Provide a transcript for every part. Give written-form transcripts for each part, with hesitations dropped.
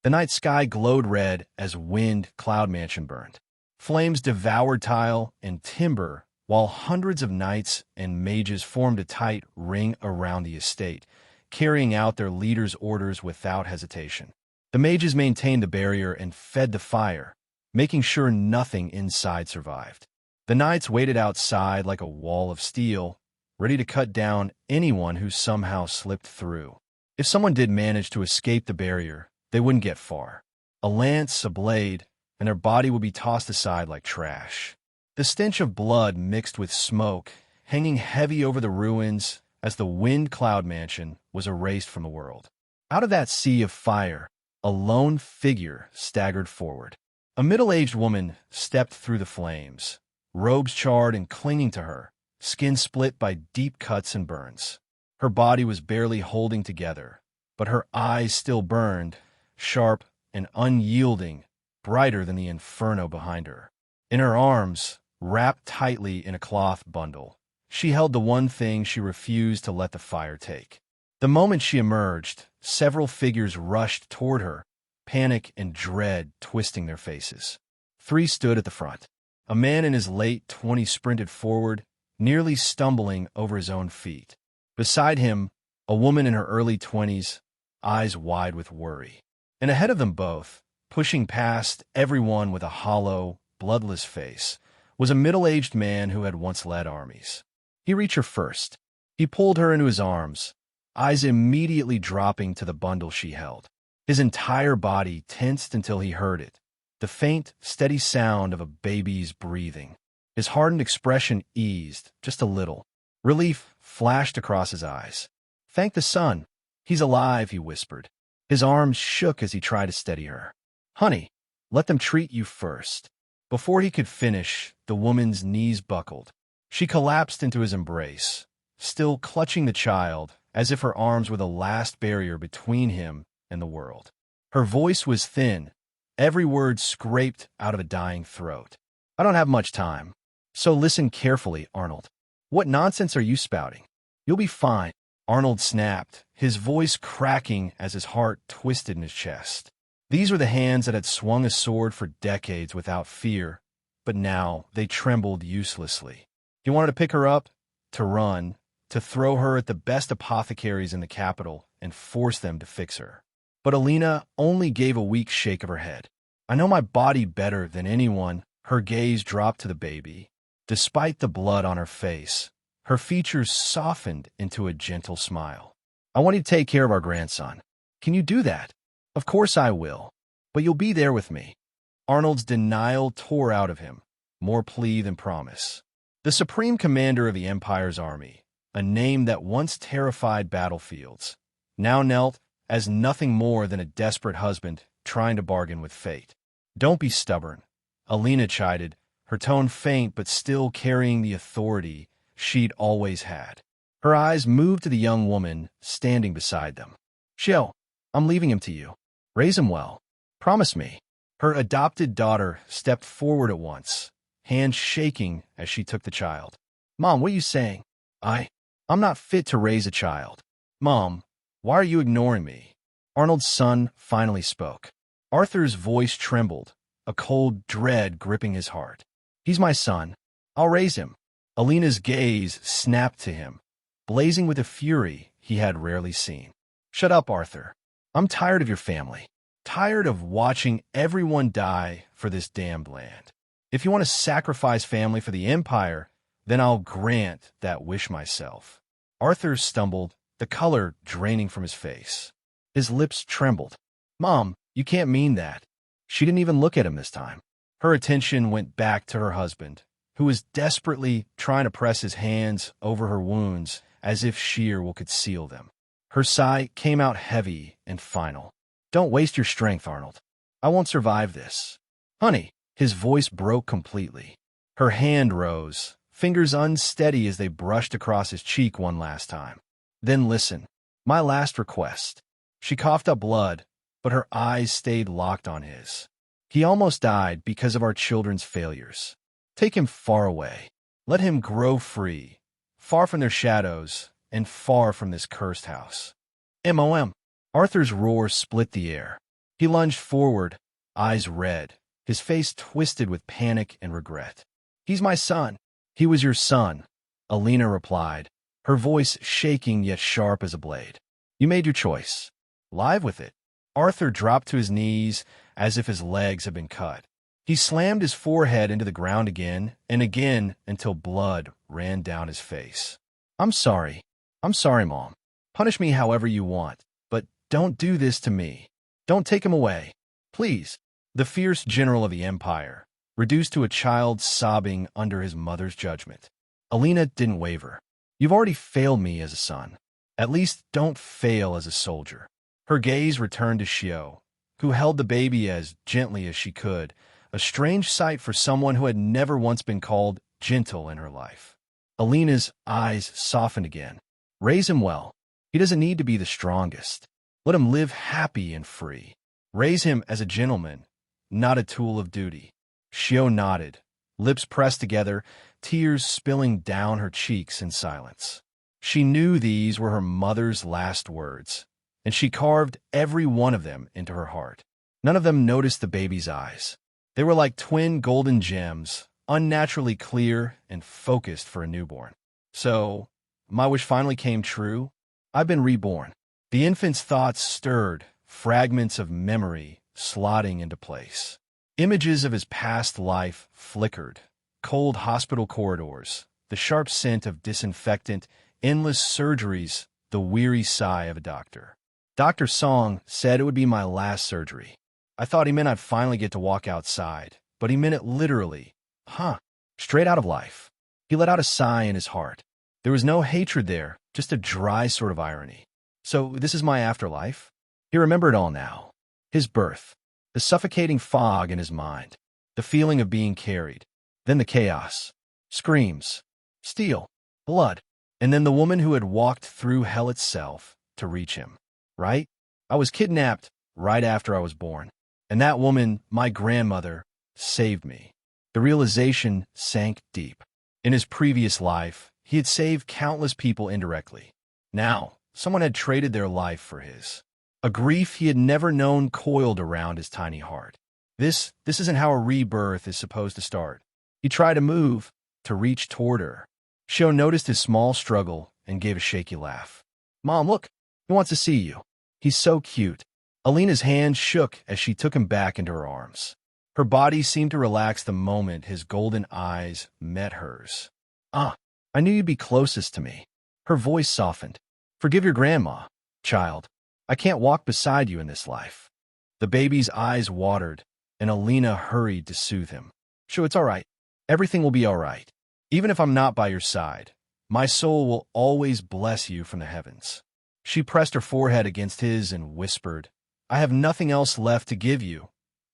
The night sky glowed red as wind cloud mansion burned. Flames devoured tile and timber, while hundreds of knights and mages formed a tight ring around the estate, carrying out their leader's orders without hesitation. The mages maintained the barrier and fed the fire, making sure nothing inside survived. The knights waited outside like a wall of steel, ready to cut down anyone who somehow slipped through. If someone did manage to escape the barrier, they wouldn't get far. A lance, a blade, and their body would be tossed aside like trash. The stench of blood mixed with smoke, hanging heavy over the ruins as the wind cloud mansion was erased from the world. Out of that sea of fire, a lone figure staggered forward. A middle-aged woman stepped through the flames, robes charred and clinging to her, skin split by deep cuts and burns. Her body was barely holding together, but her eyes still burned, sharp and unyielding, brighter than the inferno behind her. In her arms, wrapped tightly in a cloth bundle, she held the one thing she refused to let the fire take. The moment she emerged, several figures rushed toward her, panic and dread twisting their faces. 3 stood at the front. A man in his late 20s sprinted forward, nearly stumbling over his own feet. Beside him, a woman in her early 20s, eyes wide with worry. And ahead of them both, pushing past everyone with a hollow, bloodless face, was a middle-aged man who had once led armies. He reached her first. He pulled her into his arms, eyes immediately dropping to the bundle she held. His entire body tensed until he heard it, the faint, steady sound of a baby's breathing. His hardened expression eased just a little. Relief flashed across his eyes. "Thank the sun. He's alive," he whispered. His arms shook as he tried to steady her. "Honey, let them treat you first." Before he could finish, the woman's knees buckled. She collapsed into his embrace, still clutching the child, as if her arms were the last barrier between him and the world. Her voice was thin, every word scraped out of a dying throat. "I don't have much time, so listen carefully, Arnold. What nonsense are you spouting? You'll be fine." Arnold snapped, his voice cracking as his heart twisted in his chest. These were the hands that had swung a sword for decades without fear, but now they trembled uselessly. He wanted to pick her up, to run, to throw her at the best apothecaries in the capital and force them to fix her. But Alina only gave a weak shake of her head. "I know my body better than anyone." Her gaze dropped to the baby. Despite the blood on her face, her features softened into a gentle smile. "I want you to take care of our grandson. Can you do that?" "Of course I will, but you'll be there with me." Arnold's denial tore out of him, more plea than promise. The supreme commander of the Empire's army, a name that once terrified battlefields, now knelt as nothing more than a desperate husband trying to bargain with fate. "Don't be stubborn," Alina chided, her tone faint but still carrying the authority she'd always had. Her eyes moved to the young woman standing beside them. "Shil, I'm leaving him to you. Raise him well. Promise me." Her adopted daughter stepped forward at once, hands shaking as she took the child. "Mom, what are you saying? I'm not fit to raise a child." "Mom, why are you ignoring me?" Arnold's son finally spoke. Arthur's voice trembled, a cold dread gripping his heart. "He's my son. I'll raise him." Alina's gaze snapped to him, blazing with a fury he had rarely seen. "Shut up, Arthur. I'm tired of your family. Tired of watching everyone die for this damned land. If you want to sacrifice family for the Empire, then I'll grant that wish myself." Arthur stumbled, the color draining from his face. His lips trembled. "Mom, you can't mean that." She didn't even look at him this time. Her attention went back to her husband, who was desperately trying to press his hands over her wounds as if sheer will could seal them. Her sigh came out heavy and final. "Don't waste your strength, Arnold. I won't survive this." "Honey," his voice broke completely. Her hand rose, fingers unsteady as they brushed across his cheek one last time. "Then listen, my last request." She coughed up blood, but her eyes stayed locked on his. "He almost died because of our children's failures. Take him far away. Let him grow free, far from their shadows and far from this cursed house." "MOM." Arthur's roar split the air. He lunged forward, eyes red, his face twisted with panic and regret. "He's my son." "He was your son," Alina replied, her voice shaking yet sharp as a blade. "You made your choice. Live with it." Arthur dropped to his knees as if his legs had been cut. He slammed his forehead into the ground again and again until blood ran down his face. I'm sorry, Mom. Punish me however you want, but don't do this to me. Don't take him away. Please." The fierce general of the Empire, reduced to a child sobbing under his mother's judgment. Alina didn't waver. "You've already failed me as a son. At least don't fail as a soldier." Her gaze returned to Xiao, who held the baby as gently as she could, a strange sight for someone who had never once been called gentle in her life. Alina's eyes softened again. "Raise him well. He doesn't need to be the strongest. Let him live happy and free. Raise him as a gentleman, not a tool of duty." Xiao nodded, lips pressed together, tears spilling down her cheeks in silence. She knew these were her mother's last words, and she carved every one of them into her heart. None of them noticed the baby's eyes. They were like twin golden gems, unnaturally clear and focused for a newborn. "So, my wish finally came true. I've been reborn." The infant's thoughts stirred, fragments of memory slotting into place. Images of his past life flickered. Cold hospital corridors, the sharp scent of disinfectant, endless surgeries, the weary sigh of a doctor. Dr. Song said it would be my last surgery. I thought he meant I'd finally get to walk outside, but he meant it literally. Straight out of life. He let out a sigh in his heart. There was no hatred there, just a dry sort of irony. So this is my afterlife? He remembered all now. His birth, the suffocating fog in his mind, the feeling of being carried, then the chaos, screams, steel, blood, and then the woman who had walked through hell itself to reach him. Right? I was kidnapped right after I was born, and that woman, my grandmother, saved me. The realization sank deep. In his previous life, he had saved countless people indirectly. Now, someone had traded their life for his. A grief he had never known coiled around his tiny heart. This isn't how a rebirth is supposed to start. He tried to move, to reach toward her. Xiao noticed his small struggle and gave a shaky laugh. "Mom, look, he wants to see you. He's so cute." Alina's hand shook as she took him back into her arms. Her body seemed to relax the moment his golden eyes met hers. I knew you'd be closest to me." Her voice softened. "Forgive your grandma, child. I can't walk beside you in this life." The baby's eyes watered, and Alina hurried to soothe him. "Sure, it's all right. Everything will be all right. Even if I'm not by your side, my soul will always bless you from the heavens." She pressed her forehead against his and whispered, "I have nothing else left to give you,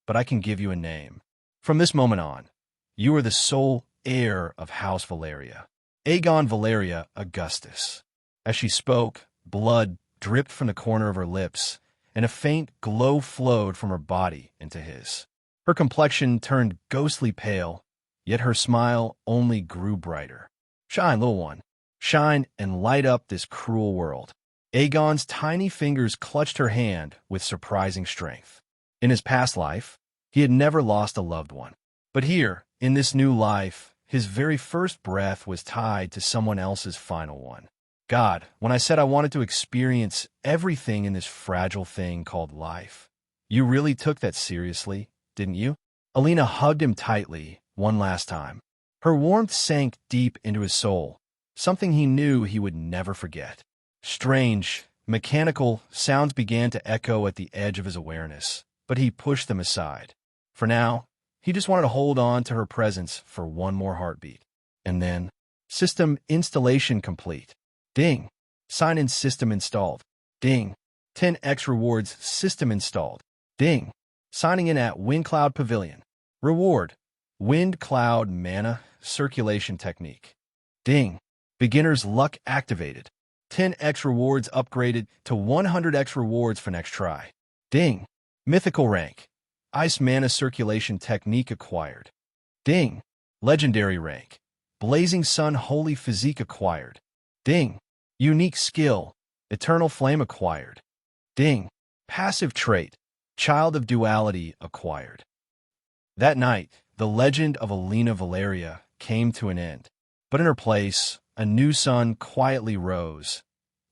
but I can give you a name. From this moment on, you are the sole heir of House Valeria. Aegon Valeria Augustus." As she spoke, blood dripped from the corner of her lips, and a faint glow flowed from her body into his. Her complexion turned ghostly pale, yet her smile only grew brighter. "Shine, little one. Shine and light up this cruel world." Aegon's tiny fingers clutched her hand with surprising strength. In his past life, he had never lost a loved one. But here, in this new life, his very first breath was tied to someone else's final one. "God, when I said I wanted to experience everything in this fragile thing called life, you really took that seriously, didn't you?" Alina hugged him tightly one last time. Her warmth sank deep into his soul, something he knew he would never forget. Strange, mechanical sounds began to echo at the edge of his awareness, but he pushed them aside. For now, he just wanted to hold on to her presence for one more heartbeat. And then, system installation complete. Ding. Sign-in system installed. Ding. 10x rewards system installed. Ding. Signing in at Wind Cloud Pavilion. Reward. Wind Cloud Mana Circulation Technique. Ding. Beginner's luck activated. 10x rewards upgraded to 100x rewards for next try. Ding. Mythical-Rank. Ice Mana Circulation Technique acquired. Ding. Legendary rank. Blazing Sun Holy Physique acquired. Ding. Unique skill. Eternal Flame acquired. Ding. Passive trait. child of duality acquired. That night, the legend of Aegon Valeria came to an end. But in her place, a new son quietly rose,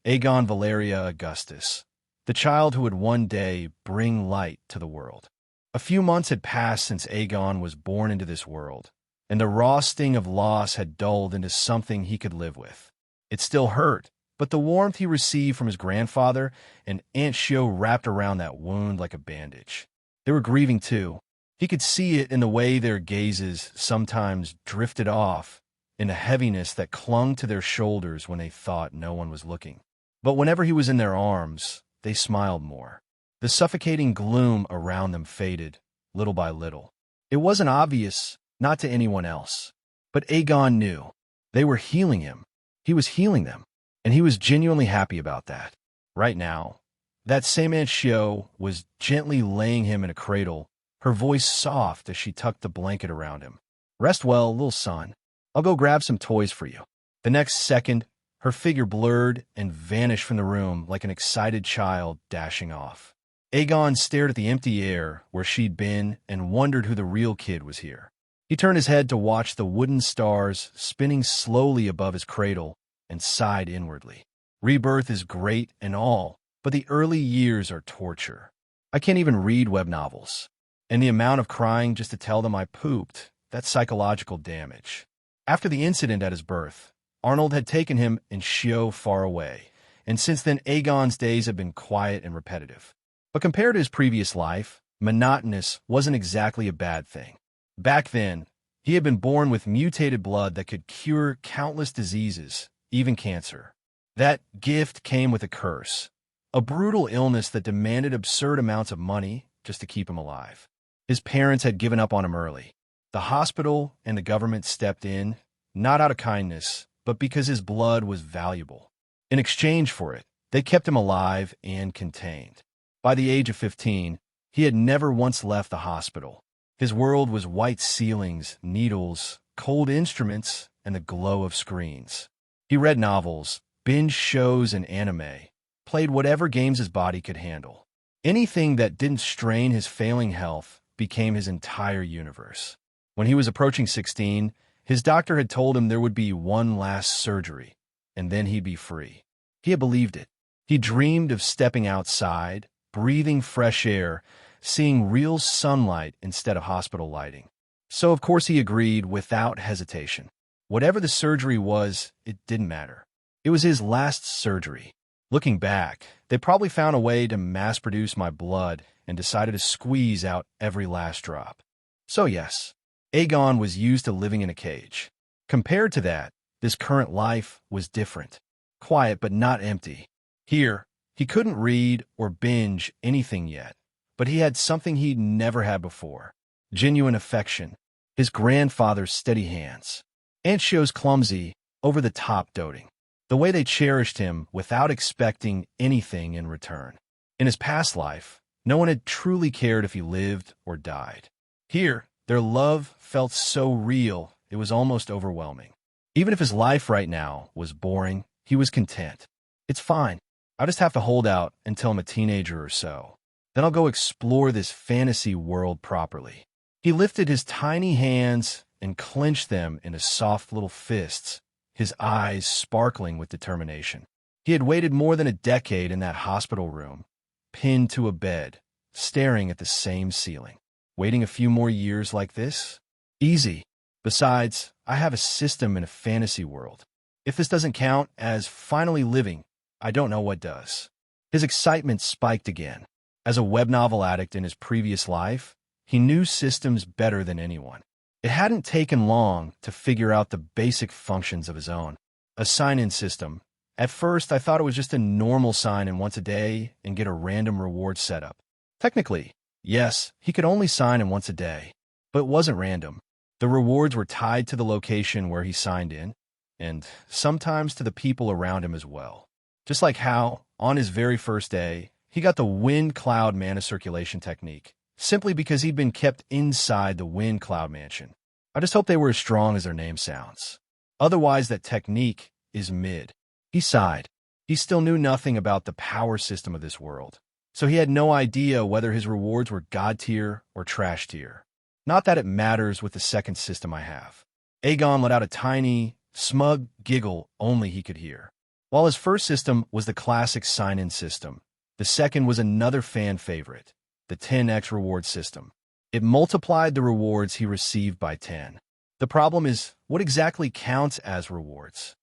Aegon Valeria Augustus, the child who would one day bring light to the world. A few months had passed since Aegon was born into this world, and the raw sting of loss had dulled into something he could live with. It still hurt, but the warmth he received from his grandfather and Aunt Shio wrapped around that wound like a bandage. They were grieving too. He could see it in the way their gazes sometimes drifted off, in a heaviness that clung to their shoulders when they thought no one was looking. But whenever he was in their arms, they smiled more. The suffocating gloom around them faded, little by little. It wasn't obvious, not to anyone else. But Aegon knew. They were healing him. He was healing them, and he was genuinely happy about that. Right now, that same Aunt Shio was gently laying him in a cradle, her voice soft as she tucked the blanket around him. "Rest well, little son. I'll go grab some toys for you." The next second, her figure blurred and vanished from the room like an excited child dashing off. Aegon stared at the empty air where she'd been and wondered who the real kid was here. He turned his head to watch the wooden stars spinning slowly above his cradle and sighed inwardly. Rebirth is great and all, but the early years are torture. I can't even read web novels. And the amount of crying just to tell them I pooped, that's psychological damage. After the incident at his birth, Arnold had taken him and Shio far away, and since then Aegon's days have been quiet and repetitive. But compared to his previous life, monotonous wasn't exactly a bad thing. Back then, he had been born with mutated blood that could cure countless diseases, even cancer. That gift came with a curse, a brutal illness that demanded absurd amounts of money just to keep him alive. His parents had given up on him early. The hospital and the government stepped in, not out of kindness, but because his blood was valuable. In exchange for it, they kept him alive and contained. By the age of 15, he had never once left the hospital. His world was white ceilings, needles, cold instruments, and the glow of screens. He read novels, binged shows and anime, played whatever games his body could handle. Anything that didn't strain his failing health became his entire universe. When he was approaching 16, his doctor had told him there would be one last surgery, and then he'd be free. He had believed it. He dreamed of stepping outside, breathing fresh air, seeing real sunlight instead of hospital lighting. So of course he agreed without hesitation. Whatever the surgery was, it didn't matter. It was his last surgery. Looking back, they probably found a way to mass-produce my blood and decided to squeeze out every last drop. So yes, Aegon was used to living in a cage. Compared to that, this current life was different. Quiet but not empty. Here, he couldn't read or binge anything yet, but he had something he'd never had before. Genuine affection. His grandfather's steady hands. Aunt Shio's clumsy, over-the-top doting. The way they cherished him without expecting anything in return. In his past life, no one had truly cared if he lived or died. Here, their love felt so real, it was almost overwhelming. Even if his life right now was boring, he was content. It's fine. I'll just have to hold out until I'm a teenager or so. Then I'll go explore this fantasy world properly. He lifted his tiny hands and clenched them into soft little fists, his eyes sparkling with determination. He had waited more than a decade in that hospital room, pinned to a bed, staring at the same ceiling. Waiting a few more years like this? Easy. Besides, I have a system in a fantasy world. If this doesn't count as finally living, I don't know what does. His excitement spiked again. As a web novel addict in his previous life, he knew systems better than anyone. It hadn't taken long to figure out the basic functions of his own. A sign-in system. At first, I thought it was just a normal sign-in once a day and get a random reward setup. Technically, yes, he could only sign in once a day, but it wasn't random. The rewards were tied to the location where he signed in, and sometimes to the people around him as well. Just like how, on his very first day, he got the wind cloud mana circulation technique, simply because he'd been kept inside the wind cloud mansion. I just hope they were as strong as their name sounds. Otherwise, that technique is mid. He sighed. He still knew nothing about the power system of this world. so he had no idea whether his rewards were God tier or trash tier. Not that it matters with the second system I have. Aegon let out a tiny, smug giggle only he could hear. While his first system was the classic sign-in system, the second was another fan favorite, the 10x reward system. It multiplied the rewards he received by 10. The problem is, what exactly counts as rewards?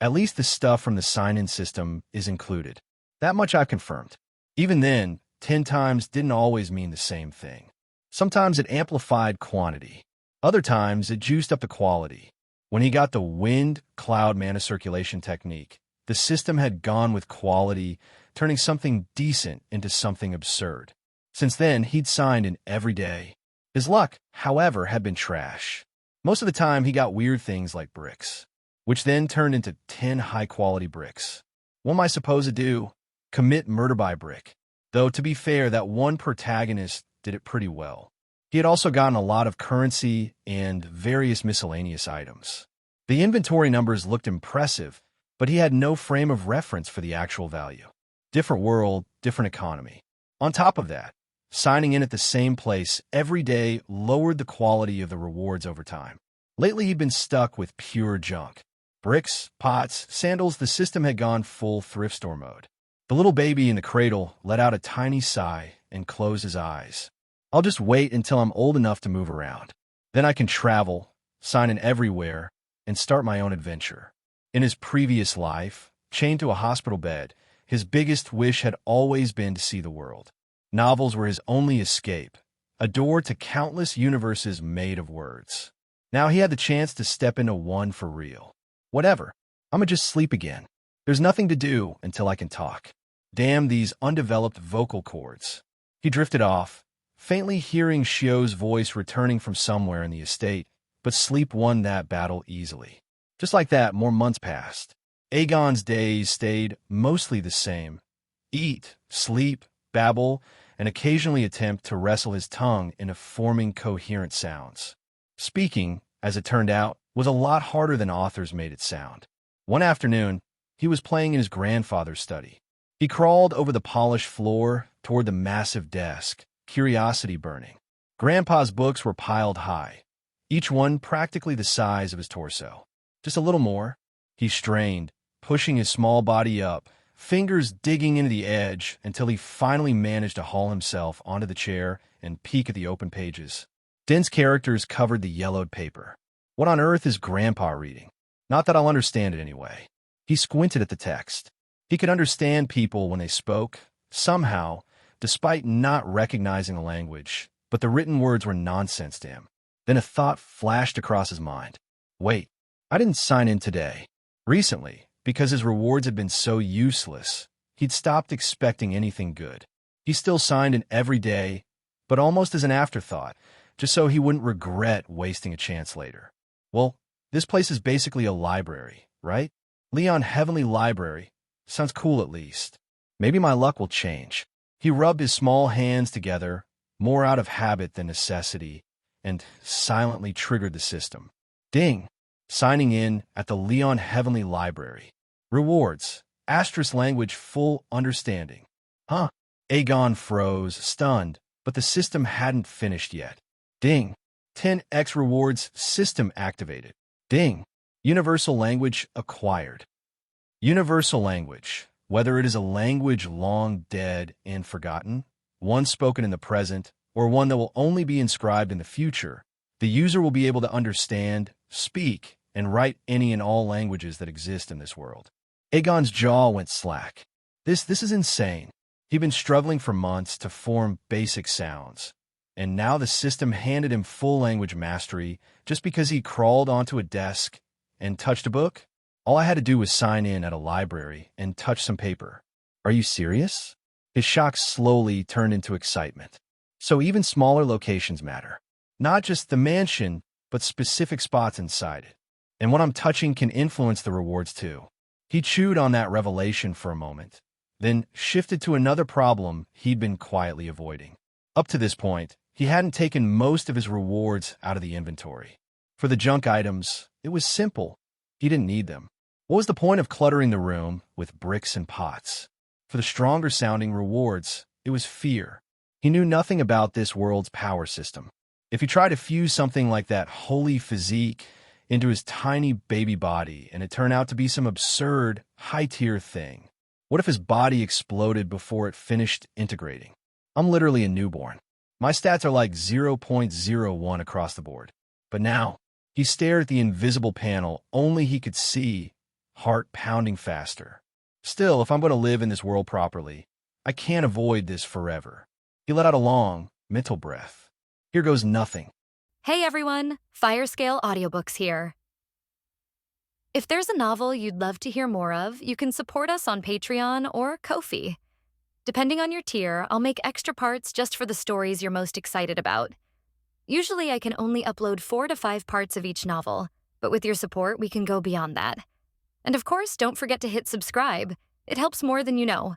At least the stuff from the sign-in system is included. That much I've confirmed. Even then, 10 times didn't always mean the same thing. Sometimes it amplified quantity. Other times it juiced up the quality. When he got the wind cloud mana circulation technique, the system had gone with quality, turning something decent into something absurd. Since then, he'd signed in every day. His luck, however, had been trash. Most of the time, he got weird things like bricks, which then turned into 10 high-quality bricks. What am I supposed to do? Commit murder by brick. Though, to be fair, that one protagonist did it pretty well. He had also gotten a lot of currency and various miscellaneous items. The inventory numbers looked impressive, but he had no frame of reference for the actual value. Different world, different economy. On top of that, signing in at the same place every day lowered the quality of the rewards over time. Lately, he'd been stuck with pure junk. Bricks, pots, sandals, the system had gone full thrift store mode. The little baby in the cradle let out a tiny sigh and closed his eyes. I'll just wait until I'm old enough to move around. Then I can travel, sign in everywhere, and start my own adventure. In his previous life, chained to a hospital bed, his biggest wish had always been to see the world. Novels were his only escape, a door to countless universes made of words. Now he had the chance to step into one for real. Whatever, I'ma just sleep again. There's nothing to do until I can talk. Damn these undeveloped vocal cords. He drifted off, faintly hearing Shio's voice returning from somewhere in the estate, but sleep won that battle easily. Just like that, more months passed. Aegon's days stayed mostly the same. Eat, sleep, babble, and occasionally attempt to wrestle his tongue into forming coherent sounds. Speaking, as it turned out, was a lot harder than authors made it sound. One afternoon, he was playing in his grandfather's study. He crawled over the polished floor toward the massive desk, curiosity burning. Grandpa's books were piled high, each one practically the size of his torso. Just a little more. He strained, pushing his small body up, fingers digging into the edge until he finally managed to haul himself onto the chair and peek at the open pages. Dense characters covered the yellowed paper. What on earth is Grandpa reading? Not that I'll understand it anyway. He squinted at the text. He could understand people when they spoke, somehow, despite not recognizing the language, but the written words were nonsense to him. Then a thought flashed across his mind. Wait, I didn't sign in today. Recently, because his rewards had been so useless, he'd stopped expecting anything good. He still signed in every day, but almost as an afterthought, just so he wouldn't regret wasting a chance later. Well, this place is basically a library, right? Leon Heavenly Library. Sounds cool at least. Maybe my luck will change. He rubbed his small hands together, more out of habit than necessity, and silently triggered the system. Ding! Signing in at the Leon Heavenly Library. Rewards. Asterisk language full understanding. Huh? Aegon froze, stunned, but the system hadn't finished yet. Ding! 10x rewards system activated. Ding! Universal language acquired. Universal language. Whether it is a language long dead and forgotten, one spoken in the present, or one that will only be inscribed in the future, the user will be able to understand, speak, and write any and all languages that exist in this world. Aegon's jaw went slack. This is insane. He'd been struggling for months to form basic sounds, and now the system handed him full language mastery just because he crawled onto a desk and touched a book? All I had to do was sign in at a library and touch some paper. Are you serious? His shock slowly turned into excitement. So even smaller locations matter. Not just the mansion, but specific spots inside it. And what I'm touching can influence the rewards too. He chewed on that revelation for a moment, then shifted to another problem he'd been quietly avoiding. Up to this point, he hadn't taken most of his rewards out of the inventory. For the junk items, it was simple. He didn't need them. What was the point of cluttering the room with bricks and pots? For the stronger-sounding rewards, it was fear. He knew nothing about this world's power system. If he tried to fuse something like that holy physique into his tiny baby body and it turned out to be some absurd, high-tier thing, what if his body exploded before it finished integrating? I'm literally a newborn. My stats are like 0.01 across the board. But now, he stared at the invisible panel only he could see, heart pounding faster. Still, if I'm going to live in this world properly, I can't avoid this forever. He let out a long, mental breath. Here goes nothing. Hey everyone, Firescale Audiobooks here. If there's a novel you'd love to hear more of, you can support us on Patreon or Ko-fi. Depending on your tier, I'll make extra parts just for the stories you're most excited about. Usually I can only upload 4 to 5 parts of each novel, but with your support, we can go beyond that. And of course, don't forget to hit subscribe. It helps more than you know.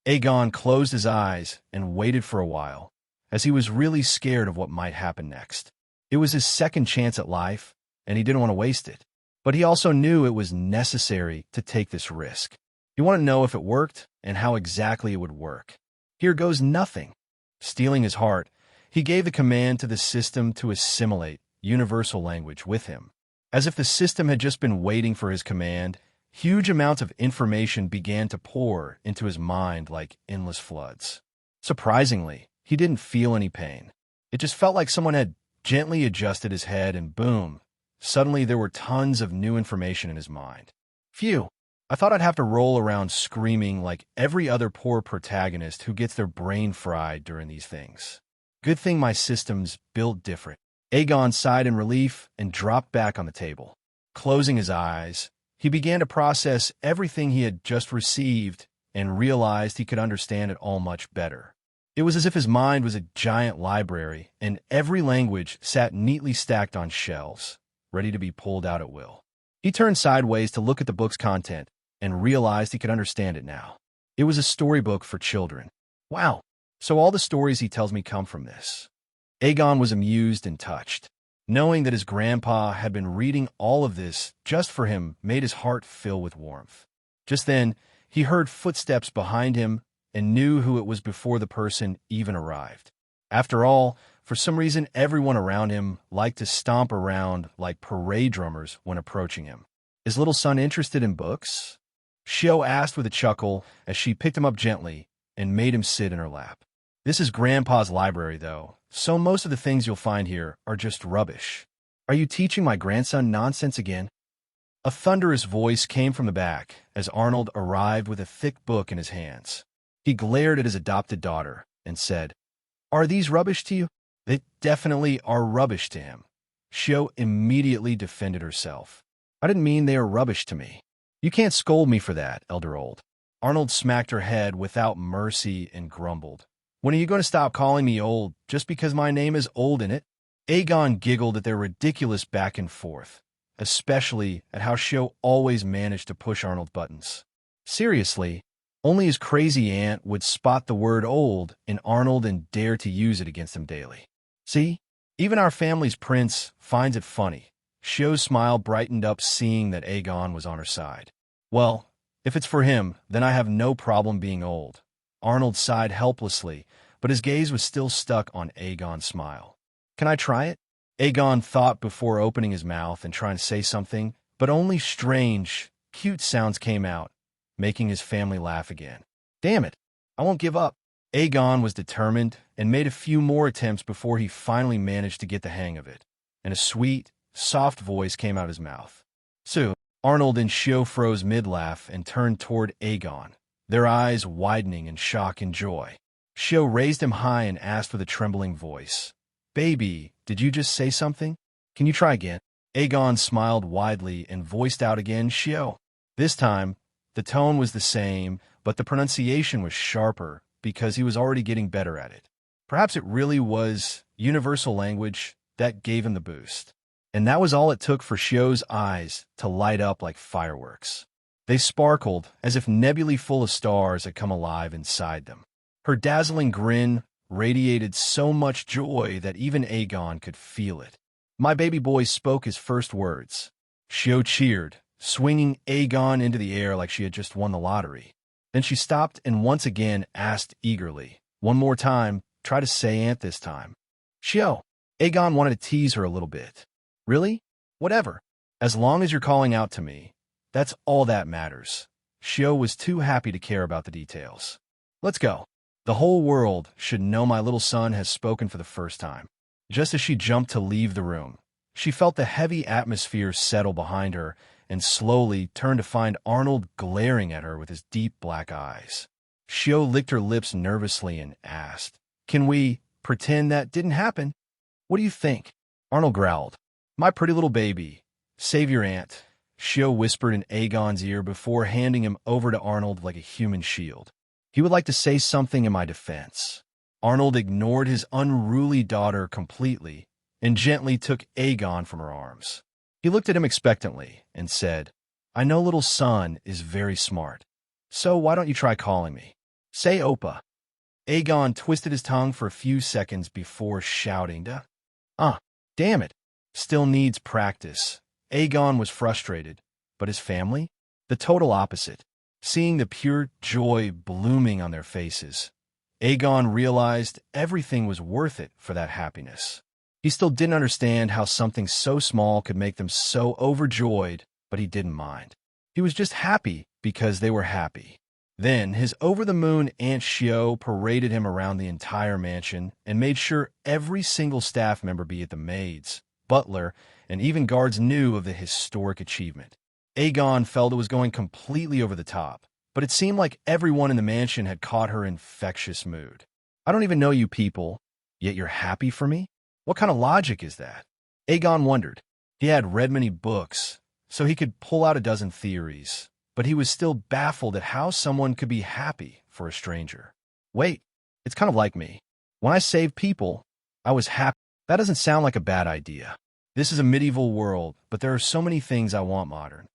Aegon closed his eyes and waited for a while, as he was really scared of what might happen next. It was his second chance at life, and he didn't want to waste it. But he also knew it was necessary to take this risk. He wanted to know if it worked and how exactly it would work. Here goes nothing. Steeling his heart, he gave the command to the system to assimilate universal language with him. As if the system had just been waiting for his command, huge amounts of information began to pour into his mind like endless floods. Surprisingly, he didn't feel any pain. It just felt like someone had gently adjusted his head and boom, suddenly there were tons of new information in his mind. Phew, I thought I'd have to roll around screaming like every other poor protagonist who gets their brain fried during these things. Good thing my system's built different. Aegon sighed in relief and dropped back on the table. Closing his eyes, he began to process everything he had just received and realized he could understand it all much better. It was as if his mind was a giant library and every language sat neatly stacked on shelves, ready to be pulled out at will. He turned sideways to look at the book's content and realized he could understand it now. It was a storybook for children. Wow, so all the stories he tells me come from this. Aegon was amused and touched. Knowing that his grandpa had been reading all of this just for him made his heart fill with warmth. Just then, he heard footsteps behind him and knew who it was before the person even arrived. After all, for some reason, everyone around him liked to stomp around like parade drummers when approaching him. Is little son interested in books? Shio asked with a chuckle as she picked him up gently and made him sit in her lap. This is Grandpa's library, though, so most of the things you'll find here are just rubbish. Are you teaching my grandson nonsense again? A thunderous voice came from the back as Arnold arrived with a thick book in his hands. He glared at his adopted daughter and said, "Are these rubbish to you?" They definitely are rubbish to him. Shio immediately defended herself. I didn't mean they are rubbish to me. You can't scold me for that, Elder Old. Arnold smacked her head without mercy and grumbled. When are you going to stop calling me old just because my name is old in it? Aegon giggled at their ridiculous back and forth, especially at how Shio always managed to push Arnold's buttons. Seriously, only his crazy aunt would spot the word old in Arnold and dare to use it against him daily. See, even our family's prince finds it funny. Shio's smile brightened up seeing that Aegon was on her side. Well, if it's for him, then I have no problem being old. Arnold sighed helplessly, but his gaze was still stuck on Aegon's smile. Can I try it? Aegon thought before opening his mouth and trying to say something, but only strange, cute sounds came out, making his family laugh again. Damn it, I won't give up. Aegon was determined and made a few more attempts before he finally managed to get the hang of it, and a sweet, soft voice came out of his mouth. Soon, Arnold and Shio froze mid-laugh and turned toward Aegon, their eyes widening in shock and joy. Shio raised him high and asked with a trembling voice, "Baby, did you just say something? Can you try again?" Aegon smiled widely and voiced out again, "Shio." This time, the tone was the same, but the pronunciation was sharper because he was already getting better at it. Perhaps it really was universal language that gave him the boost. And that was all it took for Shio's eyes to light up like fireworks. They sparkled as if nebulae full of stars had come alive inside them. Her dazzling grin radiated so much joy that even Aegon could feel it. My baby boy spoke his first words. Shio cheered, swinging Aegon into the air like she had just won the lottery. Then she stopped and once again asked eagerly, One more time, try to say aunt this time. Shio. Aegon wanted to tease her a little bit. Really? Whatever. As long as you're calling out to me, that's all that matters. Shio was too happy to care about the details. Let's go. The whole world should know my little son has spoken for the first time. Just as she jumped to leave the room, she felt the heavy atmosphere settle behind her and slowly turned to find Arnold glaring at her with his deep black eyes. Shio licked her lips nervously and asked, "Can we pretend that didn't happen?" "What do you think?" Arnold growled. "My pretty little baby. Save your aunt," Shio whispered in Aegon's ear before handing him over to Arnold like a human shield. He would like to say something in my defense. Arnold ignored his unruly daughter completely and gently took Aegon from her arms. He looked at him expectantly and said, "I know little son is very smart, so why don't you try calling me? Say Oppa." Aegon twisted his tongue for a few seconds before shouting, damn it. Still needs practice. Aegon was frustrated, but his family? The total opposite. Seeing the pure joy blooming on their faces, Aegon realized everything was worth it for that happiness. He still didn't understand how something so small could make them so overjoyed, but he didn't mind. He was just happy because they were happy. Then his over-the-moon Aunt Shio paraded him around the entire mansion and made sure every single staff member, be it the maids, butler, and even guards, knew of the historic achievement. Aegon felt it was going completely over the top, but it seemed like everyone in the mansion had caught her infectious mood. "I don't even know you people, yet you're happy for me? What kind of logic is that?" Aegon wondered. He had read many books, so he could pull out a dozen theories, but he was still baffled at how someone could be happy for a stranger. "Wait, it's kind of like me. When I saved people, I was happy." That doesn't sound like a bad idea. This is a medieval world, but there are so many things I want modern.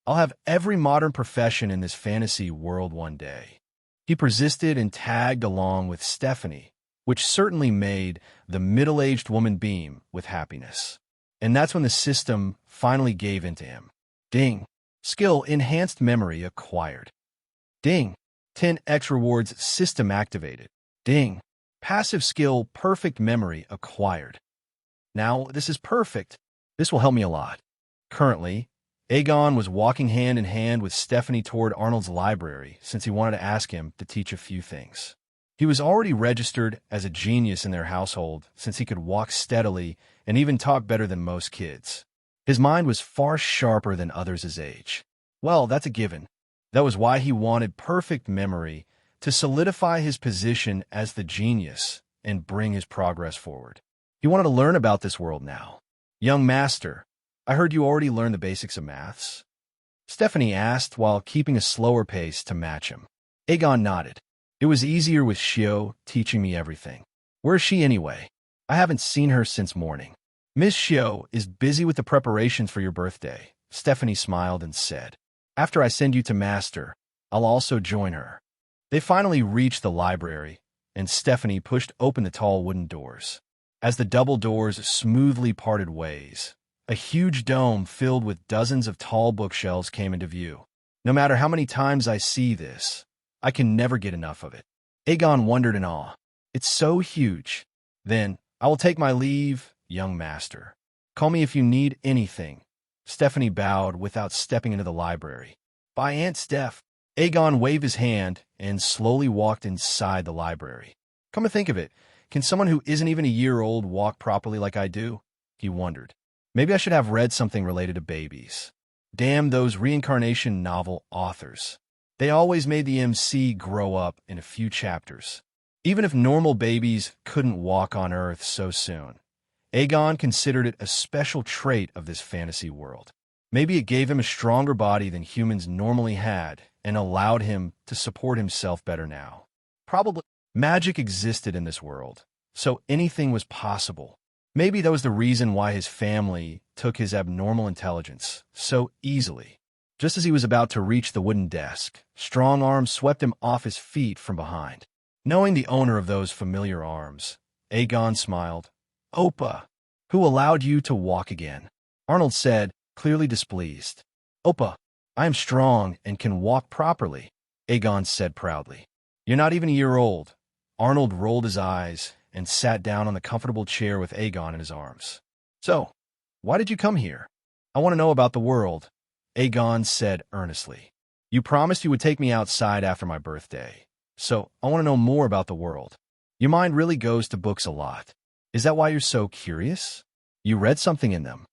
I'll have every modern profession in this fantasy world one day. He persisted and tagged along with Stephanie, which certainly made the middle-aged woman beam with happiness. And that's when the system finally gave in to him. Ding. Skill enhanced memory acquired. Ding. 10x rewards system activated. Ding. Passive skill perfect memory acquired. Now, this is perfect. This will help me a lot. Currently, Aegon was walking hand in hand with Stephanie toward Arnold's library since he wanted to ask him to teach a few things. He was already registered as a genius in their household since he could walk steadily and even talk better than most kids. His mind was far sharper than others his age. Well, that's a given. That was why he wanted perfect memory to solidify his position as the genius and bring his progress forward. He wanted to learn about this world now. "Young master, I heard you already learned the basics of maths?" Stephanie asked while keeping a slower pace to match him. Aegon nodded. "It was easier with Shio teaching me everything." "Where's she anyway? I haven't seen her since morning." "Miss Shio is busy with the preparations for your birthday," Stephanie smiled and said. "After I send you to Master, I'll also join her." They finally reached the library, and Stephanie pushed open the tall wooden doors. As the double doors smoothly parted ways, a huge dome filled with dozens of tall bookshelves came into view. "No matter how many times I see this, I can never get enough of it." Aegon wondered in awe. "It's so huge." "Then, I will take my leave, young master. Call me if you need anything." Stephanie bowed without stepping into the library. "Bye, Aunt Steph." Aegon waved his hand and slowly walked inside the library. Come to think of it, can someone who isn't even a year old walk properly like I do? He wondered. Maybe I should have read something related to babies. Damn those reincarnation novel authors. They always made the MC grow up in a few chapters. Even if normal babies couldn't walk on Earth so soon, Aegon considered it a special trait of this fantasy world. Maybe it gave him a stronger body than humans normally had and allowed him to support himself better now. Probably magic existed in this world, so anything was possible. Maybe that was the reason why his family took his abnormal intelligence so easily. Just as he was about to reach the wooden desk, strong arms swept him off his feet from behind. Knowing the owner of those familiar arms, Aegon smiled. Oppa, who allowed you to walk again? Arnold said, clearly displeased. Oppa, I am strong and can walk properly, Aegon said proudly. You're not even a year old. Arnold rolled his eyes and sat down on the comfortable chair with Aegon in his arms. So, why did you come here? I want to know about the world, Aegon said earnestly. You promised you would take me outside after my birthday, so I want to know more about the world. Your mind really goes to books a lot. Is that why you're so curious? You read something in them?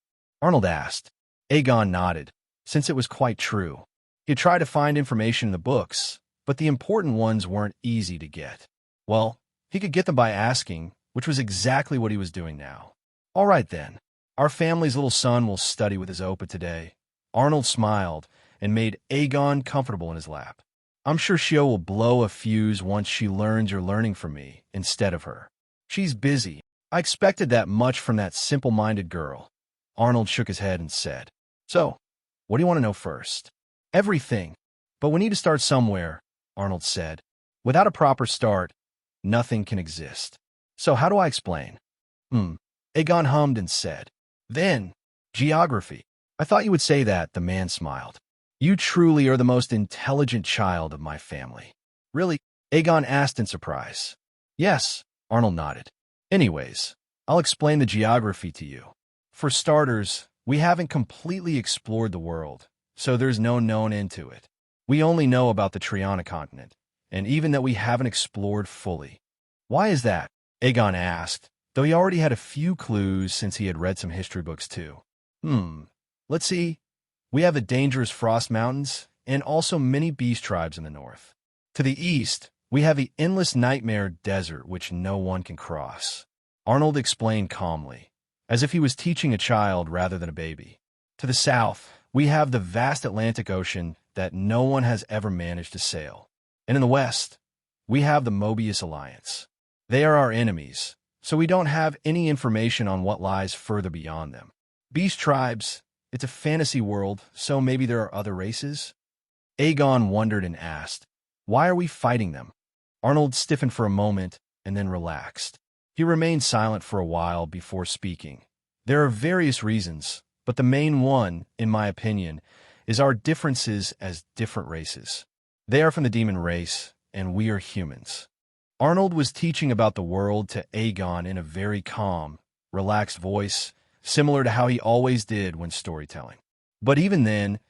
Arnold asked. Aegon nodded, since it was quite true. He tried to find information in the books, but the important ones weren't easy to get. Well, he could get them by asking, which was exactly what he was doing now. All right then. Our family's little son will study with his Opa today. Arnold smiled and made Aegon comfortable in his lap. I'm sure Shio will blow a fuse once she learns you're learning from me instead of her. She's busy. I expected that much from that simple-minded girl. Arnold shook his head and said, So, what do you want to know first? Everything. But we need to start somewhere, Arnold said. Without a proper start, nothing can exist. So how do I explain? Aegon hummed and said, Then, geography. I thought you would say that, the man smiled. You truly are the most intelligent child of my family. Really? Aegon asked in surprise. Yes, Arnold nodded. Anyways, I'll explain the geography to you. For starters, we haven't completely explored the world, so there's no known end to it. We only know about the Triana continent, and even that we haven't explored fully. Why is that? Aegon asked, though he already had a few clues since he had read some history books too. Let's see. We have the dangerous Frost Mountains, and also many beast tribes in the north. To the east, we have the endless nightmare desert which no one can cross. Arnold explained calmly, as if he was teaching a child rather than a baby. To the south, we have the vast Atlantic Ocean that no one has ever managed to sail. And in the west, we have the Mobius Alliance. They are our enemies, so we don't have any information on what lies further beyond them. Beast tribes, it's a fantasy world, so maybe there are other races? Aegon wondered and asked, Why are we fighting them? Arnold stiffened for a moment and then relaxed. He remained silent for a while before speaking. There are various reasons, but the main one, in my opinion, is our differences as different races. They are from the demon race, and we are humans. Arnold was teaching about the world to Aegon in a very calm, relaxed voice, similar to how he always did when storytelling. But even then,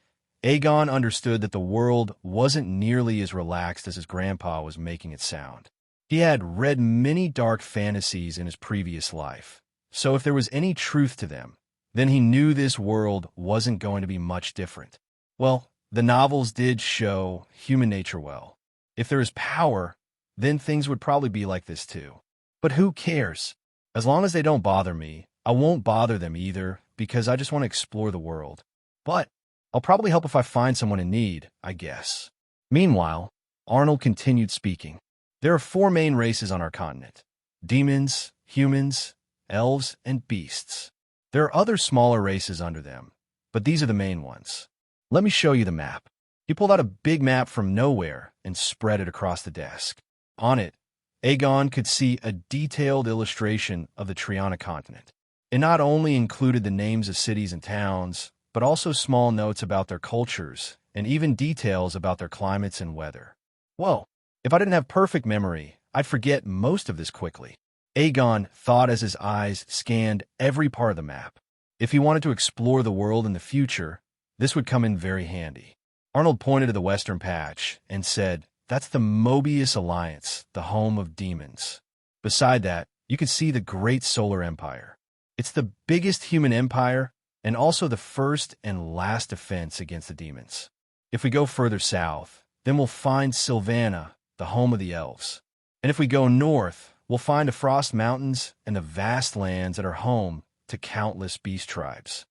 Aegon understood that the world wasn't nearly as relaxed as his grandpa was making it sound. He had read many dark fantasies in his previous life, so if there was any truth to them, then he knew this world wasn't going to be much different. Well, the novels did show human nature well. If there is power, then things would probably be like this too. But who cares? As long as they don't bother me, I won't bother them either, because I just want to explore the world. But I'll probably help if I find someone in need, I guess. Meanwhile, Arnold continued speaking. There are 4 main races on our continent: demons, humans, elves, and beasts. There are other smaller races under them, but these are the main ones. Let me show you the map. He pulled out a big map from nowhere and spread it across the desk. On it, Aegon could see a detailed illustration of the Triana continent. It not only included the names of cities and towns, but also small notes about their cultures and even details about their climates and weather. Whoa, if I didn't have perfect memory, I'd forget most of this quickly. Aegon thought as his eyes scanned every part of the map. If he wanted to explore the world in the future, this would come in very handy. Arnold pointed to the western patch and said, That's the Mobius Alliance, the home of demons. Beside that, you can see the Great Solar Empire. It's the biggest human empire and also the first and last defense against the demons. If we go further south, then we'll find Sylvana, the home of the elves. And if we go north, we'll find the Frost Mountains and the vast lands that are home to countless beast tribes.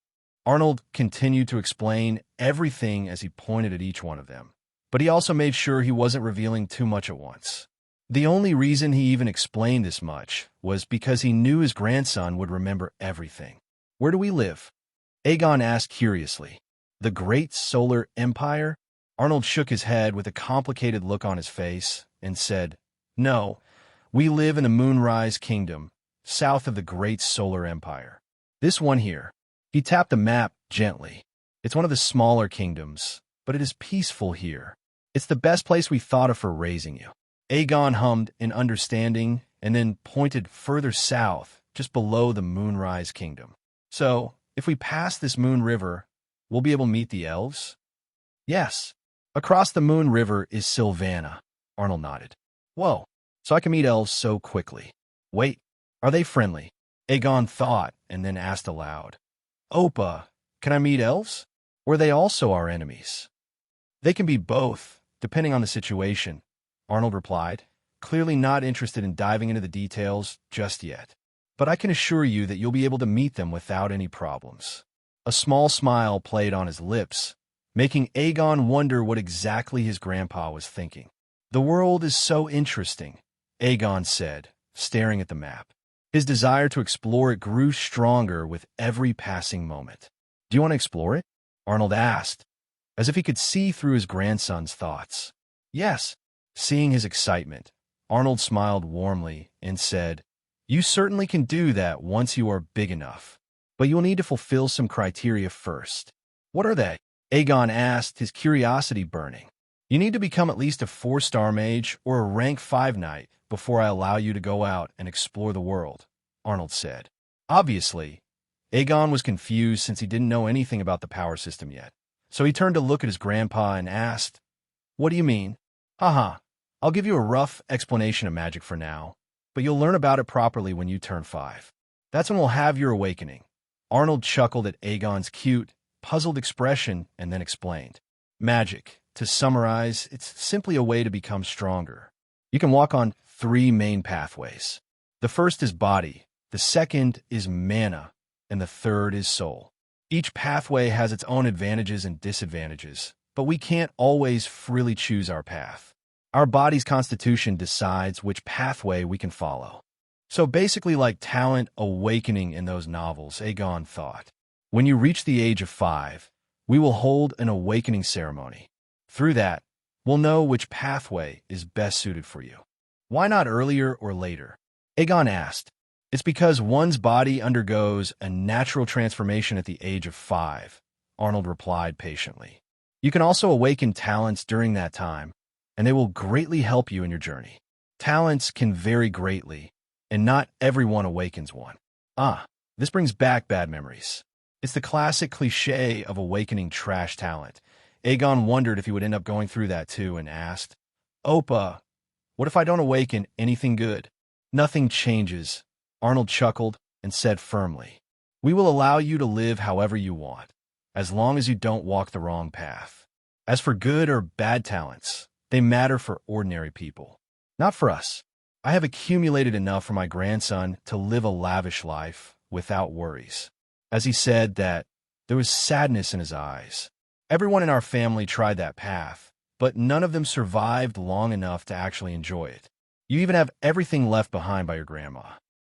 Arnold continued to explain everything as he pointed at each one of them, but he also made sure he wasn't revealing too much at once. The only reason he even explained this much was because he knew his grandson would remember everything. Where do we live? Aegon asked curiously. The Great Solar Empire? Arnold shook his head with a complicated look on his face and said, No, we live in the Moonrise Kingdom, south of the Great Solar Empire. This one here. He tapped the map gently. It's one of the smaller kingdoms, but it is peaceful here. It's the best place we thought of for raising you. Aegon hummed in understanding and then pointed further south, just below the Moonrise Kingdom. So, if we pass this Moon River, we'll be able to meet the elves? Yes. Across the Moon River is Sylvana, Arnold nodded. Whoa, so I can meet elves so quickly. Wait, are they friendly? Aegon thought and then asked aloud. Opa, can I meet elves? Or are they also our enemies? They can be both, depending on the situation, Arnold replied, clearly not interested in diving into the details just yet. But I can assure you that you'll be able to meet them without any problems. A small smile played on his lips, making Aegon wonder what exactly his grandpa was thinking. The world is so interesting, Aegon said, staring at the map. His desire to explore it grew stronger with every passing moment. Do you want to explore it? Arnold asked, as if he could see through his grandson's thoughts. Yes. Seeing his excitement, Arnold smiled warmly and said, You certainly can do that once you are big enough, but you'll need to fulfill some criteria first. What are they? Aegon asked, his curiosity burning. You need to become at least a 4-star mage or a rank 5 knight before I allow you to go out and explore the world, Arnold said. Obviously, Aegon was confused since he didn't know anything about the power system yet, so he turned to look at his grandpa and asked, What do you mean? Haha, I'll give you a rough explanation of magic for now, but you'll learn about it properly when you turn 5. That's when we'll have your awakening. Arnold chuckled at Aegon's cute, puzzled expression and then explained. Magic, to summarize, it's simply a way to become stronger. You can walk on 3 main pathways. The first is body, the second is mana, and the third is soul. Each pathway has its own advantages and disadvantages, but we can't always freely choose our path. Our body's constitution decides which pathway we can follow. So basically like talent awakening in those novels, Aegon thought. When you reach the age of 5, we will hold an awakening ceremony. Through that, we'll know which pathway is best suited for you. Why not earlier or later? Aegon asked. It's because one's body undergoes a natural transformation at the age of 5, Arnold replied patiently. You can also awaken talents during that time, and they will greatly help you in your journey. Talents can vary greatly, and not everyone awakens one. This brings back bad memories. It's the classic cliché of awakening trash talent. Aegon wondered if he would end up going through that too and asked, Opa, what if I don't awaken anything good? Nothing changes, Arnold chuckled and said firmly. We will allow you to live however you want, as long as you don't walk the wrong path. As for good or bad talents, they matter for ordinary people, not for us. I have accumulated enough for my grandson to live a lavish life without worries. As he said that, there was sadness in his eyes. Everyone in our family tried that path, but none of them survived long enough to actually enjoy it. You even have everything left behind by your grandma.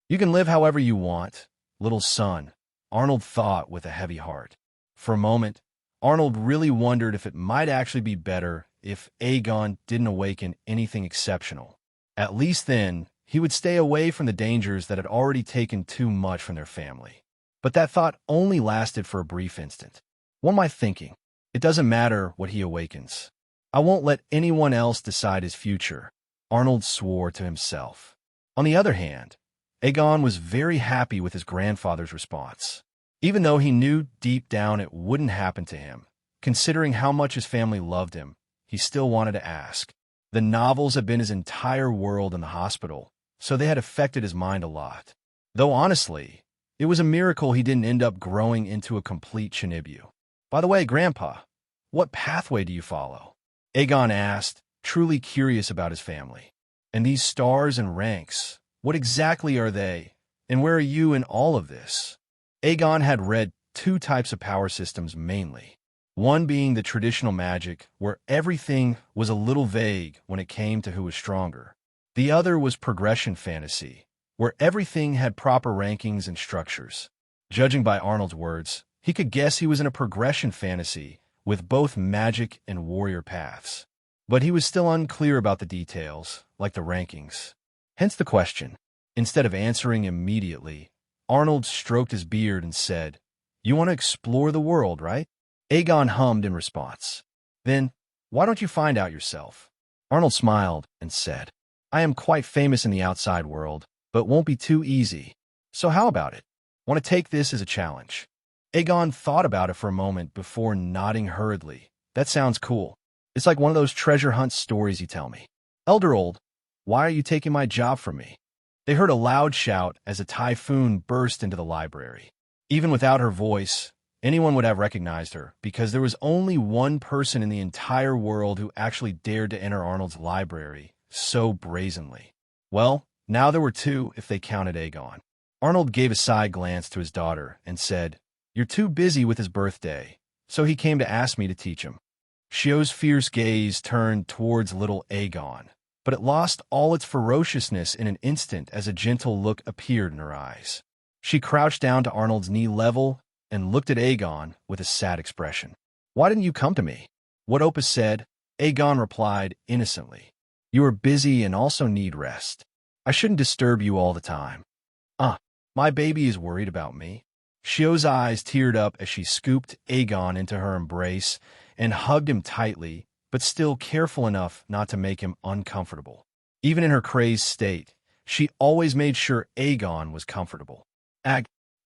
You can live however you want, little son, Arnold thought with a heavy heart. For a moment, Arnold really wondered if it might actually be better if Aegon didn't awaken anything exceptional. At least then, he would stay away from the dangers that had already taken too much from their family. But that thought only lasted for a brief instant. What am I thinking? It doesn't matter what he awakens. I won't let anyone else decide his future, Arnold swore to himself. On the other hand, Aegon was very happy with his grandfather's response. Even though he knew deep down it wouldn't happen to him, considering how much his family loved him, he still wanted to ask. The novels had been his entire world in the hospital, so they had affected his mind a lot. Though honestly, it was a miracle he didn't end up growing into a complete Chinibu. By the way, Grandpa, what pathway do you follow? Aegon asked, truly curious about his family. And these stars and ranks, what exactly are they, and where are you in all of this? Aegon had read 2 types of power systems mainly. One being the traditional magic, where everything was a little vague when it came to who was stronger. The other was progression fantasy, where everything had proper rankings and structures. Judging by Arnold's words, he could guess he was in a progression fantasy with both magic and warrior paths. But he was still unclear about the details, like the rankings. Hence the question. Instead of answering immediately, Arnold stroked his beard and said, You want to explore the world, right? Aegon hummed in response. Then, why don't you find out yourself? Arnold smiled and said, I am quite famous in the outside world, but won't be too easy. So how about it? Want to take this as a challenge?" Aegon thought about it for a moment before nodding hurriedly. "That sounds cool. It's like one of those treasure hunt stories you tell me. Elder old, why are you taking my job from me?" They heard a loud shout as a typhoon burst into the library. Even without her voice, anyone would have recognized her, because there was only one person in the entire world who actually dared to enter Arnold's library so brazenly. Well, now there were two if they counted Aegon. Arnold gave a side glance to his daughter and said, "You're too busy with his birthday, so he came to ask me to teach him." Shio's fierce gaze turned towards little Aegon, but it lost all its ferociousness in an instant as a gentle look appeared in her eyes. She crouched down to Arnold's knee level and looked at Aegon with a sad expression. "Why didn't you come to me?" "What Opus said," Aegon replied innocently. "You are busy and also need rest. I shouldn't disturb you all the time." My baby is worried about me." Shio's eyes teared up as she scooped Aegon into her embrace and hugged him tightly, but still careful enough not to make him uncomfortable. Even in her crazed state, she always made sure Aegon was comfortable.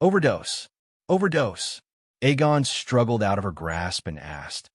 Overdose. Overdose." Aegon struggled out of her grasp and asked,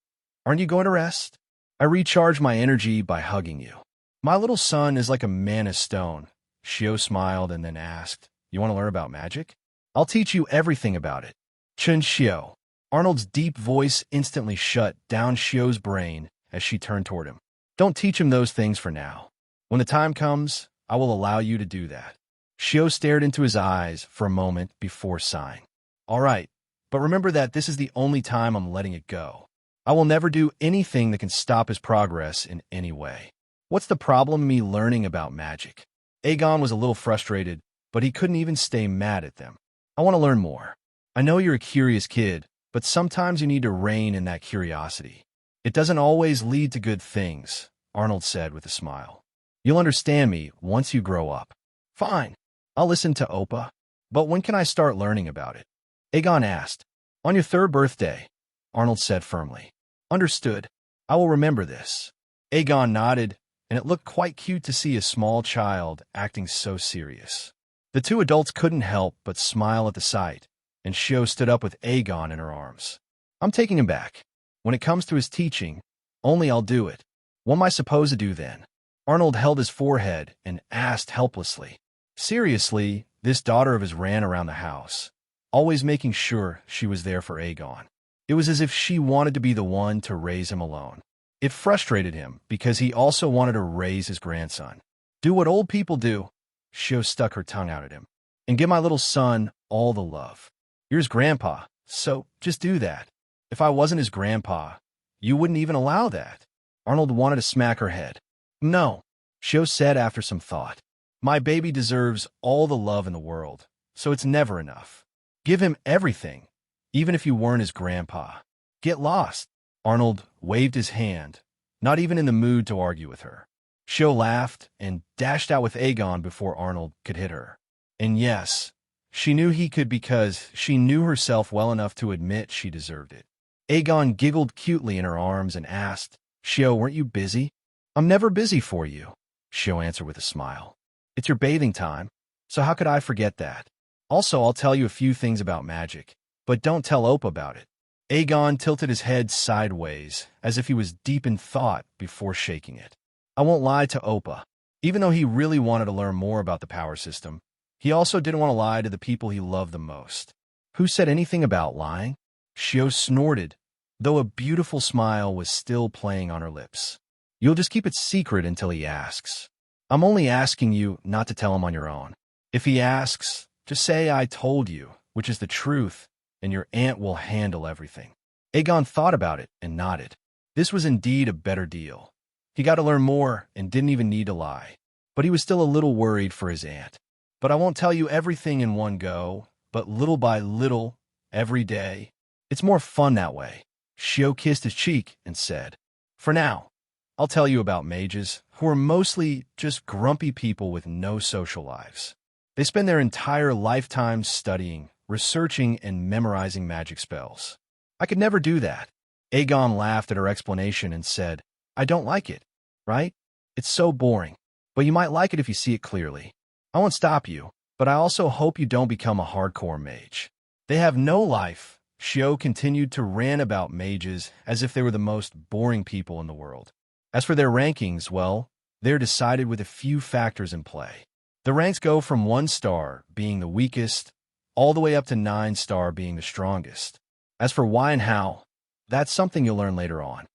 "Aren't you going to rest?" "I recharge my energy by hugging you. My little son is like a man of stone." Shio smiled and then asked, "You want to learn about magic? I'll teach you everything about it." "Chun Shio." Arnold's deep voice instantly shut down Shio's brain as she turned toward him. "Don't teach him those things for now. When the time comes, I will allow you to do that." Shio stared into his eyes for a moment before sighing. "All right, but remember that this is the only time I'm letting it go. I will never do anything that can stop his progress in any way." "What's the problem me learning about magic?" Aegon was a little frustrated, but he couldn't even stay mad at them. "I want to learn more. I know you're a curious kid, but sometimes you need to rein in that curiosity. It doesn't always lead to good things," Arnold said with a smile. "You'll understand me once you grow up." "Fine. I'll listen to Oppa. But when can I start learning about it?" Aegon asked. "On your 3rd birthday," Arnold said firmly. "Understood. I will remember this." Aegon nodded, and it looked quite cute to see a small child acting so serious. The two adults couldn't help but smile at the sight, and Shio stood up with Aegon in her arms. "I'm taking him back. When it comes to his teaching, only I'll do it. What am I supposed to do then?" Arnold held his forehead and asked helplessly. Seriously, this daughter of his ran around the house, always making sure she was there for Aegon. It was as if she wanted to be the one to raise him alone. It frustrated him because he also wanted to raise his grandson. "Do what old people do." Shio stuck her tongue out at him. "And give my little son all the love. You're his grandpa, so just do that. If I wasn't his grandpa, you wouldn't even allow that." Arnold wanted to smack her head. "No," Shio said after some thought. "My baby deserves all the love in the world, so it's never enough. Give him everything, even if you weren't his grandpa. Get lost." Arnold waved his hand, not even in the mood to argue with her. Shio laughed and dashed out with Aegon before Arnold could hit her. And yes, she knew he could because she knew herself well enough to admit she deserved it. Aegon giggled cutely in her arms and asked, "Shio, weren't you busy?" "I'm never busy for you," Shio answered with a smile. "It's your bathing time, so how could I forget that? Also, I'll tell you a few things about magic, but don't tell Oppa about it." Aegon tilted his head sideways, as if he was deep in thought before shaking it. "I won't lie to Oppa." Even though he really wanted to learn more about the power system, he also didn't want to lie to the people he loved the most. "Who said anything about lying?" Shio snorted, though a beautiful smile was still playing on her lips. "You'll just keep it secret until he asks. I'm only asking you not to tell him on your own. If he asks, just say I told you, which is the truth, and your aunt will handle everything." Aegon thought about it and nodded. This was indeed a better deal. He got to learn more and didn't even need to lie. But he was still a little worried for his aunt. "But I won't tell you everything in one go, but little by little, every day. It's more fun that way." Shio kissed his cheek and said, "For now, I'll tell you about mages, who are mostly just grumpy people with no social lives. They spend their entire lifetime studying, researching, and memorizing magic spells. I could never do that." Aegon laughed at her explanation and said, "I don't like it, right? It's so boring. but you might like it if you see it clearly. I won't stop you, but I also hope you don't become a hardcore mage. They have no life. Shio continued to rant about mages as if they were the most boring people in the world. As for their rankings, well, they're decided with a few factors in play. The ranks go from 1 star, being the weakest, all the way up to 9 star, being the strongest. As for why and how, that's something you'll learn later on.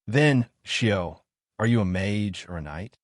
Then, Shio, are you a mage or a knight?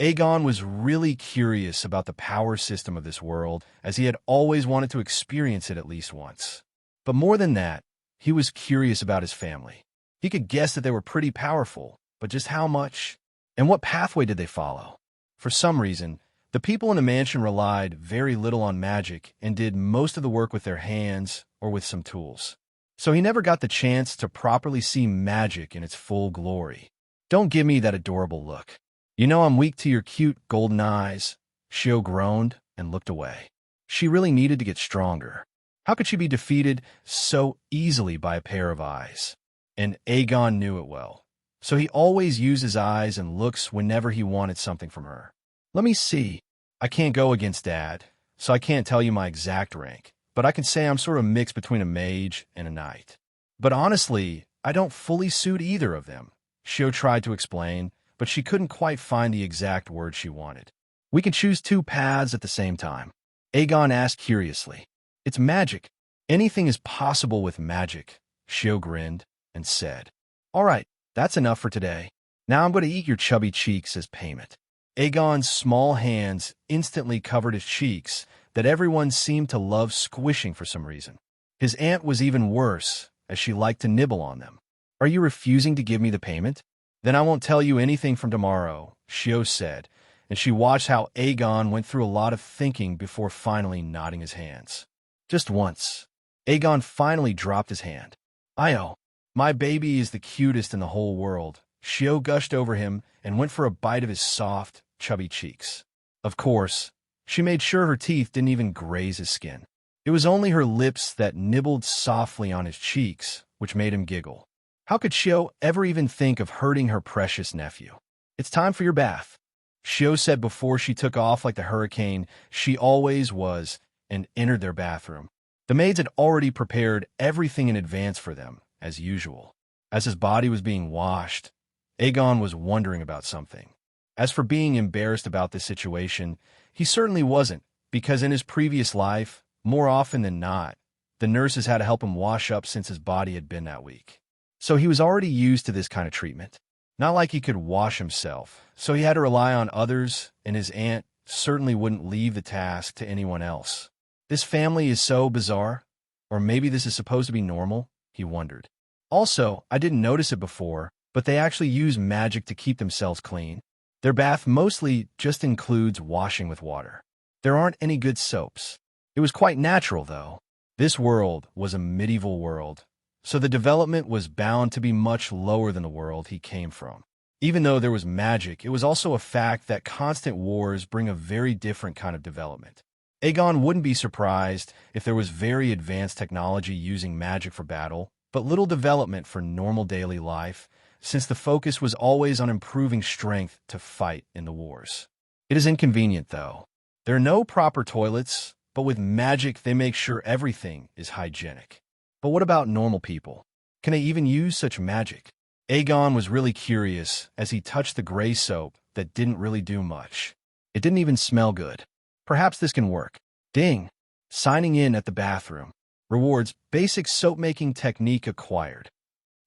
Aegon was really curious about the power system of this world, as he had always wanted to experience it at least once. But more than that, he was curious about his family. He could guess that they were pretty powerful, but just how much? And what pathway did they follow? For some reason, the people in the mansion relied very little on magic and did most of the work with their hands or with some tools. So he never got the chance to properly see magic in its full glory. Don't give me that adorable look. You know I'm weak to your cute golden eyes. Shio groaned and looked away. She really needed to get stronger. How could she be defeated so easily by a pair of eyes? And Aegon knew it well. So he always used his eyes and looks whenever he wanted something from her. Let me see. I can't go against Dad, so I can't tell you my exact rank, but I can say I'm sort of mixed between a mage and a knight. But honestly, I don't fully suit either of them. Shio tried to explain, but she couldn't quite find the exact word she wanted. We can choose 2 paths at the same time. Aegon asked curiously. It's magic. Anything is possible with magic. Shio grinned and said, All right, that's enough for today. Now I'm going to eat your chubby cheeks as payment. Aegon's small hands instantly covered his cheeks that everyone seemed to love squishing for some reason. His aunt was even worse, as she liked to nibble on them. Are you refusing to give me the payment? Then I won't tell you anything from tomorrow, Shio said, and she watched how Aegon went through a lot of thinking before finally nodding his hands. Just once. Aegon finally dropped his hand. Io, my baby is the cutest in the whole world. Shio gushed over him and went for a bite of his soft, chubby cheeks. Of course, she made sure her teeth didn't even graze his skin. It was only her lips that nibbled softly on his cheeks, which made him giggle. How could Shio ever even think of hurting her precious nephew? It's time for your bath, Shio said before she took off like the hurricane she always was and entered their bathroom. The maids had already prepared everything in advance for them, as usual. As his body was being washed, Aegon was wondering about something. As for being embarrassed about this situation, he certainly wasn't, because in his previous life, more often than not, the nurses had to help him wash up since his body had been that weak. So he was already used to this kind of treatment. Not like he could wash himself, so he had to rely on others, and his aunt certainly wouldn't leave the task to anyone else. This family is so bizarre, or maybe this is supposed to be normal, he wondered. Also, I didn't notice it before, but they actually use magic to keep themselves clean. Their bath mostly just includes washing with water. There aren't any good soaps. It was quite natural, though. This world was a medieval world, so the development was bound to be much lower than the world he came from. Even though there was magic, it was also a fact that constant wars bring a very different kind of development. Aegon wouldn't be surprised if there was very advanced technology using magic for battle, but little development for normal daily life, since the focus was always on improving strength to fight in the wars. It is inconvenient, though. There are no proper toilets, but with magic they make sure everything is hygienic. But what about normal people? Can they even use such magic? Aegon was really curious as he touched the gray soap that didn't really do much. It didn't even smell good. Perhaps this can work. Ding! Signing in at the bathroom. Rewards basic soap-making technique acquired.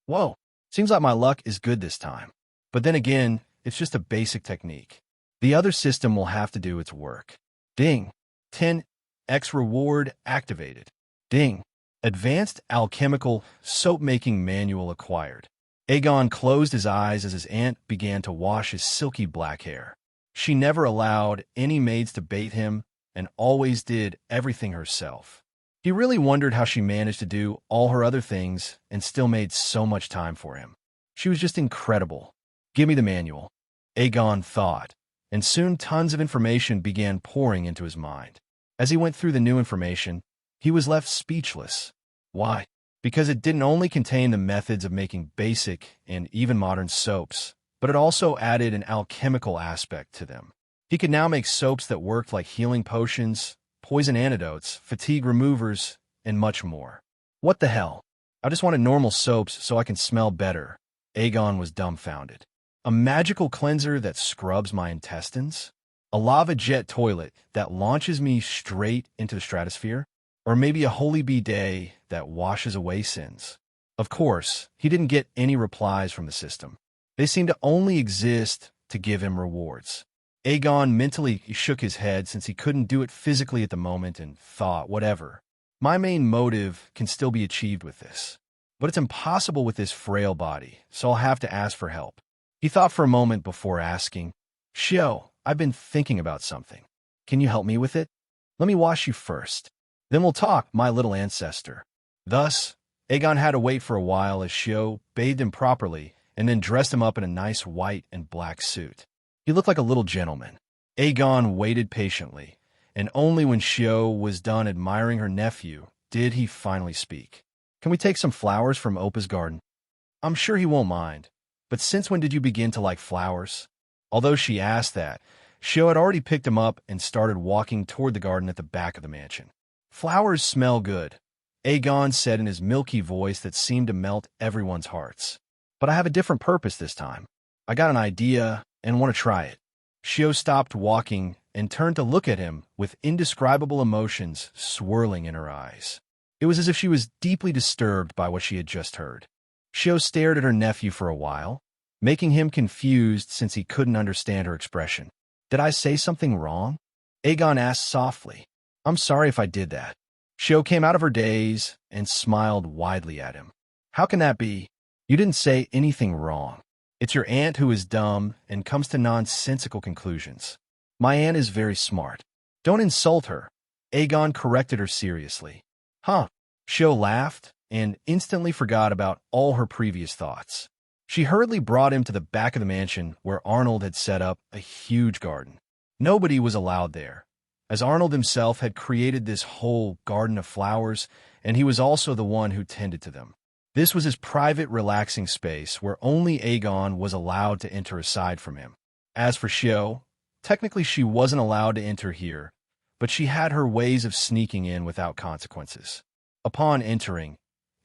Whoa! Seems like my luck is good this time. But then again, it's just a basic technique. The other system will have to do its work. Ding! 10x reward activated. Ding! Advanced alchemical soap-making manual acquired. Aegon closed his eyes as his aunt began to wash his silky black hair. She never allowed any maids to bathe him and always did everything herself. He really wondered how she managed to do all her other things and still made so much time for him. She was just incredible. Give me the manual, Aegon thought, and soon tons of information began pouring into his mind. As he went through the new information, he was left speechless. Why? Because it didn't only contain the methods of making basic and even modern soaps, but it also added an alchemical aspect to them. He could now make soaps that worked like healing potions, poison antidotes, fatigue removers, and much more. What the hell? I just wanted normal soaps so I can smell better. Aegon was dumbfounded. A magical cleanser that scrubs my intestines? A lava jet toilet that launches me straight into the stratosphere? Or maybe a holy bidet that washes away sins? Of course, he didn't get any replies from the system. They seemed to only exist to give him rewards. Aegon mentally shook his head since he couldn't do it physically at the moment and thought, whatever. My main motive can still be achieved with this. But it's impossible with this frail body, so I'll have to ask for help. He thought for a moment before asking, Shio, I've been thinking about something. Can you help me with it? Let me wash you first. Then we'll talk, my little ancestor. Thus, Aegon had to wait for a while as Shio bathed him properly and then dressed him up in a nice white and black suit. He looked like a little gentleman. Aegon waited patiently, and only when Shio was done admiring her nephew did he finally speak. Can we take some flowers from Opa's garden? I'm sure he won't mind, but since when did you begin to like flowers? Although she asked that, Shio had already picked him up and started walking toward the garden at the back of the mansion. Flowers smell good, Aegon said in his milky voice that seemed to melt everyone's hearts. But I have a different purpose this time. I got an idea and want to try it. Shio stopped walking and turned to look at him with indescribable emotions swirling in her eyes. It was as if she was deeply disturbed by what she had just heard. Shio stared at her nephew for a while, making him confused since he couldn't understand her expression. Did I say something wrong? Aegon asked softly. I'm sorry if I did that. Shio came out of her daze and smiled widely at him. How can that be? You didn't say anything wrong. It's your aunt who is dumb and comes to nonsensical conclusions. My aunt is very smart. Don't insult her. Aegon corrected her seriously. Huh. Shio laughed and instantly forgot about all her previous thoughts. She hurriedly brought him to the back of the mansion where Arnold had set up a huge garden. Nobody was allowed there, as Arnold himself had created this whole garden of flowers, and he was also the one who tended to them. This was his private, relaxing space where only Aegon was allowed to enter aside from him. As for Shio, technically she wasn't allowed to enter here, but she had her ways of sneaking in without consequences. Upon entering,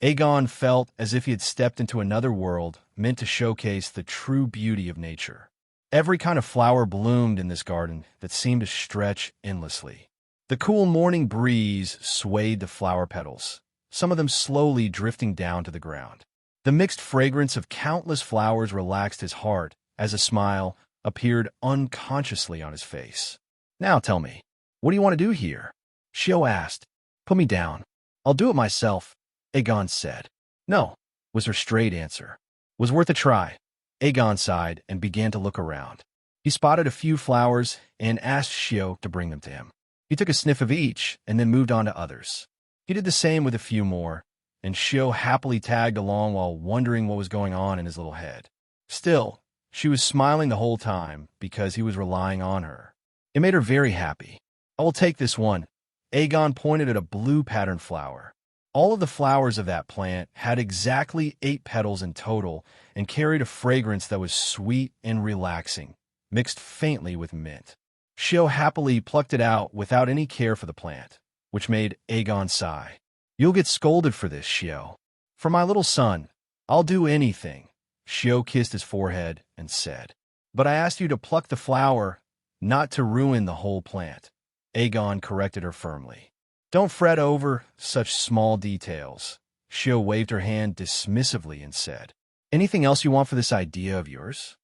Aegon felt as if he had stepped into another world meant to showcase the true beauty of nature. Every kind of flower bloomed in this garden that seemed to stretch endlessly. The cool morning breeze swayed the flower petals, some of them slowly drifting down to the ground. The mixed fragrance of countless flowers relaxed his heart as a smile appeared unconsciously on his face. Now tell me, what do you want to do here? Shio asked. Put me down. I'll do it myself, Aegon said. No, was her straight answer. Was worth a try. Aegon sighed and began to look around. He spotted a few flowers and asked Shio to bring them to him. He took a sniff of each and then moved on to others. He did the same with a few more, and Shio happily tagged along while wondering what was going on in his little head. Still, she was smiling the whole time because he was relying on her. It made her very happy. I will take this one. Aegon pointed at a blue patterned flower. All of the flowers of that plant had exactly 8 petals in total and carried a fragrance that was sweet and relaxing, mixed faintly with mint. Shio happily plucked it out without any care for the plant, which made Aegon sigh. You'll get scolded for this, Shio. For my little son, I'll do anything. Shio kissed his forehead and said, But I asked you to pluck the flower, not to ruin the whole plant. Aegon corrected her firmly. Don't fret over such small details. Shio waved her hand dismissively and said, Anything else you want for this idea of yours?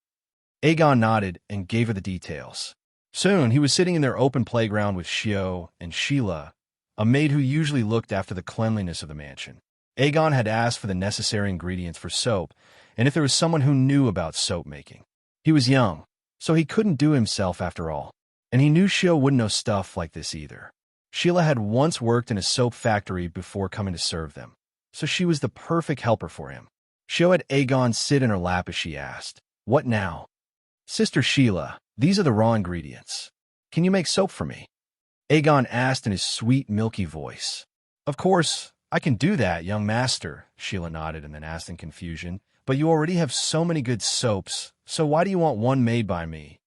Aegon nodded and gave her the details. Soon he was sitting in their open playground with Shio and Sheila, a maid who usually looked after the cleanliness of the mansion. Aegon had asked for the necessary ingredients for soap, and if there was someone who knew about soap making. He was young, so he couldn't do himself after all, and he knew Shio wouldn't know stuff like this either. Sheila had once worked in a soap factory before coming to serve them, so she was the perfect helper for him. Shio had Aegon sit in her lap as she asked, What now? Sister Sheila, these are the raw ingredients. Can you make soap for me? Aegon asked in his sweet, milky voice. Of course, I can do that, young master, Sheila nodded and then asked in confusion. But you already have so many good soaps, so why do you want one made by me?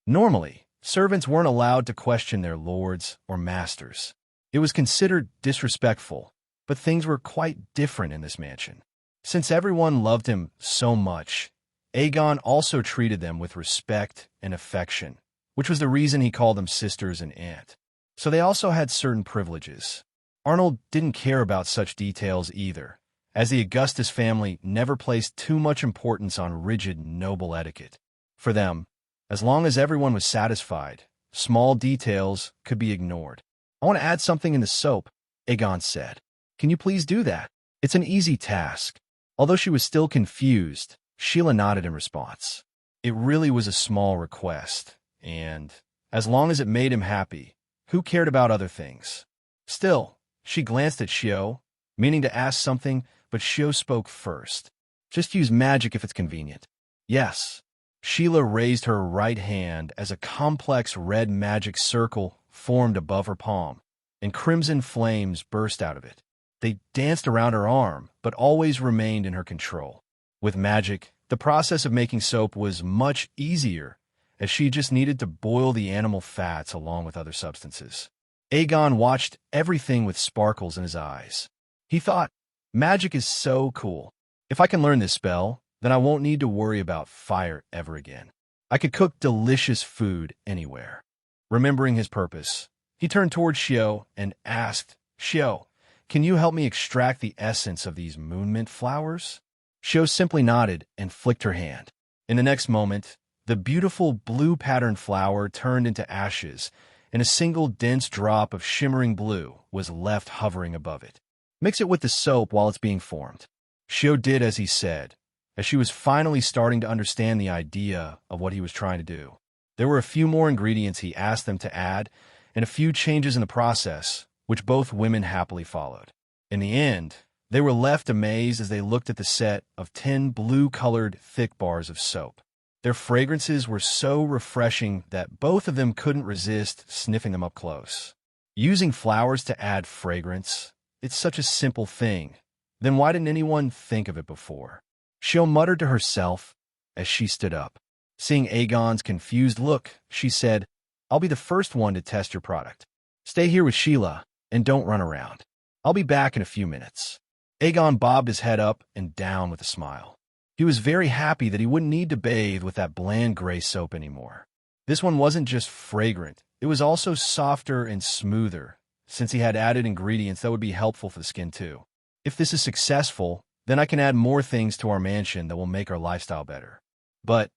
Normally, Servants weren't allowed to question their lords or masters. It was considered disrespectful, but things were quite different in this mansion. Since everyone loved him so much, Aegon also treated them with respect and affection, which was the reason he called them sisters and aunt. So they also had certain privileges. Arnold didn't care about such details either, as the Augustus family never placed too much importance on rigid noble etiquette. For them, as long as everyone was satisfied, small details could be ignored. "I want to add something in the soap," Aegon said. "Can you please do that?" It's an easy task. Although she was still confused, Sheila nodded in response. It really was a small request, and as long as it made him happy, who cared about other things? Still, she glanced at Shio, meaning to ask something, but Shio spoke first. "Just use magic if it's convenient." "Yes." Sheila raised her right hand as a complex red magic circle formed above her palm, and crimson flames burst out of it. They danced around her arm, but always remained in her control. With magic, the process of making soap was much easier, as she just needed to boil the animal fats along with other substances. Aegon watched everything with sparkles in his eyes. He thought, magic is so cool. If I can learn this spell, then I won't need to worry about fire ever again. I could cook delicious food anywhere. Remembering his purpose, he turned toward Shio and asked, "Shio, can you help me extract the essence of these moonmint flowers?" Shio simply nodded and flicked her hand. In the next moment, the beautiful blue-patterned flower turned into ashes, and a single dense drop of shimmering blue was left hovering above it. "Mix it with the soap while it's being formed." Shio did as he said, as she was finally starting to understand the idea of what he was trying to do. There were a few more ingredients he asked them to add, and a few changes in the process, which both women happily followed. In the end, they were left amazed as they looked at the set of 10 blue-colored thick bars of soap. Their fragrances were so refreshing that both of them couldn't resist sniffing them up close. Using flowers to add fragrance, it's such a simple thing. Then why didn't anyone think of it before? Shio muttered to herself as she stood up. Seeing Aegon's confused look, she said, "I'll be the first one to test your product. Stay here with Sheila and don't run around. I'll be back in a few minutes." Aegon bobbed his head up and down with a smile. He was very happy that he wouldn't need to bathe with that bland gray soap anymore. This one wasn't just fragrant, it was also softer and smoother, since he had added ingredients that would be helpful for the skin too. If this is successful, then I can add more things to our mansion that will make our lifestyle better. But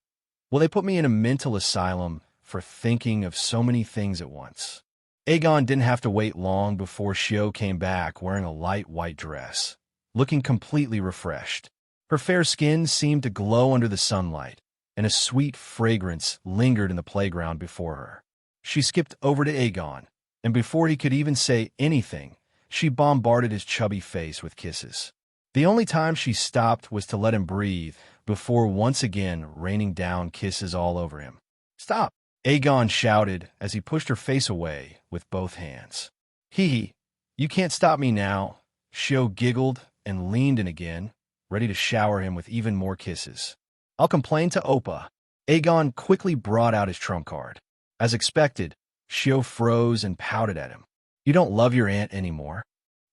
will they put me in a mental asylum for thinking of so many things at once? Aegon didn't have to wait long before Shio came back wearing a light white dress, looking completely refreshed. Her fair skin seemed to glow under the sunlight, and a sweet fragrance lingered in the playground before her. She skipped over to Aegon, and before he could even say anything, she bombarded his chubby face with kisses. The only time she stopped was to let him breathe before once again raining down kisses all over him. "Stop!" Aegon shouted as he pushed her face away with both hands. "Hee, you can't stop me now." Shio giggled and leaned in again, ready to shower him with even more kisses. "I'll complain to Oppa." Aegon quickly brought out his trump card. As expected, Shio froze and pouted at him. "You don't love your aunt anymore."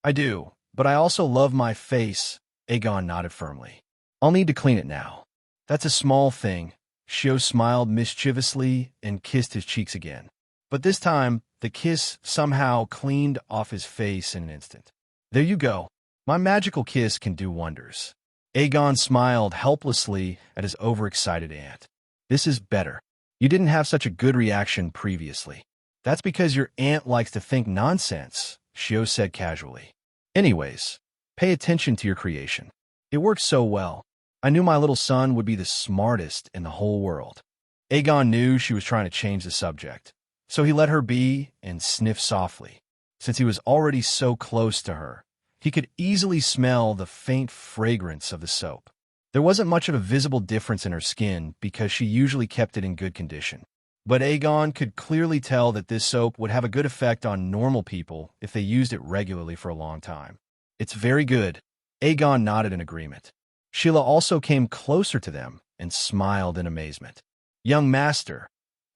"I do, but I also love my face," Aegon nodded firmly. "I'll need to clean it now." "That's a small thing." Shio smiled mischievously and kissed his cheeks again. But this time, the kiss somehow cleaned off his face in an instant. "There you go. My magical kiss can do wonders." Aegon smiled helplessly at his overexcited aunt. "This is better. You didn't have such a good reaction previously." "That's because your aunt likes to think nonsense," Shio said casually. "Anyways, pay attention to your creation. It works so well. I knew my little son would be the smartest in the whole world." Aegon knew she was trying to change the subject, so he let her be and sniffed softly. Since he was already so close to her, he could easily smell the faint fragrance of the soap. There wasn't much of a visible difference in her skin because she usually kept it in good condition. But Aegon could clearly tell that this soap would have a good effect on normal people if they used it regularly for a long time. "It's very good." Aegon nodded in agreement. Sheila also came closer to them and smiled in amazement. "Young master,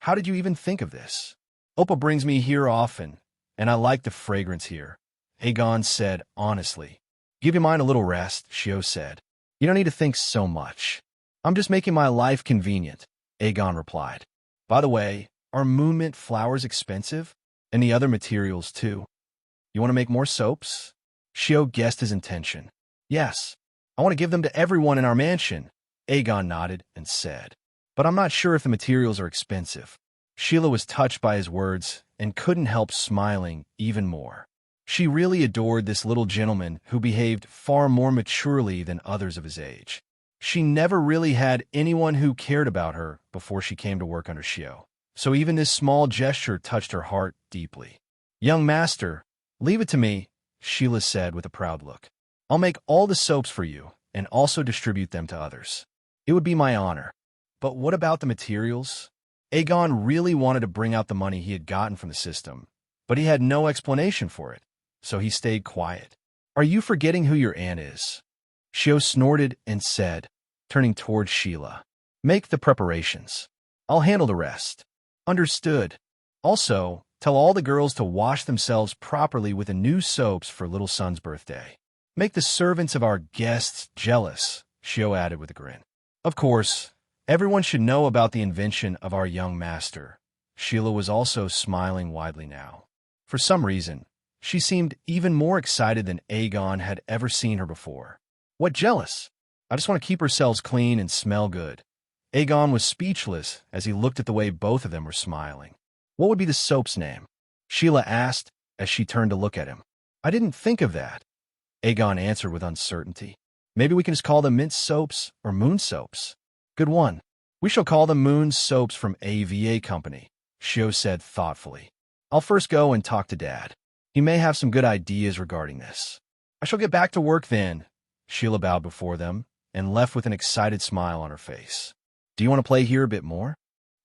How did you even think of this? Oppa brings me here often, and I like the fragrance here, Aegon said honestly. Give your mind a little rest, Shio said. You don't need to think so much. I'm just making my life convenient, Aegon replied. By the way, are moon mint flowers expensive? And the other materials too? You want to make more soaps? Shio guessed his intention. Yes, I want to give them to everyone in our mansion, Aegon nodded and said. But I'm not sure if the materials are expensive. Sheila was touched by his words and couldn't help smiling even more. She really adored this little gentleman who behaved far more maturely than others of his age. She never really had anyone who cared about her before she came to work under Shio, so even this small gesture touched her heart deeply. Young master, leave it to me, Sheila said with a proud look. I'll make all the soaps for you and also distribute them to others. It would be my honor. But what about the materials? Aegon really wanted to bring out the money he had gotten from the system, but he had no explanation for it, so he stayed quiet. Are you forgetting who your aunt is? Shio snorted and said, turning towards Sheila. Make the preparations. I'll handle the rest. Understood. Also, tell all the girls to wash themselves properly with the new soaps for little son's birthday. Make the servants of our guests jealous, Shio added with a grin. Of course, everyone should know about the invention of our young master. Sheila was also smiling widely now. For some reason, she seemed even more excited than Aegon had ever seen her before. What jealous? I just want to keep ourselves clean and smell good. Aegon was speechless as he looked at the way both of them were smiling. What would be the soap's name? Sheila asked as she turned to look at him. I didn't think of that. Aegon answered with uncertainty. Maybe we can just call them mint soaps or moon soaps. Good one. We shall call them moon soaps from AVA Company, Shio said thoughtfully. I'll first go and talk to Dad. He may have some good ideas regarding this. I shall get back to work then. Sheila bowed before them and left with an excited smile on her face. Do you want to play here a bit more?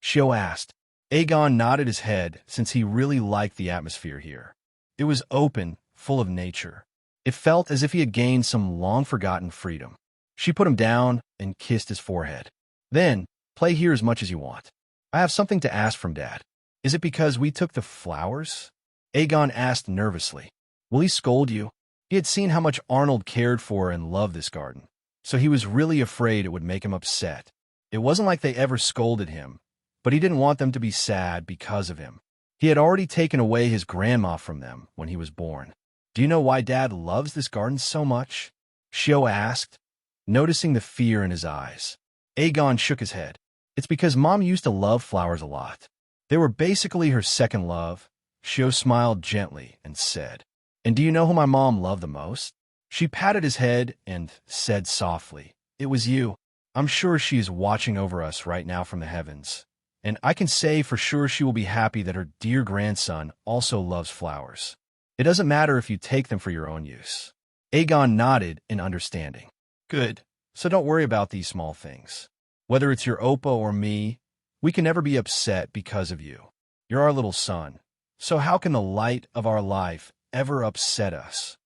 Shio asked. Aegon nodded his head since he really liked the atmosphere here. It was open, full of nature. It felt as if he had gained some long-forgotten freedom. She put him down and kissed his forehead. Then, play here as much as you want. I have something to ask from Dad. Is it because we took the flowers? Aegon asked nervously. Will he scold you? He had seen how much Arnold cared for and loved this garden, so he was really afraid it would make him upset. It wasn't like they ever scolded him, but he didn't want them to be sad because of him. He had already taken away his grandma from them when he was born. Do you know why Dad loves this garden so much? Shio asked, noticing the fear in his eyes. Aegon shook his head. It's because Mom used to love flowers a lot. They were basically her second love. Shio smiled gently and said, And do you know who my mom loved the most? She patted his head and said softly, It was you. I'm sure she is watching over us right now from the heavens. And I can say for sure she will be happy that her dear grandson also loves flowers. It doesn't matter if you take them for your own use. Aegon nodded in understanding. Good. So don't worry about these small things. Whether it's your Oppa or me, we can never be upset because of you. You're our little son. So how can the light of our life ever upset us?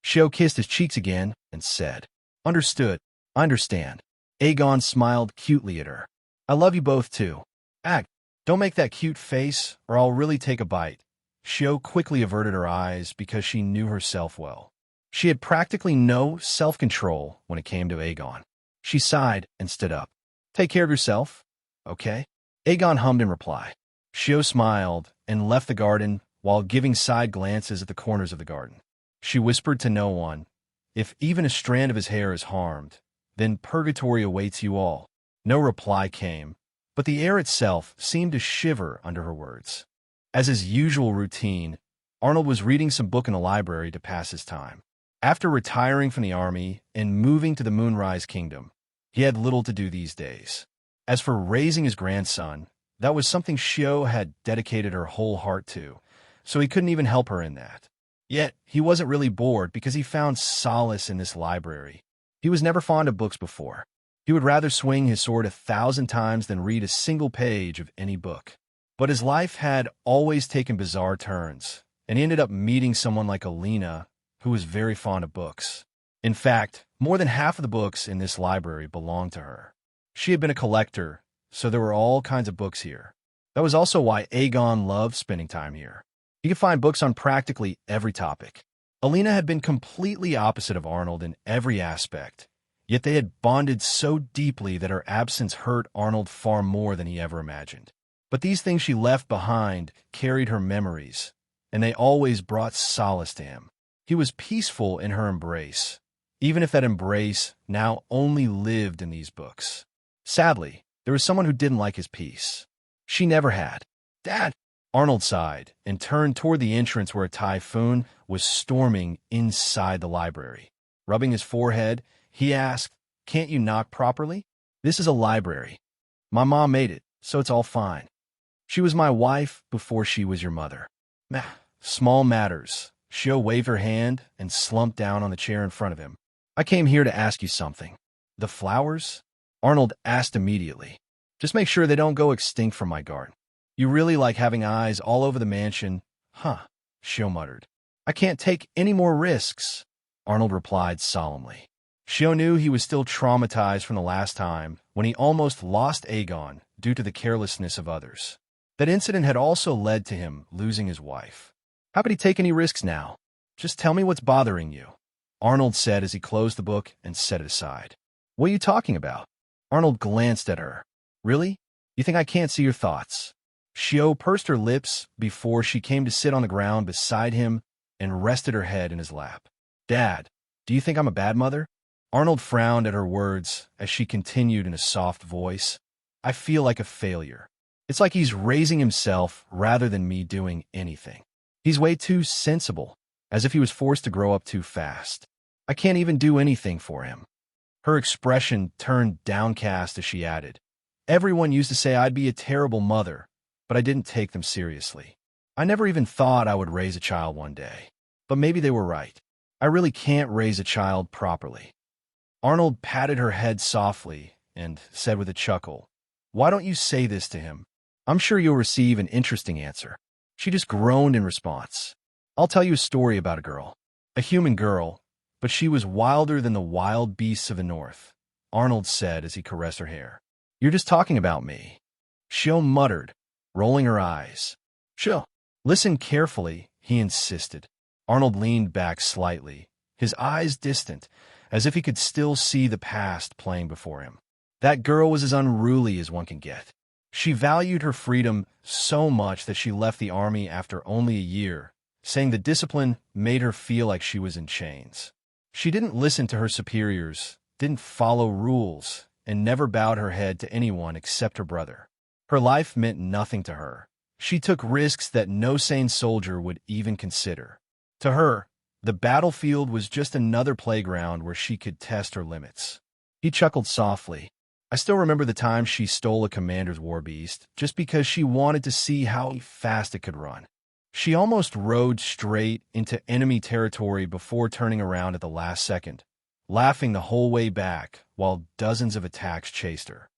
Shio kissed his cheeks again and said, Understood. I understand. Aegon smiled cutely at her. I love you both too. Ag, don't make that cute face or I'll really take a bite. Shio quickly averted her eyes because she knew herself well. She had practically no self-control when it came to Aegon. She sighed and stood up. Take care of yourself, okay? Aegon hummed in reply. Shio smiled and left the garden while giving side glances at the corners of the garden. She whispered to no one, If even a strand of his hair is harmed, then purgatory awaits you all. No reply came, but the air itself seemed to shiver under her words. As his usual routine, Arnold was reading some book in the library to pass his time. After retiring from the army and moving to the Moonrise Kingdom, he had little to do these days. As for raising his grandson, that was something Shio had dedicated her whole heart to, so he couldn't even help her in that. Yet, he wasn't really bored because he found solace in this library. He was never fond of books before. He would rather swing his sword 1,000 times than read a single page of any book. But his life had always taken bizarre turns, and he ended up meeting someone like Alina, who was very fond of books. In fact, more than half of the books in this library belonged to her. She had been a collector, so there were all kinds of books here. That was also why Aegon loved spending time here. He could find books on practically every topic. Alina had been completely opposite of Arnold in every aspect, yet they had bonded so deeply that her absence hurt Arnold far more than he ever imagined. But these things she left behind carried her memories, and they always brought solace to him. He was peaceful in her embrace, even if that embrace now only lived in these books. Sadly, there was someone who didn't like his peace. She never had. "Dad!" Arnold sighed and turned toward the entrance where a typhoon was storming inside the library. Rubbing his forehead, he asked, "Can't you knock properly? This is a library. My mom made it, so it's all fine. She was my wife before she was your mother." Small matters. Shio waved her hand and slumped down on the chair in front of him. "I came here to ask you something." "The flowers?" Arnold asked immediately. "Just make sure they don't go extinct from my garden. You really like having eyes all over the mansion." "Huh," Shio muttered. "I can't take any more risks," Arnold replied solemnly. Shio knew he was still traumatized from the last time when he almost lost Aegon due to the carelessness of others. That incident had also led to him losing his wife. How could he take any risks now? "Just tell me what's bothering you," Arnold said as he closed the book and set it aside. "What are you talking about?" Arnold glanced at her. "Really? You think I can't see your thoughts?" Shio pursed her lips before she came to sit on the ground beside him and rested her head in his lap. "Dad, do you think I'm a bad mother?" Arnold frowned at her words as she continued in a soft voice. "I feel like a failure. It's like he's raising himself rather than me doing anything. He's way too sensible, as if he was forced to grow up too fast. I can't even do anything for him." Her expression turned downcast as she added, "Everyone used to say I'd be a terrible mother, but I didn't take them seriously. I never even thought I would raise a child one day. But maybe they were right. I really can't raise a child properly." Arnold patted her head softly and said with a chuckle, "Why don't you say this to him? I'm sure you'll receive an interesting answer." She just groaned in response. "I'll tell you a story about a girl. A human girl, but she was wilder than the wild beasts of the north," Arnold said as he caressed her hair. "You're just talking about me." Shio muttered, rolling her eyes. "Shio, listen carefully," he insisted. Arnold leaned back slightly, his eyes distant, as if he could still see the past playing before him. That girl was as unruly as one can get. She valued her freedom so much that she left the army after only a year, saying the discipline made her feel like she was in chains. She didn't listen to her superiors, didn't follow rules, and never bowed her head to anyone except her brother. Her life meant nothing to her. She took risks that no sane soldier would even consider. To her, the battlefield was just another playground where she could test her limits. He chuckled softly. "I still remember the time she stole a commander's war beast just because she wanted to see how fast it could run. She almost rode straight into enemy territory before turning around at the last second, laughing the whole way back while dozens of attacks chased her."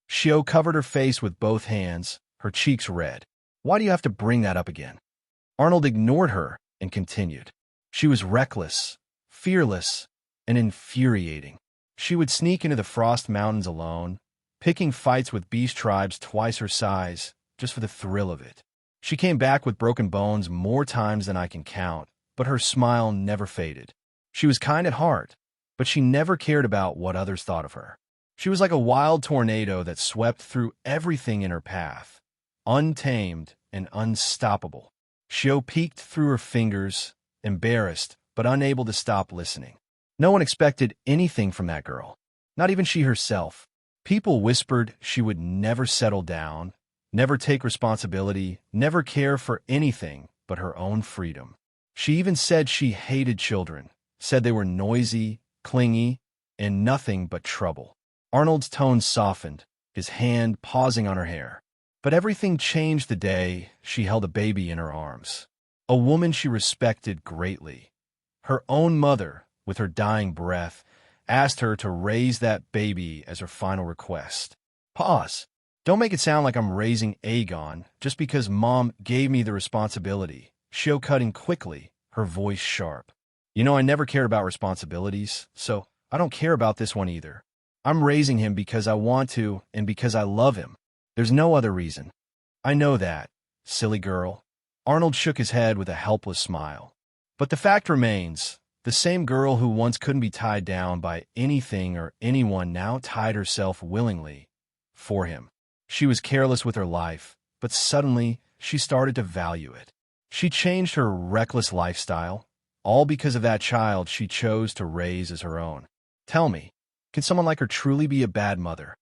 Shio covered her face with both hands, her cheeks red. "Why do you have to bring that up again?" Arnold ignored her and continued. "She was reckless, fearless, and infuriating. She would sneak into the Frost Mountains alone, picking fights with beast tribes twice her size, just for the thrill of it. She came back with broken bones more times than I can count, but her smile never faded. She was kind at heart, but she never cared about what others thought of her. She was like a wild tornado that swept through everything in her path, untamed and unstoppable." Shio peeked through her fingers, embarrassed but unable to stop listening. No one expected anything from that girl, not even she herself. People whispered she would never settle down, never take responsibility, never care for anything but her own freedom. She even said she hated children, said they were noisy, clingy, and nothing but trouble. Arnold's tone softened, his hand pausing on her hair. But everything changed the day she held a baby in her arms. A woman she respected greatly. Her own mother, with her dying breath, asked her to raise that baby as her final request. Pause. Don't make it sound like I'm raising Aegon just because Mom gave me the responsibility. Shio cut in quickly, her voice sharp. You know I never cared about responsibilities, so I don't care about this one either. I'm raising him because I want to and because I love him. There's no other reason. I know that, silly girl. Arnold shook his head with a helpless smile. But the fact remains, the same girl who once couldn't be tied down by anything or anyone now tied herself willingly for him. She was careless with her life, but suddenly she started to value it. She changed her reckless lifestyle, all because of that child she chose to raise as her own. Tell me, can someone like her truly be a bad mother?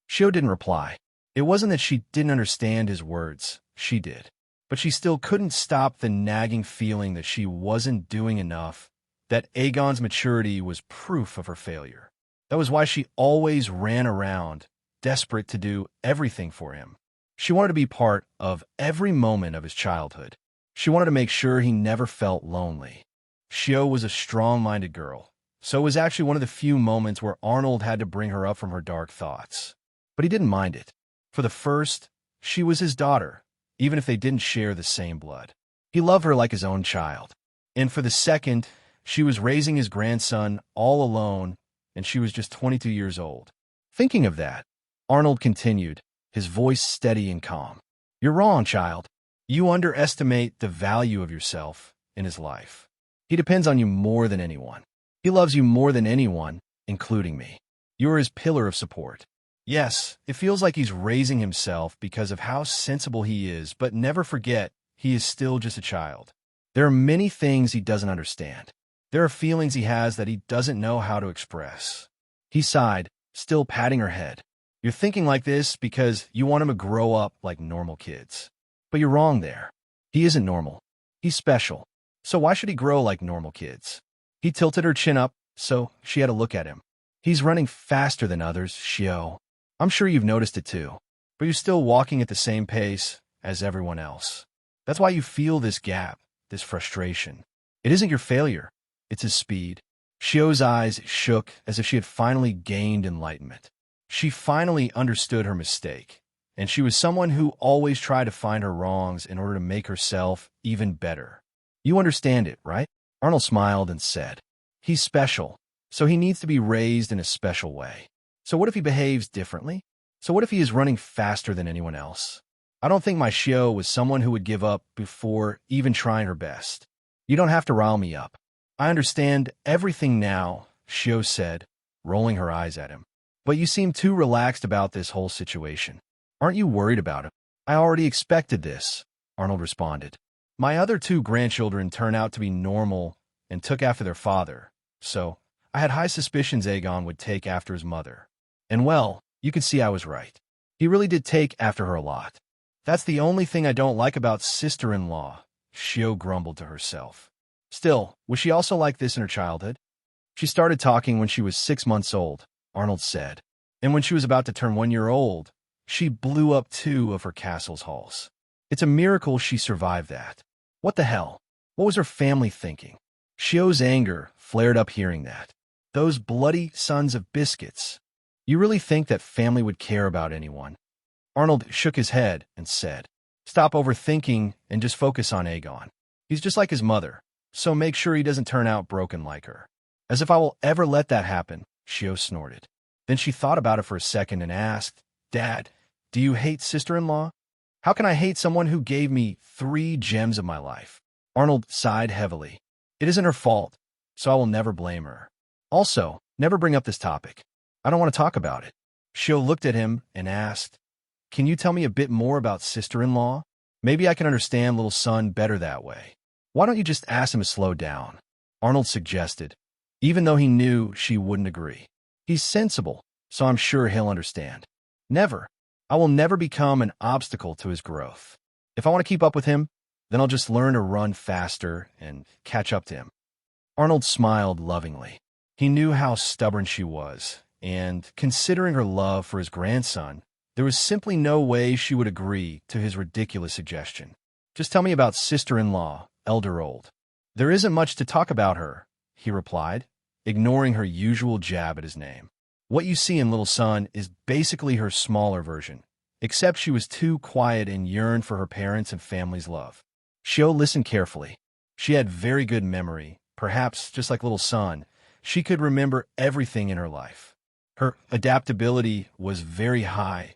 Shio didn't reply. It wasn't that she didn't understand his words. She did. But she still couldn't stop the nagging feeling that she wasn't doing enough, that Aegon's maturity was proof of her failure. That was why she always ran around, desperate to do everything for him. She wanted to be part of every moment of his childhood. She wanted to make sure he never felt lonely. Shio was a strong-minded girl, so it was actually one of the few moments where Arnold had to bring her up from her dark thoughts. But he didn't mind it. For the first, she was his daughter, even if they didn't share the same blood. He loved her like his own child. And for the second, she was raising his grandson all alone, and she was just 22 years old. Thinking of that, Arnold continued, his voice steady and calm. You're wrong, child. You underestimate the value of yourself in his life. He depends on you more than anyone. He loves you more than anyone, including me. You are his pillar of support. Yes, it feels like he's raising himself because of how sensible he is, but never forget, he is still just a child. There are many things he doesn't understand. There are feelings he has that he doesn't know how to express. He sighed, still patting her head. You're thinking like this because you want him to grow up like normal kids. But you're wrong there. He isn't normal. He's special. So why should he grow like normal kids? He tilted her chin up, so she had to look at him. He's running faster than others, Shio. I'm sure you've noticed it too. But you're still walking at the same pace as everyone else. That's why you feel this gap, this frustration. It isn't your failure. It's his speed. Shio's eyes shook as if she had finally gained enlightenment. She finally understood her mistake, and she was someone who always tried to find her wrongs in order to make herself even better. You understand it, right? Arnold smiled and said, he's special, so he needs to be raised in a special way. So what if he behaves differently? So what if he is running faster than anyone else? I don't think my Shio was someone who would give up before even trying her best. You don't have to rile me up. I understand everything now, Shio said, rolling her eyes at him. But you seem too relaxed about this whole situation. Aren't you worried about him? I already expected this, Arnold responded. My other two grandchildren turned out to be normal and took after their father, so I had high suspicions Aegon would take after his mother. And well, you can see I was right. He really did take after her a lot. That's the only thing I don't like about sister-in-law, Shio grumbled to herself. Still, was she also like this in her childhood? She started talking when she was 6 months old, Arnold said. And when she was about to turn 1 year old, she blew up 2 of her castle's halls. It's a miracle she survived that. What the hell? What was her family thinking? Shio's anger flared up hearing that. Those bloody sons of biscuits. You really think that family would care about anyone? Arnold shook his head and said, stop overthinking and just focus on Aegon. He's just like his mother, so make sure he doesn't turn out broken like her. As if I will ever let that happen, Shio snorted. Then she thought about it for a second and asked, Dad, do you hate sister-in-law? How can I hate someone who gave me 3 gems of my life? Arnold sighed heavily. It isn't her fault, so I will never blame her. Also, never bring up this topic. I don't want to talk about it. Shio looked at him and asked, can you tell me a bit more about sister-in-law? Maybe I can understand little son better that way. Why don't you just ask him to slow down? Arnold suggested, even though he knew she wouldn't agree. He's sensible, so I'm sure he'll understand. Never. I will never become an obstacle to his growth. If I want to keep up with him, then I'll just learn to run faster and catch up to him. Arnold smiled lovingly. He knew how stubborn she was, and considering her love for his grandson, there was simply no way she would agree to his ridiculous suggestion. Just tell me about sister-in-law, elder old. There isn't much to talk about her, he replied, ignoring her usual jab at his name. What you see in little son is basically her smaller version, except she was too quiet and yearned for her parents' and family's love. Shio listened carefully. She had very good memory, perhaps just like little son. She could remember everything in her life. Her adaptability was very high,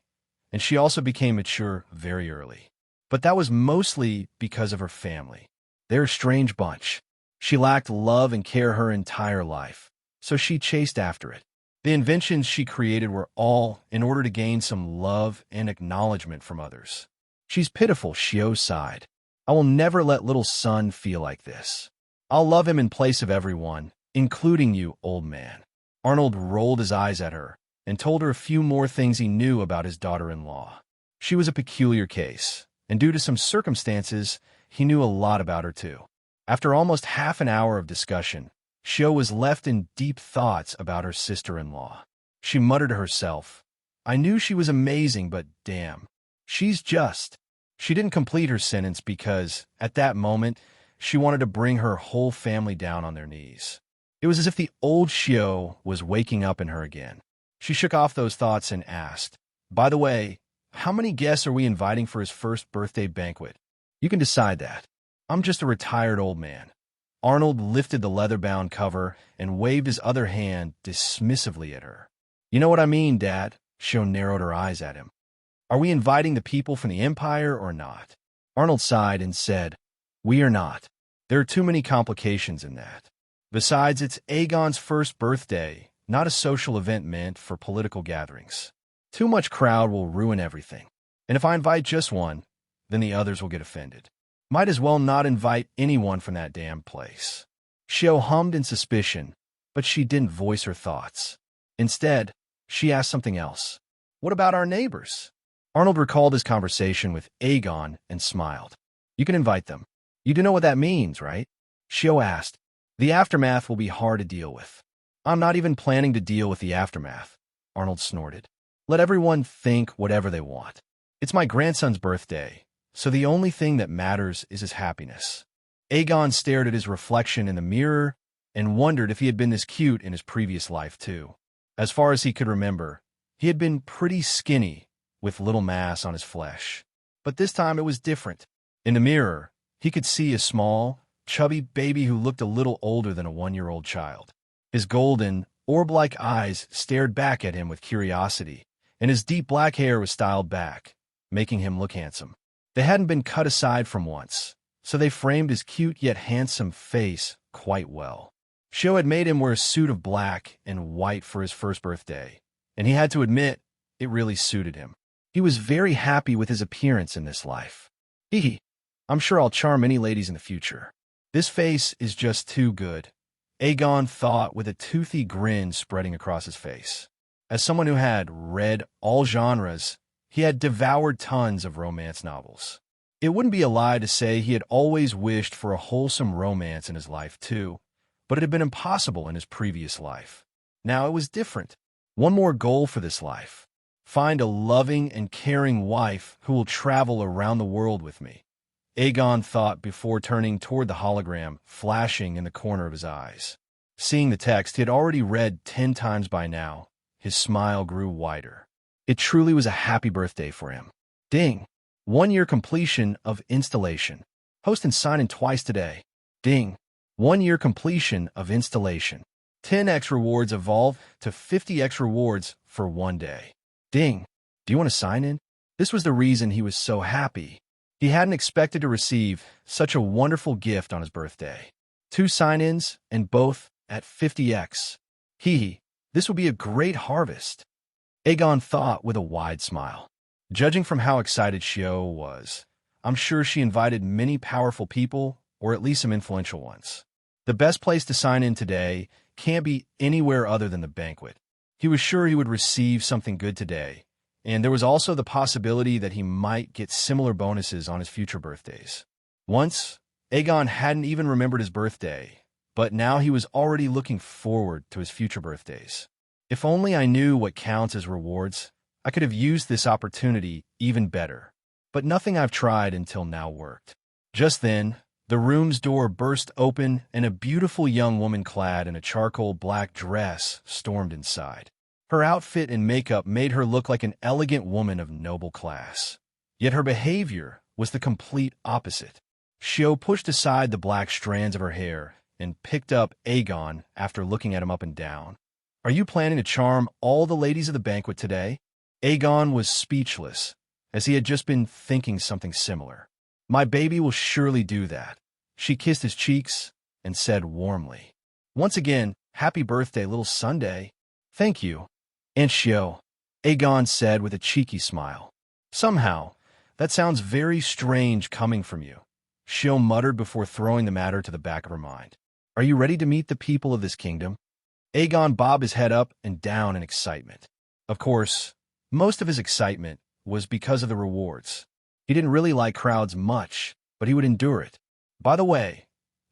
and she also became mature very early. But that was mostly because of her family. They're a strange bunch. She lacked love and care her entire life, so she chased after it. The inventions she created were all in order to gain some love and acknowledgement from others. She's pitiful, Xiao sighed. I will never let little son feel like this. I'll love him in place of everyone, including you, old man. Arnold rolled his eyes at her and told her a few more things he knew about his daughter-in-law. She was a peculiar case, and due to some circumstances, he knew a lot about her too. After almost half an hour of discussion, Xiao was left in deep thoughts about her sister-in-law. She muttered to herself, I knew she was amazing, but damn, she's just. She didn't complete her sentence because, at that moment, she wanted to bring her whole family down on their knees. It was as if the old Xiao was waking up in her again. She shook off those thoughts and asked, By the way, how many guests are we inviting for his first birthday banquet? You can decide that. I'm just a retired old man. Arnold lifted the leather-bound cover and waved his other hand dismissively at her. You know what I mean, Dad? Xiao narrowed her eyes at him. Are we inviting the people from the Empire or not? Arnold sighed and said, We are not. There are too many complications in that. Besides, it's Aegon's first birthday, not a social event meant for political gatherings. Too much crowd will ruin everything. And if I invite just one, then the others will get offended. Might as well not invite anyone from that damn place. Xiao hummed in suspicion, but she didn't voice her thoughts. Instead, she asked something else. What about our neighbors? Arnold recalled his conversation with Aegon and smiled. You can invite them. You do know what that means, right? Xiao asked. The aftermath will be hard to deal with. I'm not even planning to deal with the aftermath, Arnold snorted. Let everyone think whatever they want. It's my grandson's birthday, so the only thing that matters is his happiness. Aegon stared at his reflection in the mirror and wondered if he had been this cute in his previous life, too. As far as he could remember, he had been pretty skinny, with little mass on his flesh. But this time it was different. In the mirror, he could see a small, chubby baby who looked a little older than a 1-year-old child. His golden, orb-like eyes stared back at him with curiosity, and his deep black hair was styled back, making him look handsome. They hadn't been cut aside from once, so they framed his cute yet handsome face quite well. Xiao had made him wear a suit of black and white for his first birthday, and he had to admit it really suited him. He was very happy with his appearance in this life. I'm sure I'll charm any ladies in the future. This face is just too good, Aegon thought with a toothy grin spreading across his face. As someone who had read all genres, he had devoured tons of romance novels. It wouldn't be a lie to say he had always wished for a wholesome romance in his life too, but it had been impossible in his previous life. Now it was different. One more goal for this life. Find a loving and caring wife who will travel around the world with me, Aegon thought before turning toward the hologram flashing in the corner of his eyes. Seeing the text he had already read 10 times by now, his smile grew wider. It truly was a happy birthday for him. Ding! 1-year completion of installation. Host and sign in twice today. Ding! 1-year completion of installation. 10x rewards evolve to 50x rewards for 1 day. Ding! Do you want to sign in? This was the reason he was so happy. He hadn't expected to receive such a wonderful gift on his birthday. 2 sign-ins, and both at 50x. This will be a great harvest. Aegon thought with a wide smile. Judging from how excited Xiao was, I'm sure she invited many powerful people, or at least some influential ones. The best place to sign in today can't be anywhere other than the banquet. He was sure he would receive something good today, and there was also the possibility that he might get similar bonuses on his future birthdays. Once, Aegon hadn't even remembered his birthday, but now he was already looking forward to his future birthdays. If only I knew what counts as rewards, I could have used this opportunity even better. But nothing I've tried until now worked. Just then, the room's door burst open and a beautiful young woman clad in a charcoal black dress stormed inside. Her outfit and makeup made her look like an elegant woman of noble class. Yet her behavior was the complete opposite. Xiao pushed aside the black strands of her hair and picked up Aegon after looking at him up and down. Are you planning to charm all the ladies of the banquet today? Aegon was speechless, as he had just been thinking something similar. My baby will surely do that. She kissed his cheeks and said warmly, once again, happy birthday, little Sunday. Thank you, Aunt Shio, Aegon said with a cheeky smile. Somehow, that sounds very strange coming from you, Shio muttered before throwing the matter to the back of her mind. Are you ready to meet the people of this kingdom? Aegon bobbed his head up and down in excitement. Of course, most of his excitement was because of the rewards. He didn't really like crowds much, but he would endure it. By the way,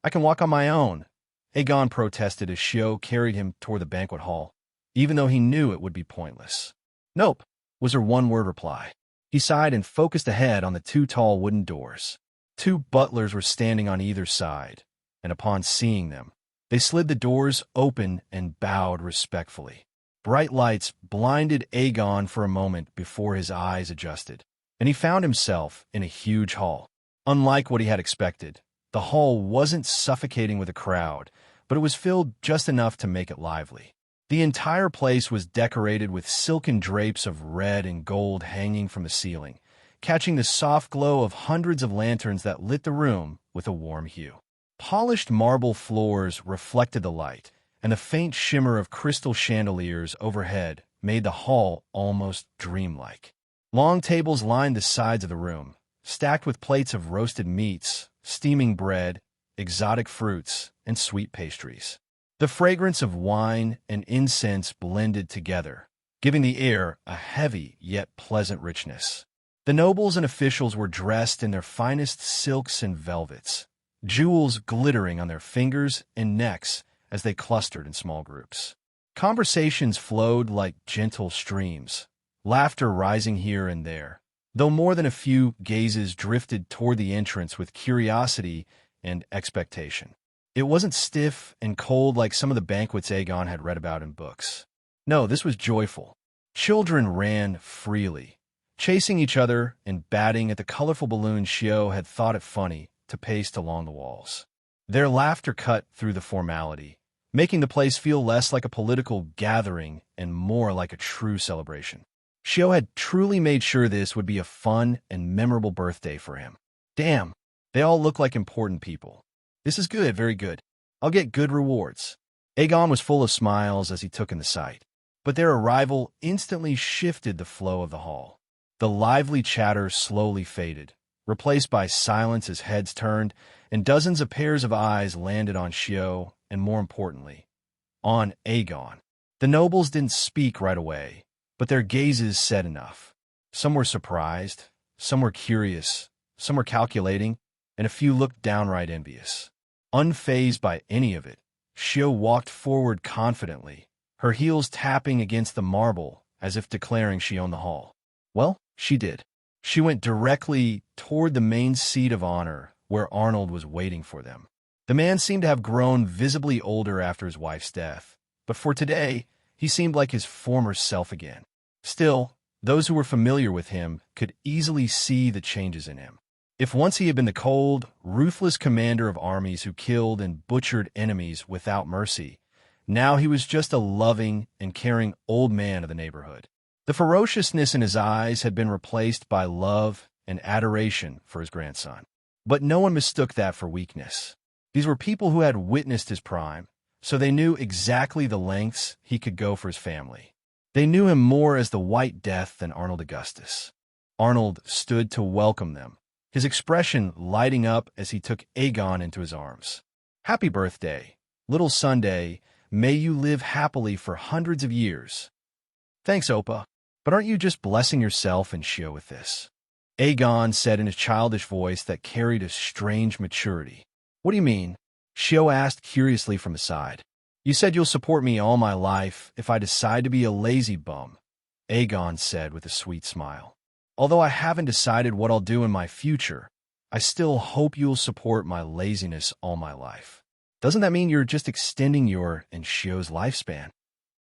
I can walk on my own, Aegon protested as Shio carried him toward the banquet hall, even though he knew it would be pointless. Nope, was her one-word reply. He sighed and focused ahead on the two tall wooden doors. Two butlers were standing on either side, and upon seeing them, they slid the doors open and bowed respectfully. Bright lights blinded Aegon for a moment before his eyes adjusted, and he found himself in a huge hall. Unlike what he had expected, the hall wasn't suffocating with a crowd, but it was filled just enough to make it lively. The entire place was decorated with silken drapes of red and gold hanging from the ceiling, catching the soft glow of hundreds of lanterns that lit the room with a warm hue. Polished marble floors reflected the light, and the faint shimmer of crystal chandeliers overhead made the hall almost dreamlike. Long tables lined the sides of the room, stacked with plates of roasted meats, steaming bread, exotic fruits, and sweet pastries. The fragrance of wine and incense blended together, giving the air a heavy yet pleasant richness. The nobles and officials were dressed in their finest silks and velvets, jewels glittering on their fingers and necks as they clustered in small groups. Conversations flowed like gentle streams, laughter rising here and there, though more than a few gazes drifted toward the entrance with curiosity and expectation. It wasn't stiff and cold like some of the banquets Aegon had read about in books. No, this was joyful. Children ran freely, chasing each other and batting at the colorful balloons Shio had thought it funny to paste along the walls. Their laughter cut through the formality, making the place feel less like a political gathering and more like a true celebration. Shio had truly made sure this would be a fun and memorable birthday for him. Damn, they all look like important people. This is good, very good. I'll get good rewards. Aegon was full of smiles as he took in the sight, but their arrival instantly shifted the flow of the hall. The lively chatter slowly faded, replaced by silence as heads turned, and dozens of pairs of eyes landed on Shio and, more importantly, on Aegon. The nobles didn't speak right away, but their gazes said enough. Some were surprised, some were curious, some were calculating, and a few looked downright envious. Unfazed by any of it, Shio walked forward confidently, her heels tapping against the marble as if declaring she owned the hall. Well, she did. She went directly toward the main seat of honor where Arnold was waiting for them. The man seemed to have grown visibly older after his wife's death, but for today, he seemed like his former self again. Still, those who were familiar with him could easily see the changes in him. If once he had been the cold, ruthless commander of armies who killed and butchered enemies without mercy, now he was just a loving and caring old man of the neighborhood. The ferociousness in his eyes had been replaced by love and adoration for his grandson. But no one mistook that for weakness. These were people who had witnessed his prime, so they knew exactly the lengths he could go for his family. They knew him more as the White Death than Arnold Augustus. Arnold stood to welcome them, his expression lighting up as he took Aegon into his arms. Happy birthday, little Sunday. May you live happily for hundreds of years. Thanks, Oppa. But aren't you just blessing yourself and Shio with this? Aegon said in his childish voice that carried a strange maturity. What do you mean? Shio asked curiously from his side. You said you'll support me all my life if I decide to be a lazy bum, Aegon said with a sweet smile. Although I haven't decided what I'll do in my future, I still hope you'll support my laziness all my life. Doesn't that mean you're just extending your and Shio's lifespan?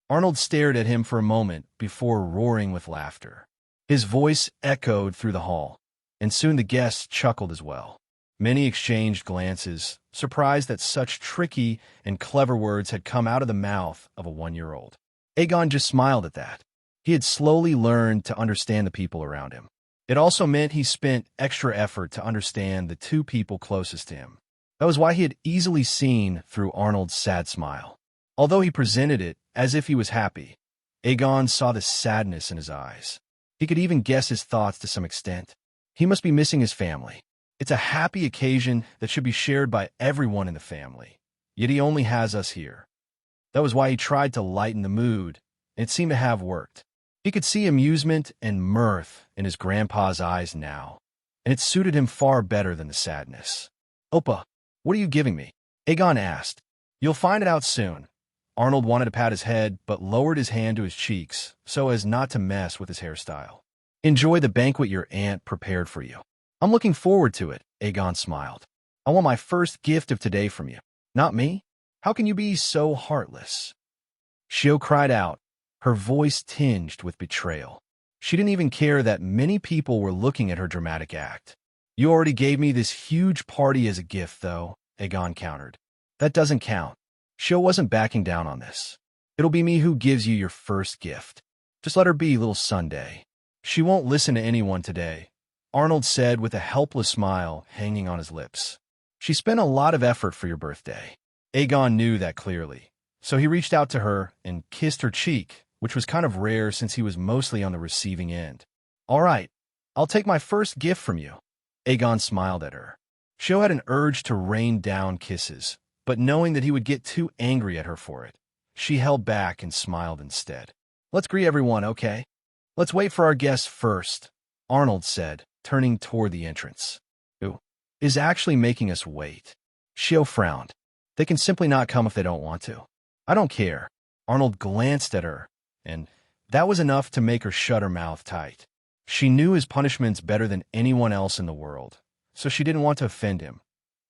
Arnold stared at him for a moment before roaring with laughter. His voice echoed through the hall, and soon the guests chuckled as well. Many exchanged glances, surprised that such tricky and clever words had come out of the mouth of a 1-year-old. Aegon just smiled at that. He had slowly learned to understand the people around him. It also meant he spent extra effort to understand the two people closest to him. That was why he had easily seen through Arnold's sad smile. Although he presented it as if he was happy, Aegon saw the sadness in his eyes. He could even guess his thoughts to some extent. He must be missing his family. It's a happy occasion that should be shared by everyone in the family, yet he only has us here. That was why he tried to lighten the mood, and it seemed to have worked. He could see amusement and mirth in his grandpa's eyes now, and it suited him far better than the sadness. "Opa, what are you giving me?" Aegon asked. "You'll find it out soon." Arnold wanted to pat his head, but lowered his hand to his cheeks so as not to mess with his hairstyle. "Enjoy the banquet your aunt prepared for you." "I'm looking forward to it," Aegon smiled. "I want my first gift of today from you." "Not me? How can you be so heartless?" Shio cried out, her voice tinged with betrayal. She didn't even care that many people were looking at her dramatic act. "You already gave me this huge party as a gift, though," Aegon countered. "That doesn't count." Shio wasn't backing down on this. "It'll be me who gives you your first gift. Just let her be, little Sunday." "She won't listen to anyone today," Arnold said with a helpless smile hanging on his lips. "She spent a lot of effort for your birthday." Aegon knew that clearly, so he reached out to her and kissed her cheek, which was kind of rare since he was mostly on the receiving end. "All right, I'll take my first gift from you." Aegon smiled at her. Shio had an urge to rain down kisses, but knowing that he would get too angry at her for it, she held back and smiled instead. "Let's greet everyone, okay? Let's wait for our guests first," Arnold said, turning toward the entrance. "Who is actually making us wait?" Shio frowned. "They can simply not come if they don't want to." "I don't care." Arnold glanced at her, and that was enough to make her shut her mouth tight. She knew his punishments better than anyone else in the world, so she didn't want to offend him.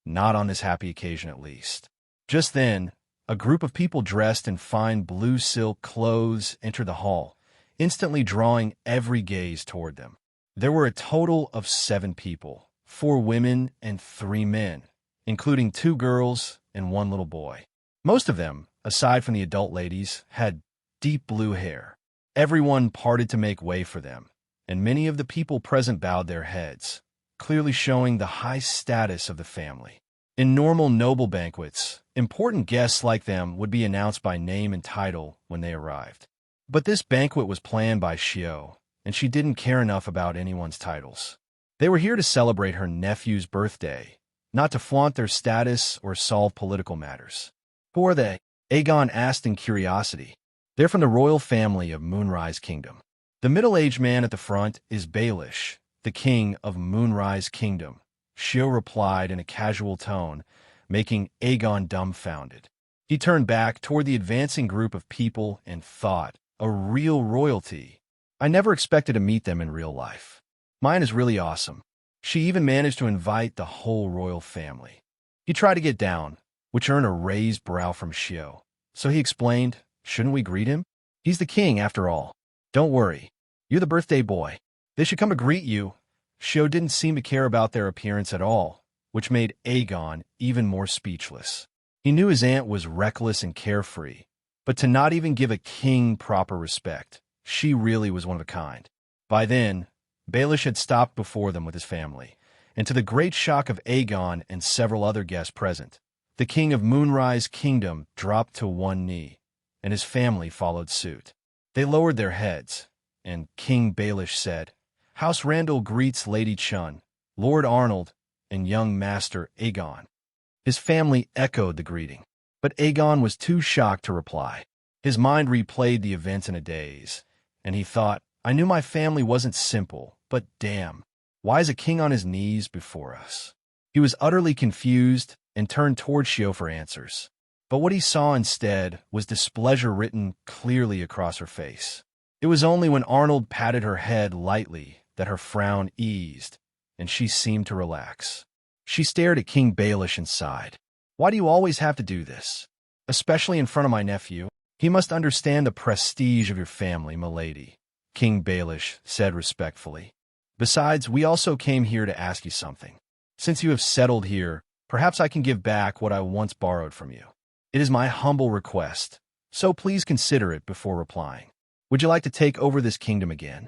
Not on this happy occasion, at least. Just then, a group of people dressed in fine blue silk clothes entered the hall, instantly drawing every gaze toward them. There were a total of 7 people, 4 women and 3 men, including 2 girls and 1 little boy. Most of them, aside from the adult ladies, had deep blue hair. Everyone parted to make way for them, and many of the people present bowed their heads, clearly showing the high status of the family. In normal noble banquets, important guests like them would be announced by name and title when they arrived. But this banquet was planned by Shio, and she didn't care enough about anyone's titles. They were here to celebrate her nephew's birthday, not to flaunt their status or solve political matters. "Who are they?" Aegon asked in curiosity. "They're from the royal family of Moonrise Kingdom." The middle-aged man at the front is Baelish, the king of Moonrise Kingdom, Shio replied in a casual tone, making Aegon dumbfounded. He turned back toward the advancing group of people and thought, a real royalty. I never expected to meet them in real life. Mine is really awesome. She even managed to invite the whole royal family. He tried to get down, which earned a raised brow from Shio. So he explained, "Shouldn't we greet him? He's the king, after all. Don't worry. You're the birthday boy. They should come to greet you." Shio didn't seem to care about their appearance at all, which made Aegon even more speechless. He knew his aunt was reckless and carefree, but to not even give a king proper respect, she really was one of a kind. By then, Baelish had stopped before them with his family, and to the great shock of Aegon and several other guests present, the king of Moonrise Kingdom dropped to one knee, and his family followed suit. They lowered their heads, and King Baelish said, "House Randall greets Lady Chun, Lord Arnold, and young Master Aegon." His family echoed the greeting, but Aegon was too shocked to reply. His mind replayed the events in a daze, and he thought, I knew my family wasn't simple, but damn, why is a king on his knees before us? He was utterly confused and turned toward Shio for answers. But what he saw instead was displeasure written clearly across her face. It was only when Arnold patted her head lightly that her frown eased, and she seemed to relax. She stared at King Baelish and sighed. "Why do you always have to do this? Especially in front of my nephew? He must understand the prestige of your family, milady," King Baelish said respectfully. "Besides, we also came here to ask you something. Since you have settled here, perhaps I can give back what I once borrowed from you. It is my humble request, so please consider it before replying." Would you like to take over this kingdom again?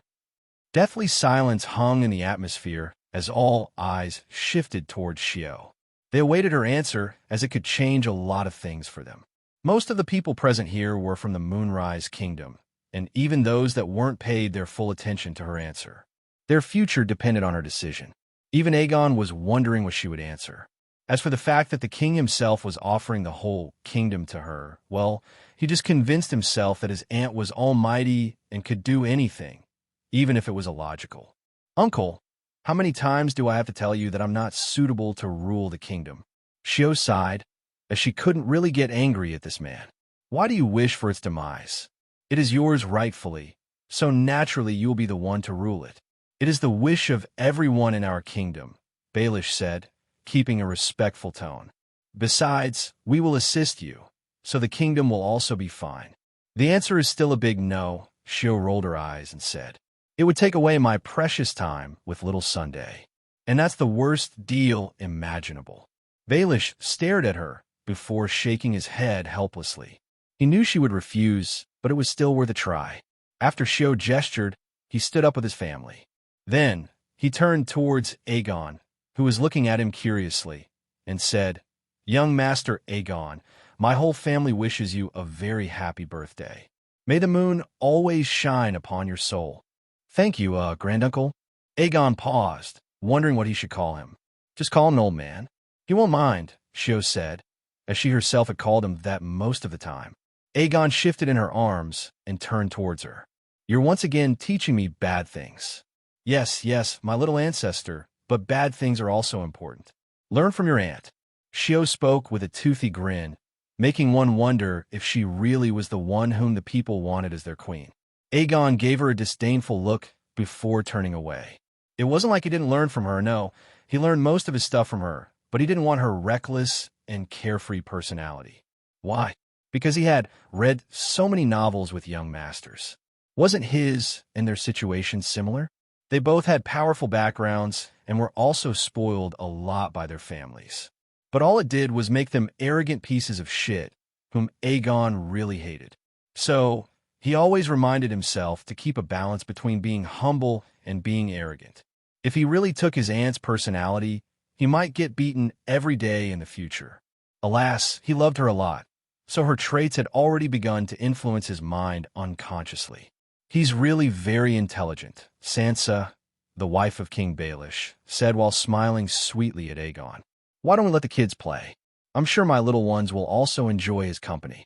Deathly silence hung in the atmosphere as all eyes shifted towards Xiao. They awaited her answer, as it could change a lot of things for them. Most of the people present here were from the Moonrise Kingdom, and even those that weren't paid their full attention to her answer. Their future depended on her decision. Even Aegon was wondering what she would answer. As for the fact that the king himself was offering the whole kingdom to her, well, he just convinced himself that his aunt was almighty and could do anything, even if it was illogical. Uncle, how many times do I have to tell you that I'm not suitable to rule the kingdom? Xiao sighed, as she couldn't really get angry at this man. Why do you wish for its demise? It is yours rightfully, so naturally you will be the one to rule it. It is the wish of everyone in our kingdom, Baelish said, keeping a respectful tone. Besides, we will assist you, so the kingdom will also be fine. The answer is still a big no, Xiao rolled her eyes and said. It would take away my precious time with little Sunday. And that's the worst deal imaginable. Baelish stared at her before shaking his head helplessly. He knew she would refuse, but it was still worth a try. After Xiao gestured, he stood up with his family. Then, he turned towards Aegon, who was looking at him curiously, and said, Young Master Aegon, my whole family wishes you a very happy birthday. May the moon always shine upon your soul. Thank you, Granduncle. Aegon paused, wondering what he should call him. Just call him an old man. He won't mind, Xiao said, as she herself had called him that most of the time. Aegon shifted in her arms and turned towards her. You're once again teaching me bad things. Yes, my little ancestor, but bad things are also important. Learn from your aunt. Xiao spoke with a toothy grin, making one wonder if she really was the one whom the people wanted as their queen. Aegon gave her a disdainful look before turning away. It wasn't like he didn't learn from her, no. He learned most of his stuff from her, but he didn't want her reckless and carefree personality. Why? Because he had read so many novels with young masters. Wasn't his and their situation similar? They both had powerful backgrounds and were also spoiled a lot by their families. But all it did was make them arrogant pieces of shit, whom Aegon really hated. So, he always reminded himself to keep a balance between being humble and being arrogant. If he really took his aunt's personality, he might get beaten every day in the future. Alas, he loved her a lot, so her traits had already begun to influence his mind unconsciously. He's really very intelligent, Sansa, the wife of King Baelish, said while smiling sweetly at Aegon. Why don't we let the kids play? I'm sure my little ones will also enjoy his company.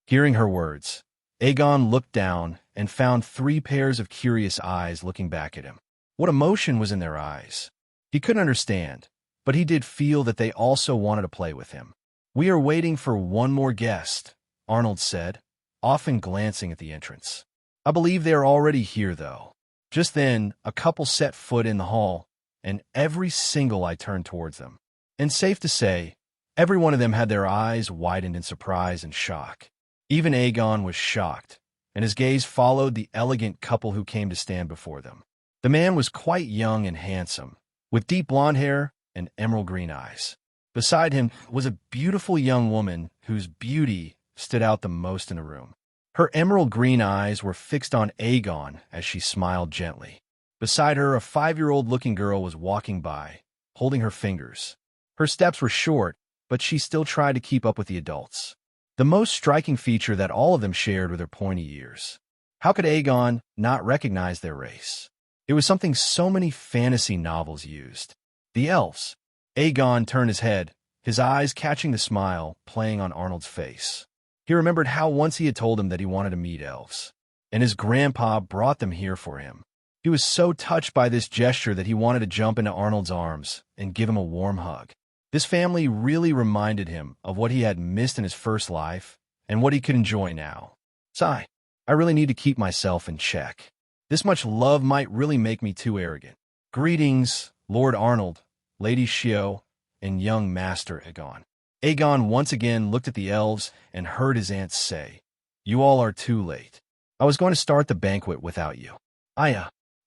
Hearing her words, Aegon looked down and found 3 pairs of curious eyes looking back at him. What emotion was in their eyes? He couldn't understand, but he did feel that they also wanted to play with him. We are waiting for one more guest, Arnold said, often glancing at the entrance. I believe they are already here, though. Just then, a couple set foot in the hall, and every single eye turned towards them. And safe to say, every one of them had their eyes widened in surprise and shock. Even Aegon was shocked, and his gaze followed the elegant couple who came to stand before them. The man was quite young and handsome, with deep blonde hair and emerald green eyes. Beside him was a beautiful young woman whose beauty stood out the most in the room. Her emerald green eyes were fixed on Aegon as she smiled gently. Beside her, a 5-year-old looking girl was walking by, holding her fingers. Her steps were short, but she still tried to keep up with the adults. The most striking feature that all of them shared were their pointy ears. How could Aegon not recognize their race? It was something so many fantasy novels used. The elves. Aegon turned his head, his eyes catching the smile playing on Arnold's face. He remembered how once he had told him that he wanted to meet elves, and his grandpa brought them here for him. He was so touched by this gesture that he wanted to jump into Arnold's arms and give him a warm hug. This family really reminded him of what he had missed in his first life and what he could enjoy now. Sigh, I really need to keep myself in check. This much love might really make me too arrogant. Greetings, Lord Arnold, Lady Xiao, and young Master Aegon. Aegon once again looked at the elves and heard his aunt say, You all are too late. I was going to start the banquet without you.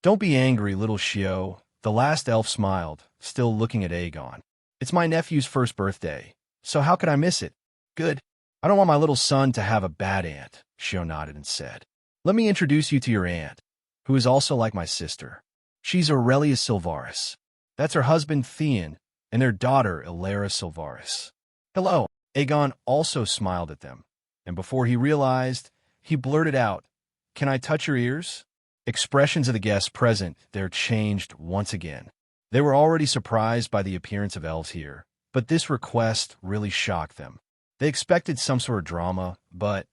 Don't be angry, little Xiao. The last elf smiled, still looking at Aegon. It's my nephew's first birthday, so how could I miss it? Good. I don't want my little son to have a bad aunt, Xiao nodded and said. Let me introduce you to your aunt, who is also like my sister. She's Aurelia Silvaris. That's her husband, Theon, and their daughter, Ilera Silvaris. Hello. Aegon also smiled at them, and before he realized, he blurted out, "Can I touch your ears?" Expressions of the guests present there changed once again. They were already surprised by the appearance of elves here, but this request really shocked them. They expected some sort of drama, but,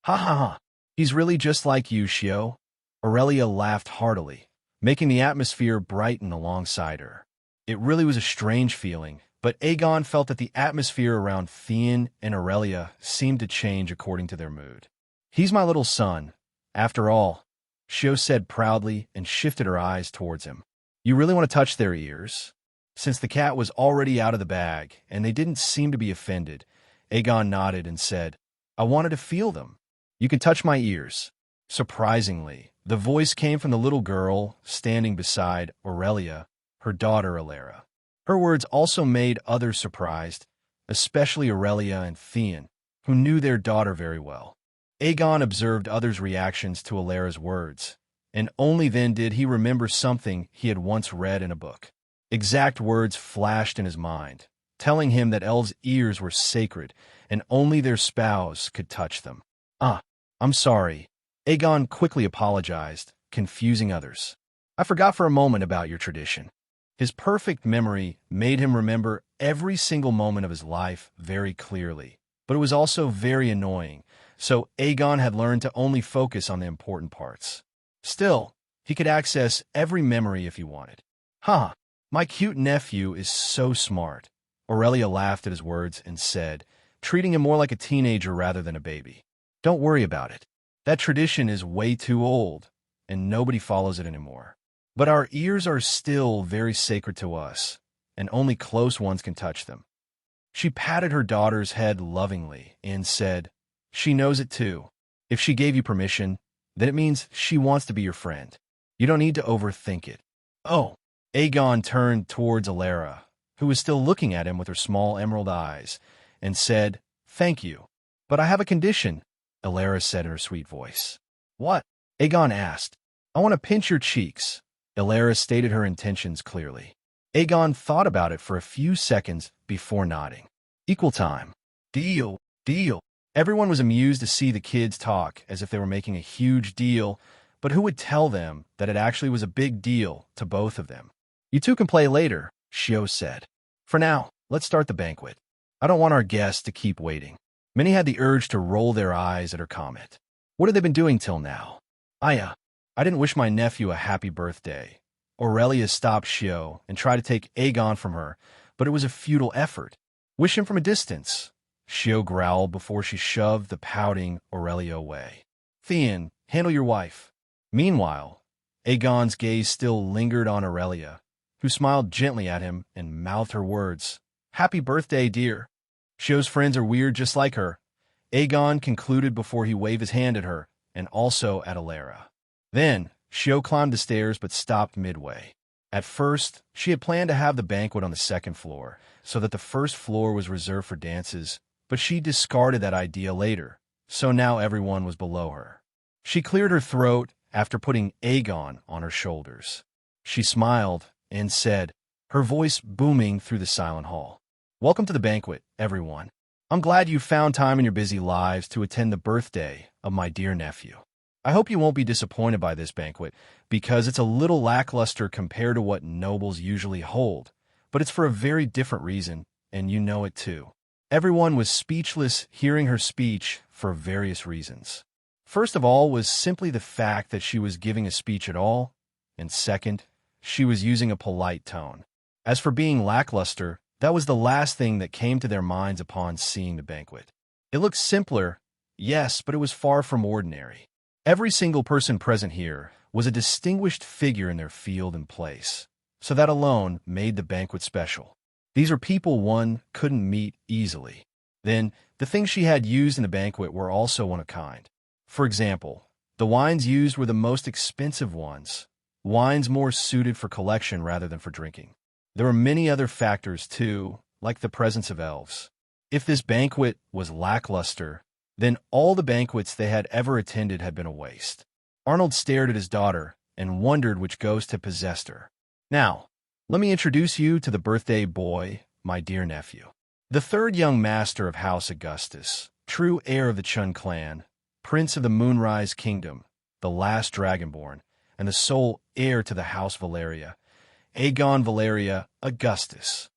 ha ha ha, he's really just like you, Shio. Aurelia laughed heartily, making the atmosphere brighten alongside her. It really was a strange feeling, but Aegon felt that the atmosphere around Theon and Aurelia seemed to change according to their mood. He's my little son, after all, Shio said proudly and shifted her eyes towards him. You really want to touch their ears? Since the cat was already out of the bag and they didn't seem to be offended, Aegon nodded and said, I wanted to feel them. You can touch my ears. Surprisingly, the voice came from the little girl standing beside Aurelia, her daughter Ilera. Her words also made others surprised, especially Aurelia and Theon, who knew their daughter very well. Aegon observed others' reactions to Ilera's words, and only then did he remember something he had once read in a book. Exact words flashed in his mind, telling him that elves' ears were sacred and only their spouse could touch them. I'm sorry. Aegon quickly apologized, confusing others. I forgot for a moment about your tradition. His perfect memory made him remember every single moment of his life very clearly, but it was also very annoying, so Aegon had learned to only focus on the important parts. Still, he could access every memory if he wanted. My cute nephew is so smart. Aurelia laughed at his words and said, treating him more like a teenager rather than a baby. Don't worry about it. That tradition is way too old, and nobody follows it anymore. But our ears are still very sacred to us, and only close ones can touch them. She patted her daughter's head lovingly and said, she knows it too. If she gave you permission, then it means she wants to be your friend. You don't need to overthink it. Oh, Aegon turned towards Ilera, who was still looking at him with her small emerald eyes, and said, thank you. But I have a condition, Ilera said in her sweet voice. What? Aegon asked. I want to pinch your cheeks. Ilera stated her intentions clearly. Aegon thought about it for a few seconds before nodding. Equal time. Deal. Everyone was amused to see the kids talk as if they were making a huge deal, but who would tell them that it actually was a big deal to both of them? You two can play later, Shio said. For now, let's start the banquet. I don't want our guests to keep waiting. Many had the urge to roll their eyes at her comment. What had they been doing till now? I didn't wish my nephew a happy birthday. Aurelia stopped Shio and tried to take Aegon from her, but it was a futile effort. Wish him from a distance. Shio growled before she shoved the pouting Aurelia away. Theon, handle your wife. Meanwhile, Aegon's gaze still lingered on Aurelia, who smiled gently at him and mouthed her words. Happy birthday, dear. Shio's friends are weird just like her. Aegon concluded before he waved his hand at her, and also at Ilera. Then, Shio climbed the stairs but stopped midway. At first, she had planned to have the banquet on the second floor, so that the first floor was reserved for dances, but she discarded that idea later, so now everyone was below her. She cleared her throat after putting Aegon on her shoulders. She smiled and said, her voice booming through the silent hall. Welcome to the banquet, everyone. I'm glad you found time in your busy lives to attend the birthday of my dear nephew. I hope you won't be disappointed by this banquet, because it's a little lackluster compared to what nobles usually hold, but it's for a very different reason, and you know it too. Everyone was speechless hearing her speech for various reasons. First of all was simply the fact that she was giving a speech at all, and second, she was using a polite tone. As for being lackluster, that was the last thing that came to their minds upon seeing the banquet. It looked simpler, yes, but it was far from ordinary. Every single person present here was a distinguished figure in their field and place, so that alone made the banquet special. These are people one couldn't meet easily. Then, the things she had used in the banquet were also one of a kind. For example, the wines used were the most expensive ones, wines more suited for collection rather than for drinking. There were many other factors, too, like the presence of elves. If this banquet was lackluster, then all the banquets they had ever attended had been a waste. Arnold stared at his daughter and wondered which ghost had possessed her. Now, let me introduce you to the birthday boy, my dear nephew. The third young master of House Augustus, true heir of the Chun clan, prince of the Moonrise Kingdom, the last dragonborn, and the sole heir to the House Valeria, Aegon Valeria Augustus.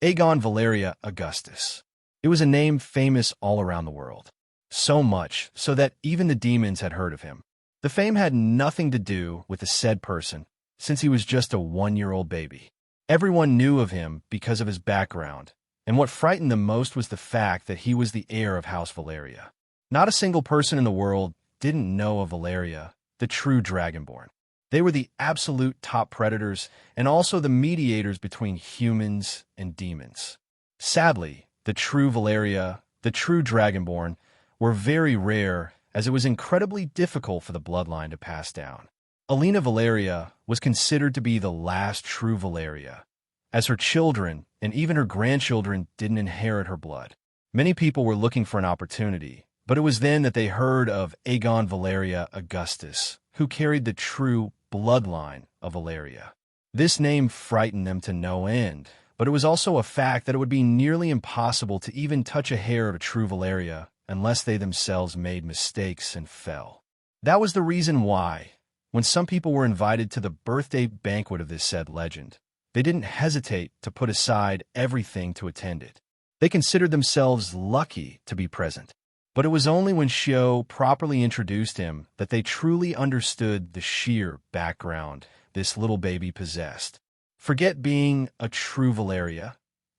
Aegon Valeria Augustus. It was a name famous all around the world. So much so that even the demons had heard of him. The fame had nothing to do with the said person, since he was just a one-year-old baby. Everyone knew of him because of his background, and what frightened them most was the fact that he was the heir of House Valeria. Not a single person in the world didn't know of Valeria, the true dragonborn. They were the absolute top predators and also the mediators between humans and demons. Sadly, the true Valeria, the true dragonborn, were very rare as it was incredibly difficult for the bloodline to pass down. Alina Valeria was considered to be the last true Valeria, as her children and even her grandchildren didn't inherit her blood. Many people were looking for an opportunity, but it was then that they heard of Aegon Valeria Augustus, who carried the true bloodline of Valeria. This name frightened them to no end, but it was also a fact that it would be nearly impossible to even touch a hair of a true Valeria unless they themselves made mistakes and fell. That was the reason why, when some people were invited to the birthday banquet of this said legend, they didn't hesitate to put aside everything to attend it. They considered themselves lucky to be present. But it was only when Shio properly introduced him that they truly understood the sheer background this little baby possessed. Forget being a true Valeria.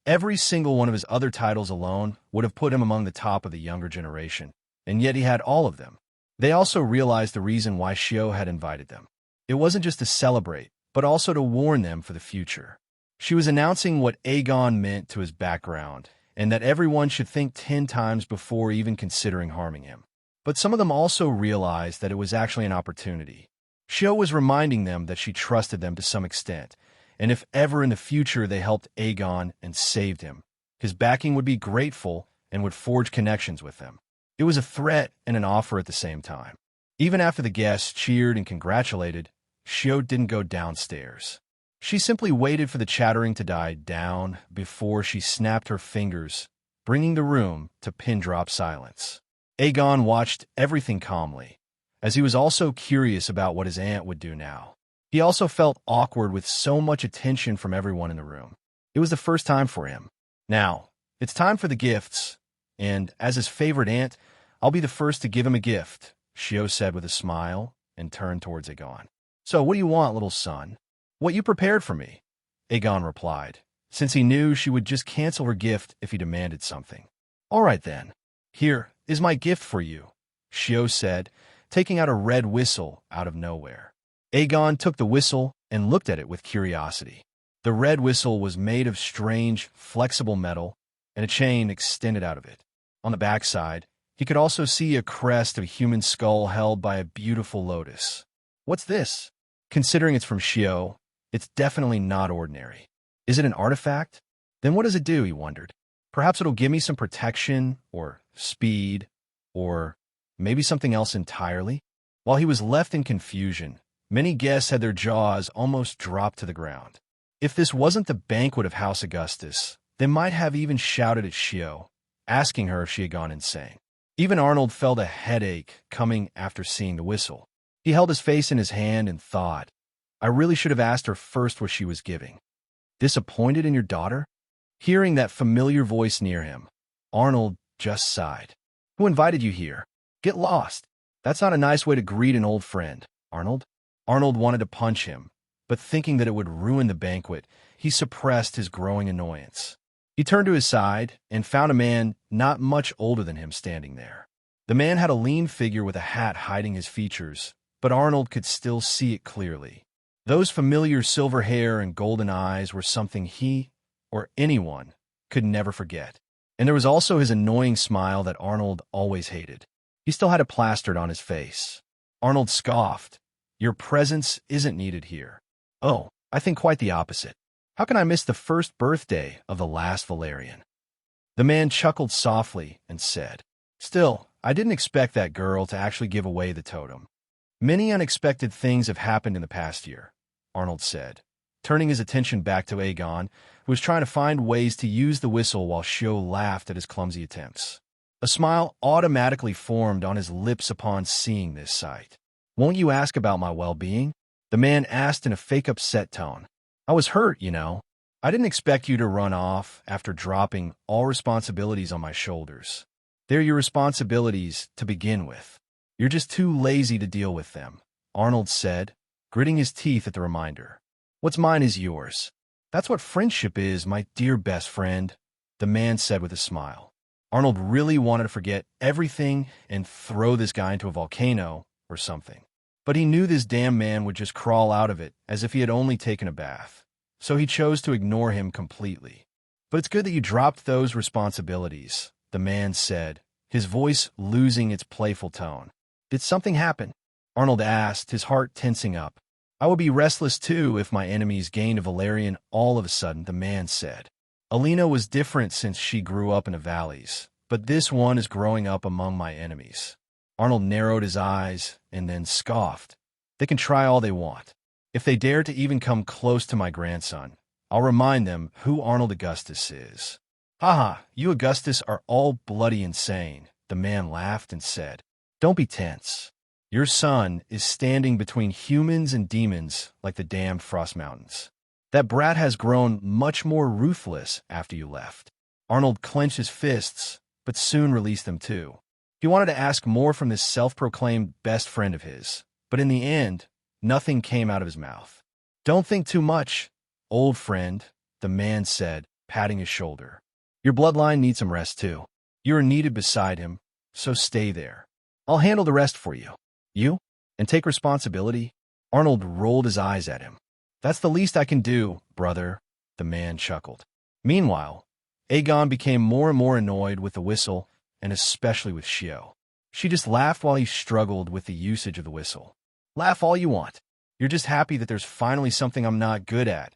Every single one of his other titles alone would have put him among the top of the younger generation, and yet he had all of them. They also realized the reason why Shio had invited them. It wasn't just to celebrate, but also to warn them for the future. She was announcing what Aegon meant to his background, and that everyone should think 10 times before even considering harming him. But some of them also realized that it was actually an opportunity. Shio was reminding them that she trusted them to some extent, and if ever in the future they helped Aegon and saved him, his backing would be grateful and would forge connections with them. It was a threat and an offer at the same time. Even after the guests cheered and congratulated, Shio didn't go downstairs. She simply waited for the chattering to die down before she snapped her fingers, bringing the room to pin-drop silence. Aegon watched everything calmly, as he was also curious about what his aunt would do now. He also felt awkward with so much attention from everyone in the room. It was the first time for him. Now, it's time for the gifts, and as his favorite aunt, I'll be the first to give him a gift, Shio said with a smile and turned towards Aegon. So what do you want, little son? What you prepared for me, Aegon replied, since he knew she would just cancel her gift if he demanded something. All right then, here is my gift for you, Shio said, taking out a red whistle out of nowhere. Aegon took the whistle and looked at it with curiosity. The red whistle was made of strange, flexible metal, and a chain extended out of it. On the backside, he could also see a crest of a human skull held by a beautiful lotus. What's this? Considering it's from Shio, it's definitely not ordinary. Is it an artifact? Then what does it do, he wondered. Perhaps it'll give me some protection, or speed, or maybe something else entirely? While he was left in confusion, many guests had their jaws almost dropped to the ground. If this wasn't the banquet of House Augustus, they might have even shouted at Shio, asking her if she had gone insane. Even Arnold felt a headache coming after seeing the whistle. He held his face in his hand and thought, I really should have asked her first what she was giving. Disappointed in your daughter? Hearing that familiar voice near him, Arnold just sighed. Who invited you here? Get lost. That's not a nice way to greet an old friend, Arnold. Arnold wanted to punch him, but thinking that it would ruin the banquet, he suppressed his growing annoyance. He turned to his side and found a man not much older than him standing there. The man had a lean figure with a hat hiding his features, but Arnold could still see it clearly. Those familiar silver hair and golden eyes were something he, or anyone, could never forget. And there was also his annoying smile that Arnold always hated. He still had it plastered on his face. Arnold scoffed. Your presence isn't needed here. Oh, I think quite the opposite. How can I miss the first birthday of the last Valerian? The man chuckled softly and said, Still, I didn't expect that girl to actually give away the totem. Many unexpected things have happened in the past year, Arnold said, turning his attention back to Aegon, who was trying to find ways to use the whistle while Shio laughed at his clumsy attempts. A smile automatically formed on his lips upon seeing this sight. "Won't you ask about my well-being?" the man asked in a fake upset tone. "I was hurt, you know. I didn't expect you to run off after dropping all responsibilities on my shoulders. They're your responsibilities to begin with. You're just too lazy to deal with them," Arnold said, gritting his teeth at the reminder. "What's mine is yours. That's what friendship is, my dear best friend," the man said with a smile. Arnold really wanted to forget everything and throw this guy into a volcano or something. But he knew this damn man would just crawl out of it as if he had only taken a bath. So he chose to ignore him completely. "But it's good that you dropped those responsibilities," the man said, his voice losing its playful tone. "Did something happen?" Arnold asked, his heart tensing up. "I would be restless too if my enemies gained a Valerian all of a sudden," the man said. "Alina was different since she grew up in the valleys, but this one is growing up among my enemies." Arnold narrowed his eyes and then scoffed. "They can try all they want. If they dare to even come close to my grandson, I'll remind them who Arnold Augustus is." "Haha, you Augustus are all bloody insane," the man laughed and said. "Don't be tense. Your son is standing between humans and demons like the damned Frost Mountains. That brat has grown much more ruthless after you left." Arnold clenched his fists, but soon released them too. He wanted to ask more from this self-proclaimed best friend of his, but in the end, nothing came out of his mouth. "Don't think too much, old friend," the man said, patting his shoulder. "Your bloodline needs some rest too. You are needed beside him, so stay there. I'll handle the rest for you." "You? And take responsibility?" Arnold rolled his eyes at him. "That's the least I can do, brother," the man chuckled. Meanwhile, Aegon became more and more annoyed with the whistle, and especially with Shio. She just laughed while he struggled with the usage of the whistle. "Laugh all you want. You're just happy that there's finally something I'm not good at."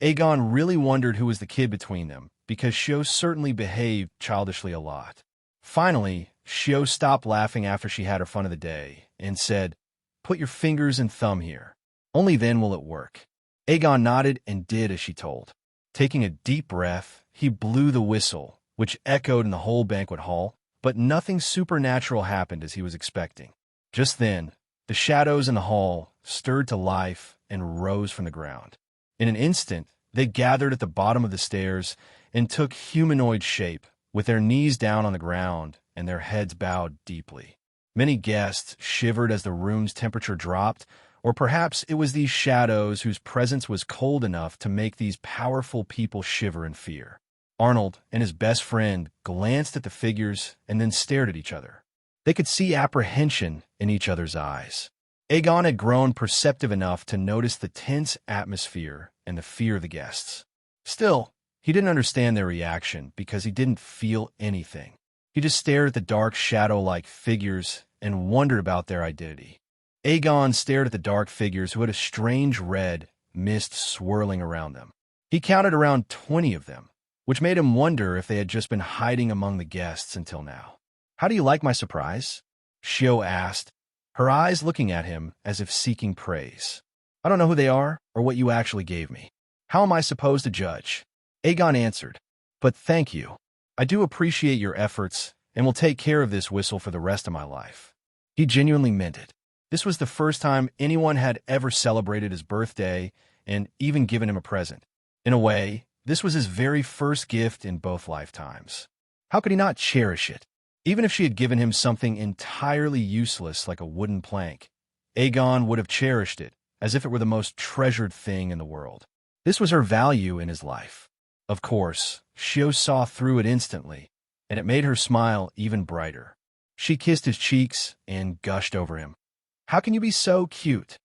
Aegon really wondered who was the kid between them, because Shio certainly behaved childishly a lot. Finally, Shio stopped laughing after she had her fun of the day and said, "Put your fingers and thumb here. Only then will it work." Aegon nodded and did as she told. Taking a deep breath, he blew the whistle, which echoed in the whole banquet hall, but nothing supernatural happened as he was expecting. Just then, the shadows in the hall stirred to life and rose from the ground. In an instant, they gathered at the bottom of the stairs and took humanoid shape, with their knees down on the ground and their heads bowed deeply. Many guests shivered as the room's temperature dropped, or perhaps it was these shadows whose presence was cold enough to make these powerful people shiver in fear. Arnold and his best friend glanced at the figures and then stared at each other. They could see apprehension in each other's eyes. Aegon had grown perceptive enough to notice the tense atmosphere and the fear of the guests. Still, he didn't understand their reaction because he didn't feel anything. He just stared at the dark shadow-like figures and wondered about their identity. Aegon stared at the dark figures who had a strange red mist swirling around them. He counted around 20 of them, which made him wonder if they had just been hiding among the guests until now. "How do you like my surprise?" Shio asked, her eyes looking at him as if seeking praise. "I don't know who they are or what you actually gave me. How am I supposed to judge?" Aegon answered, "But thank you. I do appreciate your efforts and will take care of this whistle for the rest of my life." He genuinely meant it. This was the first time anyone had ever celebrated his birthday and even given him a present. In a way, this was his very first gift in both lifetimes. How could he not cherish it? Even if she had given him something entirely useless like a wooden plank, Aegon would have cherished it as if it were the most treasured thing in the world. This was her value in his life. Of course, Shio saw through it instantly, and it made her smile even brighter. She kissed his cheeks and gushed over him. "How can you be so cute?"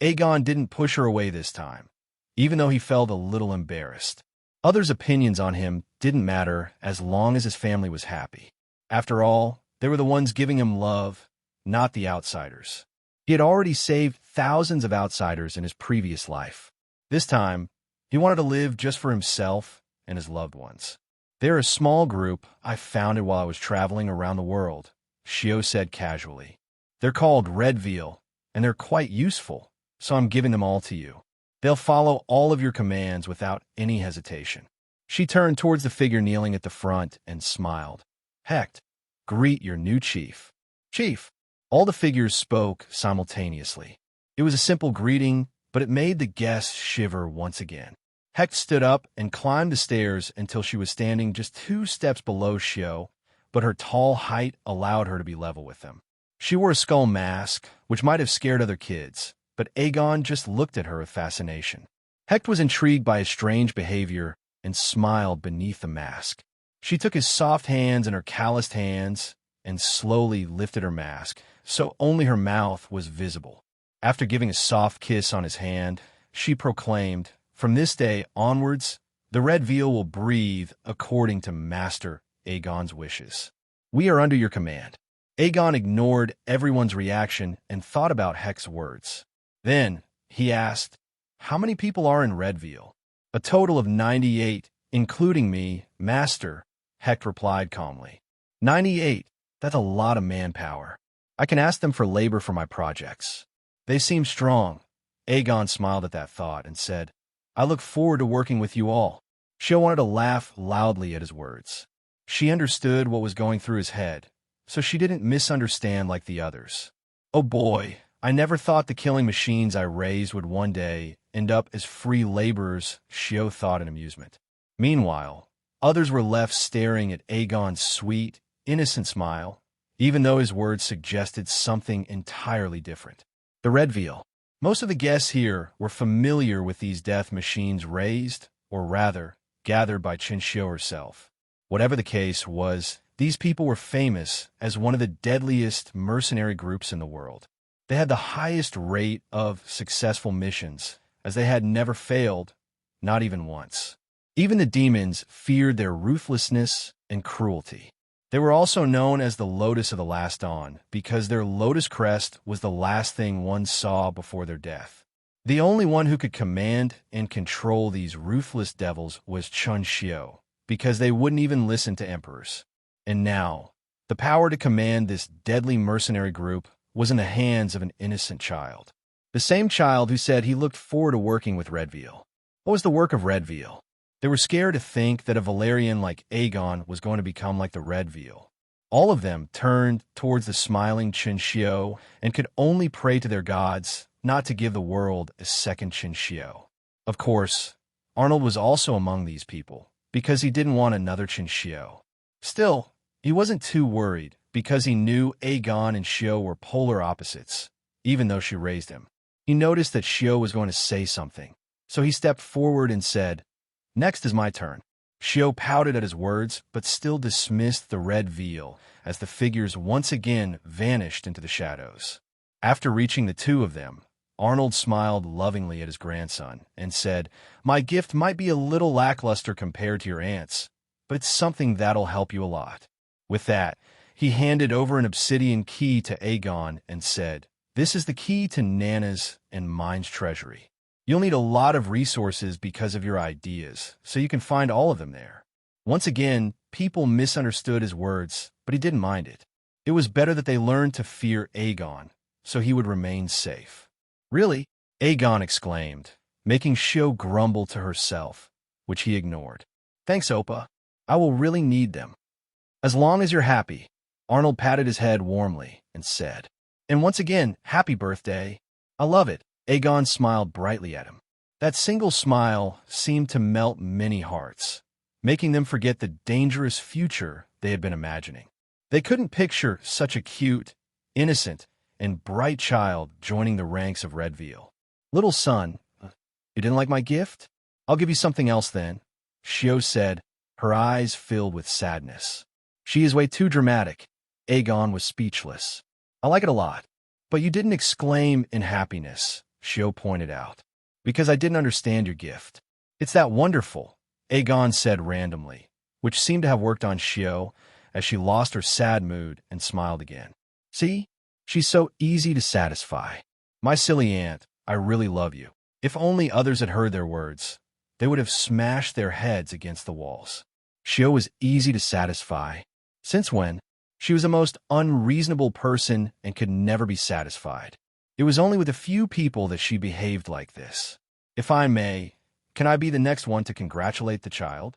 Aegon didn't push her away this time, even though he felt a little embarrassed. Others' opinions on him didn't matter as long as his family was happy. After all, they were the ones giving him love, not the outsiders. He had already saved thousands of outsiders in his previous life. This time, he wanted to live just for himself and his loved ones. "They're a small group I founded while I was traveling around the world," Shio said casually. "They're called Red Veil, and they're quite useful, so I'm giving them all to you. They'll follow all of your commands without any hesitation." She turned towards the figure kneeling at the front and smiled. "Hecht, greet your new chief." "Chief." All the figures spoke simultaneously. It was a simple greeting, but it made the guests shiver once again. Hecht stood up and climbed the stairs until she was standing just 2 steps below Shio, but her tall height allowed her to be level with them. She wore a skull mask, which might have scared other kids, but Aegon just looked at her with fascination. Hecht was intrigued by his strange behavior and smiled beneath the mask. She took his soft hands in her calloused hands and slowly lifted her mask, so only her mouth was visible. After giving a soft kiss on his hand, she proclaimed, "From this day onwards, the red veal will breathe according to Master Aegon's wishes. We are under your command." Aegon ignored everyone's reaction and thought about Hecht's words. Then he asked, "How many people are in Red Veal?" "A total of 98, including me, Master," Hecht replied calmly. 98? That's a lot of manpower. I can ask them for labor for my projects. They seem strong." Aegon smiled at that thought and said, "I look forward to working with you all." Shio wanted to laugh loudly at his words. She understood what was going through his head, so she didn't misunderstand like the others. "Oh boy, I never thought the killing machines I raised would one day end up as free laborers," Shio thought in amusement. Meanwhile, others were left staring at Aegon's sweet, innocent smile, even though his words suggested something entirely different. The Red Veal. Most of the guests here were familiar with these death machines raised, or rather, gathered by Chinshio herself. Whatever the case was, these people were famous as one of the deadliest mercenary groups in the world. They had the highest rate of successful missions, as they had never failed, not even once. Even the demons feared their ruthlessness and cruelty. They were also known as the Lotus of the Last Dawn because their lotus crest was the last thing one saw before their death. The only one who could command and control these ruthless devils was Chinshio, because they wouldn't even listen to emperors. And now, the power to command this deadly mercenary group was in the hands of an innocent child. The same child who said he looked forward to working with Red Veal. What was the work of Red Veal? They were scared to think that a Valerian like Aegon was going to become like the Red Veal. All of them turned towards the smiling Chinshio and could only pray to their gods not to give the world a second Chinshio. Of course, Arnold was also among these people, because he didn't want another Chinshio. Still, he wasn't too worried, because he knew Aegon and Shio were polar opposites, even though she raised him. He noticed that Shio was going to say something, so he stepped forward and said, "Next is my turn." Shio pouted at his words, but still dismissed the Red Veal as the figures once again vanished into the shadows. After reaching the 2 of them, Arnold smiled lovingly at his grandson and said, "My gift might be a little lackluster compared to your aunt's, but it's something that'll help you a lot." With that, he handed over an obsidian key to Aegon and said, "This is the key to Nana's and mine's treasury. You'll need a lot of resources because of your ideas, so you can find all of them there." Once again, people misunderstood his words, but he didn't mind it. It was better that they learned to fear Aegon, so he would remain safe. "Really?" Aegon exclaimed, making Shio grumble to herself, which he ignored. "Thanks, Oppa. I will really need them." "As long as you're happy," Arnold patted his head warmly and said. "And once again, happy birthday. I love it." Aegon smiled brightly at him. That single smile seemed to melt many hearts, making them forget the dangerous future they had been imagining. They couldn't picture such a cute, innocent, and bright child joining the ranks of Red Veal. "Little son, you didn't like my gift? I'll give you something else then," Shio said, her eyes filled with sadness. "She is way too dramatic." Aegon was speechless. "I like it a lot, but you didn't exclaim in happiness," Shio pointed out, "because I didn't understand your gift." "It's that wonderful," Aegon said randomly, which seemed to have worked on Shio as she lost her sad mood and smiled again. "See? She's so easy to satisfy. My silly aunt, I really love you." If only others had heard their words, they would have smashed their heads against the walls. Shio was easy to satisfy. Since when? She was the most unreasonable person and could never be satisfied. It was only with a few people that she behaved like this. If I may, can I be the next one to congratulate the child?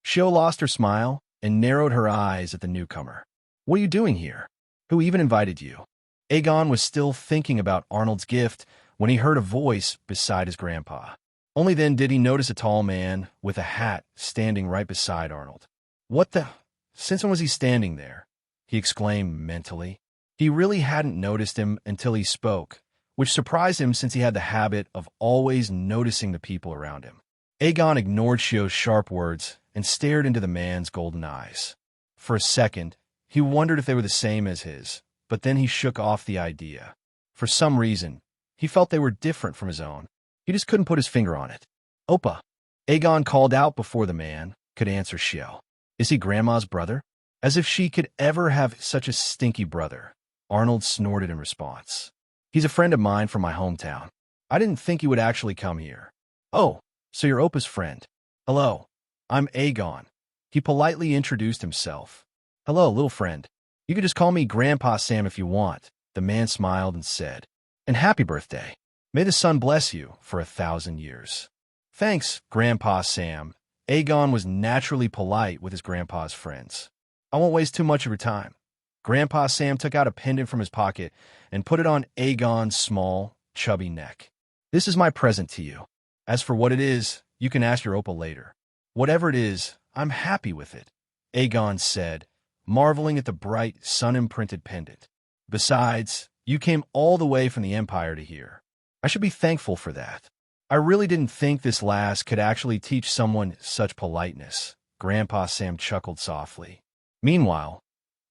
Shio lost her smile and narrowed her eyes at the newcomer. What are you doing here? Who even invited you? Aegon was still thinking about Arnold's gift when he heard a voice beside his grandpa. Only then did he notice a tall man with a hat standing right beside Arnold. What the? Since when was he standing there? He exclaimed mentally. He really hadn't noticed him until he spoke, which surprised him since he had the habit of always noticing the people around him. Aegon ignored Shio's sharp words and stared into the man's golden eyes. For a second, he wondered if they were the same as his, but then he shook off the idea. For some reason, he felt they were different from his own. He just couldn't put his finger on it. Oppa, Aegon called out before the man could answer Shio. Is he Grandma's brother? As if she could ever have such a stinky brother. Arnold snorted in response. He's a friend of mine from my hometown. I didn't think he would actually come here. Oh, so you're Oppa's friend. Hello, I'm Aegon. He politely introduced himself. Hello, little friend. You can just call me Grandpa Sam if you want. The man smiled and said, and happy birthday. May the sun bless you for 1,000 years. Thanks, Grandpa Sam. Aegon was naturally polite with his grandpa's friends. I won't waste too much of your time. Grandpa Sam took out a pendant from his pocket and put it on Aegon's small, chubby neck. This is my present to you. As for what it is, you can ask your Oppa later. Whatever it is, I'm happy with it, Aegon said, marveling at the bright, sun-imprinted pendant. Besides, you came all the way from the Empire to here. I should be thankful for that. I really didn't think this lass could actually teach someone such politeness. Grandpa Sam chuckled softly. Meanwhile,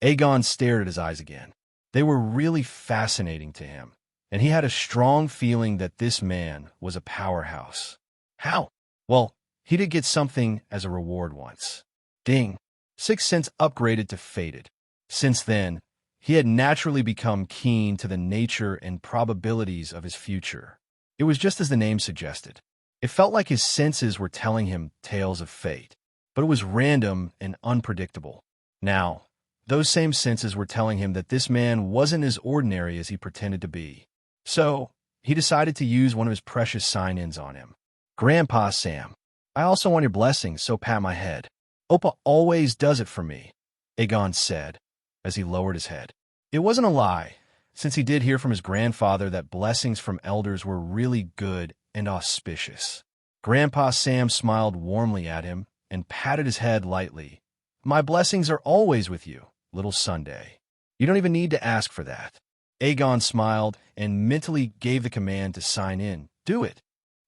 Aegon stared at his eyes again. They were really fascinating to him, and he had a strong feeling that this man was a powerhouse. How? Well, he did get something as a reward once. Ding! 6th sense upgraded to Fated. Since then, he had naturally become keen to the nature and probabilities of his future. It was just as the name suggested. It felt like his senses were telling him tales of fate, but it was random and unpredictable. Now, those same senses were telling him that this man wasn't as ordinary as he pretended to be. So, he decided to use one of his precious sign-ins on him. Grandpa Sam, I also want your blessing, so pat my head. Oppa always does it for me, Aegon said, as he lowered his head. It wasn't a lie, since he did hear from his grandfather that blessings from elders were really good and auspicious. Grandpa Sam smiled warmly at him and patted his head lightly. My blessings are always with you, little Sunday. You don't even need to ask for that. Aegon smiled and mentally gave the command to sign in. Do it.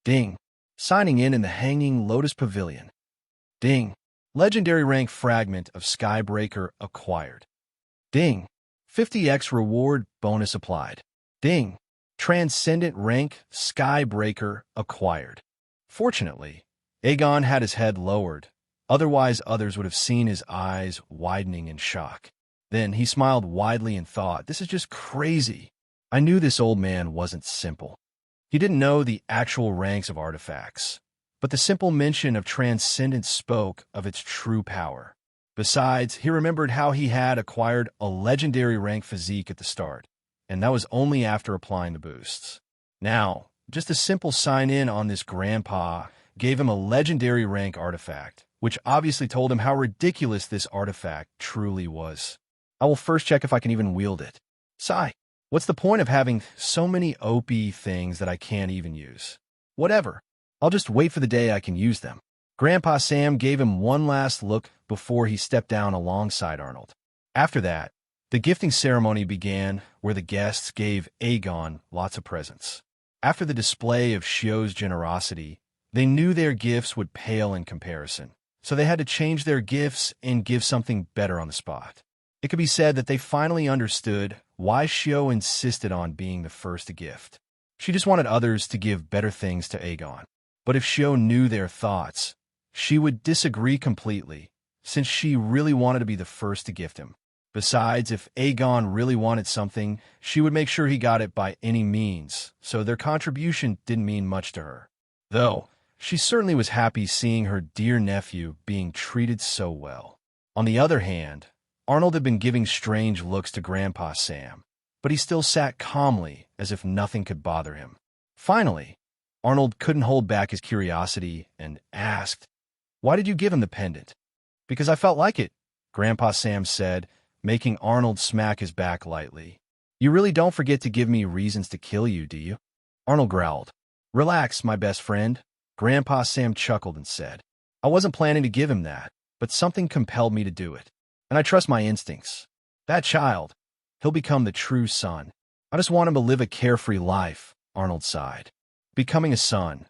Ding. Signing in the Hanging Lotus Pavilion. Ding. Legendary rank fragment of Skybreaker acquired. Ding. 50x reward bonus applied. Ding. Transcendent rank Skybreaker acquired. Fortunately, Aegon had his head lowered. Otherwise, others would have seen his eyes widening in shock. Then he smiled widely and thought, this is just crazy. I knew this old man wasn't simple. He didn't know the actual ranks of artifacts, but the simple mention of Transcendence spoke of its true power. Besides, he remembered how he had acquired a legendary rank physique at the start, and that was only after applying the boosts. Now, just a simple sign-in on this grandpa gave him a legendary rank artifact, which obviously told him how ridiculous this artifact truly was. I will first check if I can even wield it. Sigh. What's the point of having so many OP things that I can't even use? Whatever. I'll just wait for the day I can use them. Grandpa Sam gave him one last look before he stepped down alongside Arnold. After that, the gifting ceremony began where the guests gave Aegon lots of presents. After the display of Shio's generosity, they knew their gifts would pale in comparison, so they had to change their gifts and give something better on the spot. It could be said that they finally understood why Shio insisted on being the first to gift. She just wanted others to give better things to Aegon. But if Shio knew their thoughts, she would disagree completely, since she really wanted to be the first to gift him. Besides, if Aegon really wanted something, she would make sure he got it by any means, so their contribution didn't mean much to her. Though, she certainly was happy seeing her dear nephew being treated so well. On the other hand, Arnold had been giving strange looks to Grandpa Sam. but he still sat calmly as if nothing could bother him. Finally, Arnold couldn't hold back his curiosity and asked, "Why did you give him the pendant?" "Because I felt like it," Grandpa Sam said, making Arnold smack his back lightly. "You really don't forget to give me reasons to kill you, do you?" Arnold growled. "Relax, my best friend," Grandpa Sam chuckled and said. "I wasn't planning to give him that, but something compelled me to do it. And I trust my instincts. That child, he'll become the true son. I just want him to live a carefree life," Arnold sighed. "Becoming a son,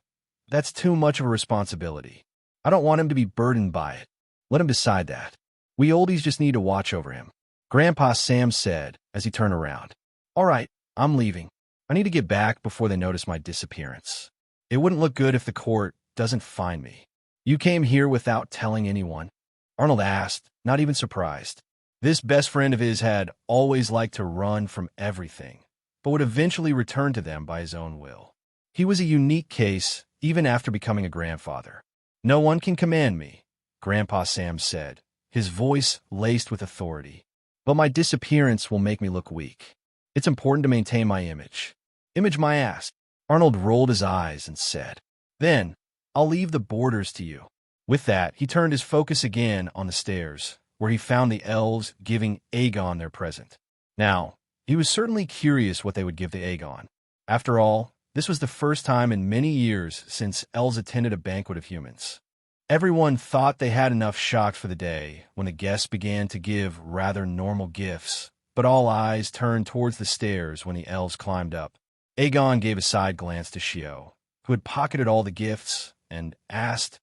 that's too much of a responsibility. I don't want him to be burdened by it. Let him decide that. We oldies just need to watch over him," Grandpa Sam said as he turned around. "All right, I'm leaving. I need to get back before they notice my disappearance. It wouldn't look good if the court doesn't find me." "You came here without telling anyone?" Arnold asked, not even surprised. This best friend of his had always liked to run from everything, but would eventually return to them by his own will. He was a unique case even after becoming a grandfather. "No one can command me," Grandpa Sam said, his voice laced with authority. "But my disappearance will make me look weak. It's important to maintain my image." "Image my ass," Arnold rolled his eyes and said. "Then, I'll leave the borders to you." With that, he turned his focus again on the stairs, where he found the elves giving Aegon their present. Now, he was certainly curious what they would give to Aegon. After all, this was the first time in many years since elves attended a banquet of humans. Everyone thought they had enough shocked for the day when the guests began to give rather normal gifts, but all eyes turned towards the stairs when the elves climbed up. Aegon gave a side glance to Shio, who had pocketed all the gifts, and asked,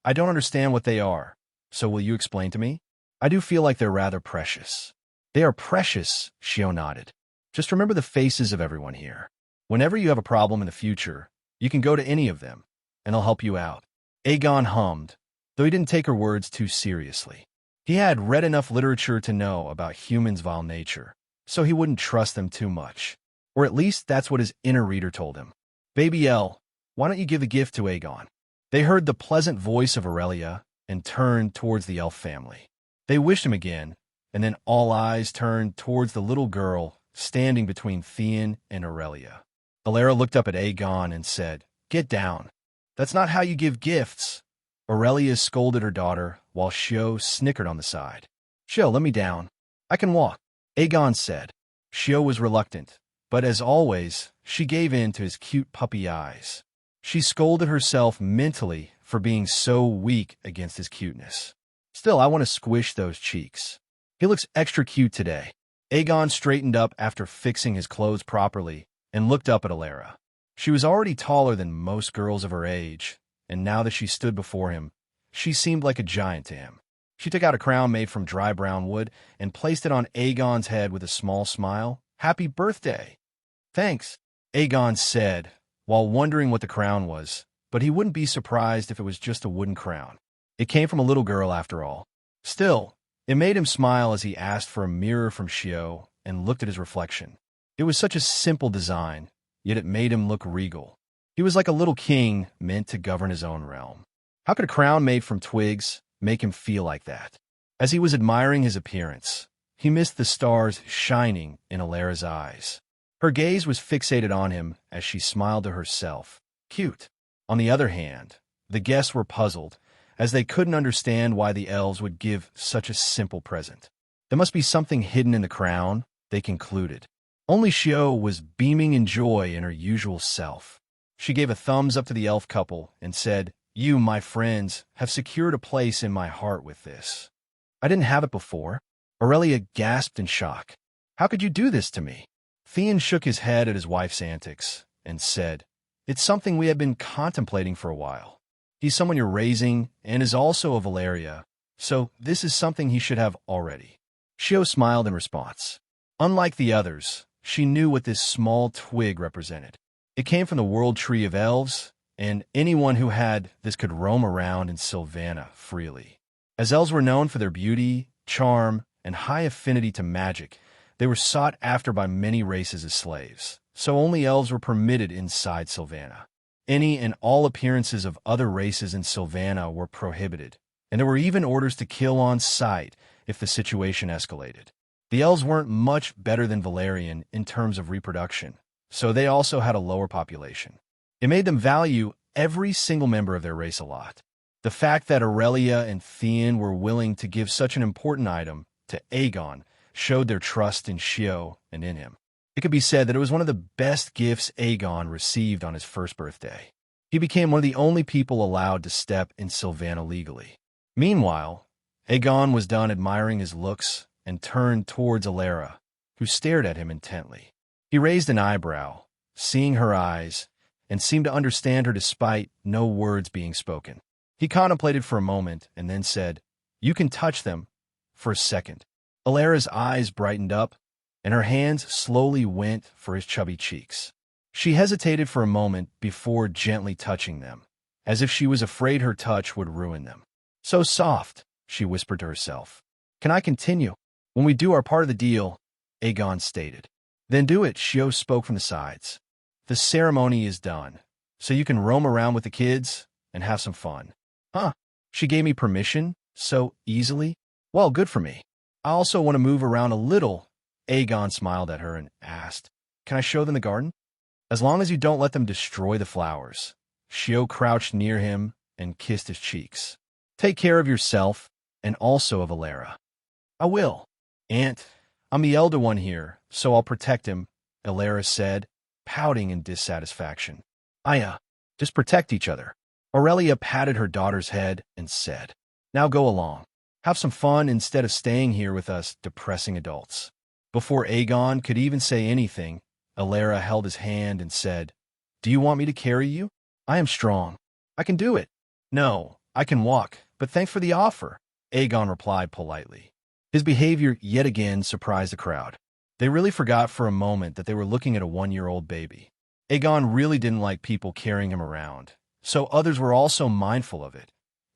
"I don't understand what they are, so will you explain to me? I do feel like they're rather precious." "They are precious," Shio nodded. "Just remember the faces of everyone here. Whenever you have a problem in the future, you can go to any of them, and they'll help you out." Aegon hummed, though he didn't take her words too seriously. He had read enough literature to know about humans' vile nature, so he wouldn't trust them too much. Or at least that's what his inner reader told him. "Baby Elle, why don't you give a gift to Aegon?" They heard the pleasant voice of Aurelia and turned towards the elf family. They wished him again, and then all eyes turned towards the little girl standing between Theon and Aurelia. Valeria looked up at Aegon and said, "Get down. That's not how you give gifts." Aurelia scolded her daughter, while Shio snickered on the side. "Shio, let me down. I can walk," Aegon said. Shio was reluctant, but as always, she gave in to his cute puppy eyes. She scolded herself mentally for being so weak against his cuteness. "Still, I want to squish those cheeks. He looks extra cute today." Aegon straightened up after fixing his clothes properly and looked up at Alara. She was already taller than most girls of her age, and now that she stood before him, she seemed like a giant to him. She took out a crown made from dry brown wood and placed it on Aegon's head with a small smile. "Happy birthday." "Thanks," Aegon said, while wondering what the crown was, but he wouldn't be surprised if it was just a wooden crown. It came from a little girl after all. Still, it made him smile as he asked for a mirror from Shio and looked at his reflection. It was such a simple design, yet it made him look regal. He was like a little king meant to govern his own realm. How could a crown made from twigs make him feel like that? As he was admiring his appearance, he missed the stars shining in Alara's eyes. Her gaze was fixated on him as she smiled to herself. Cute. On the other hand, the guests were puzzled, as they couldn't understand why the elves would give such a simple present. There must be something hidden in the crown, they concluded. Only Shio was beaming in joy in her usual self. She gave a thumbs up to the elf couple and said, "You, my friends, have secured a place in my heart with this." "I didn't have it before." Aurelia gasped in shock. "How could you do this to me?" Theon shook his head at his wife's antics and said, "It's something we have been contemplating for a while. He's someone you're raising and is also a Valeria, so this is something he should have already." Shio smiled in response. Unlike the others, she knew what this small twig represented. It came from the world tree of elves, and anyone who had this could roam around in Sylvana freely. As elves were known for their beauty, charm, and high affinity to magic, they were sought after by many races as slaves, so only elves were permitted inside Sylvana. Any and all appearances of other races in Sylvana were prohibited, and there were even orders to kill on sight if the situation escalated. The elves weren't much better than Valerian in terms of reproduction, so they also had a lower population. It made them value every single member of their race a lot. The fact that Aurelia and Theon were willing to give such an important item to Aegon showed their trust in Shio and in him. It could be said that it was one of the best gifts Aegon received on his first birthday. He became one of the only people allowed to step in Sylvana legally. Meanwhile, Aegon was done admiring his looks and turned towards Alara, who stared at him intently. He raised an eyebrow, seeing her eyes, and seemed to understand her despite no words being spoken. He contemplated for a moment and then said, "You can touch them for a second." Alara's eyes brightened up, and her hands slowly went for his chubby cheeks. She hesitated for a moment before gently touching them, as if she was afraid her touch would ruin them. "So soft," she whispered to herself. "Can I continue?" "When we do our part of the deal," Aegon stated. "Then do it," Shio spoke from the sides. "The ceremony is done, so you can roam around with the kids and have some fun." "Huh? She gave me permission so easily? Well, good for me. I also want to move around a little." Aegon smiled at her and asked, "Can I show them the garden?" "As long as you don't let them destroy the flowers." Shio crouched near him and kissed his cheeks. "Take care of yourself and also of Alara." "I will. Aunt, I'm the elder one here, so I'll protect him," Alara said, pouting in dissatisfaction. "Aya, just protect each other." Aurelia patted her daughter's head and said, "Now go along. Have some fun instead of staying here with us depressing adults." Before Aegon could even say anything, Alara held his hand and said, "Do you want me to carry you? I am strong. I can do it." "No, I can walk, but thanks for the offer," Aegon replied politely. His behavior yet again surprised the crowd. They really forgot for a moment that they were looking at a 1-year-old baby. Aegon really didn't like people carrying him around, so others were also mindful of it,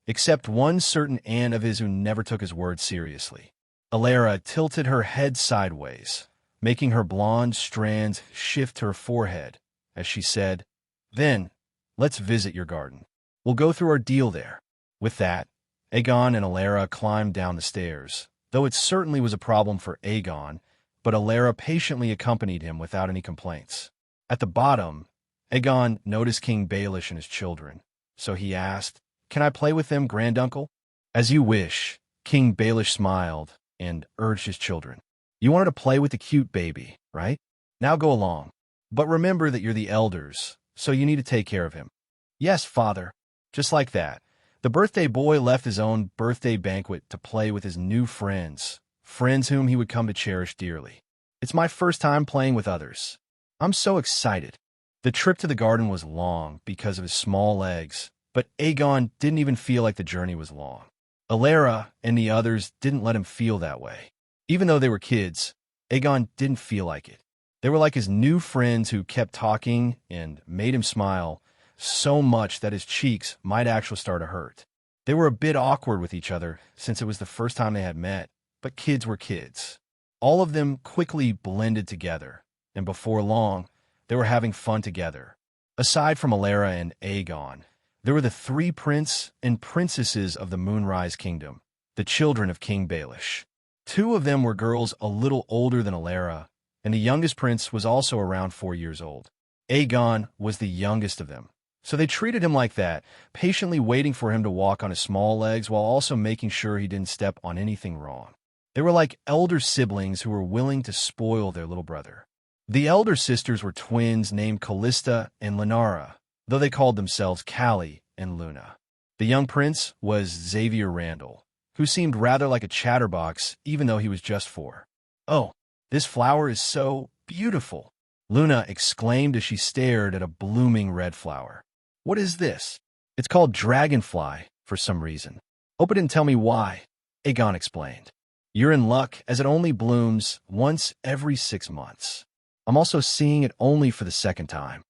except one certain aunt of his who never took his words seriously. Alara tilted her head sideways, making her blonde strands shift to her forehead, as she said, "Then, let's visit your garden. We'll go through our deal there." With that, Aegon and Alara climbed down the stairs, though it certainly was a problem for Aegon, but Alara patiently accompanied him without any complaints. At the bottom, Aegon noticed King Baelish and his children, so he asked, "Can I play with them, granduncle?" "As you wish," King Baelish smiled and urged his children. "You wanted to play with the cute baby, right? Now go along. But remember that you're the elders, so you need to take care of him." "Yes, father." Just like that, the birthday boy left his own birthday banquet to play with his new friends whom he would come to cherish dearly. "It's my first time playing with others. I'm so excited." The trip to the garden was long because of his small legs, but Aegon didn't even feel like the journey was long. Alara and the others didn't let him feel that way. Even though they were kids, Aegon didn't feel like it. They were like his new friends who kept talking and made him smile so much that his cheeks might actually start to hurt. They were a bit awkward with each other since it was the first time they had met, but kids were kids. All of them quickly blended together, and before long, they were having fun together. Aside from Alara and Aegon, there were the 3 prince and princesses of the Moonrise Kingdom, the children of King Baelish. 2 of them were girls a little older than Alara, and the youngest prince was also around 4 years old. Aegon was the youngest of them, so they treated him like that, patiently waiting for him to walk on his small legs while also making sure he didn't step on anything wrong. They were like elder siblings who were willing to spoil their little brother. The elder sisters were twins named Callista and Lenara, though they called themselves Callie and Luna. The young prince was Xavier Randall, who seemed rather like a chatterbox even though he was just 4. "Oh, this flower is so beautiful," Luna exclaimed as she stared at a blooming red flower. "What is this?" "It's called dragonfly for some reason. Hope it didn't tell me why," Aegon explained. "You're in luck as it only blooms once every 6 months. I'm also seeing it only for the 2nd time."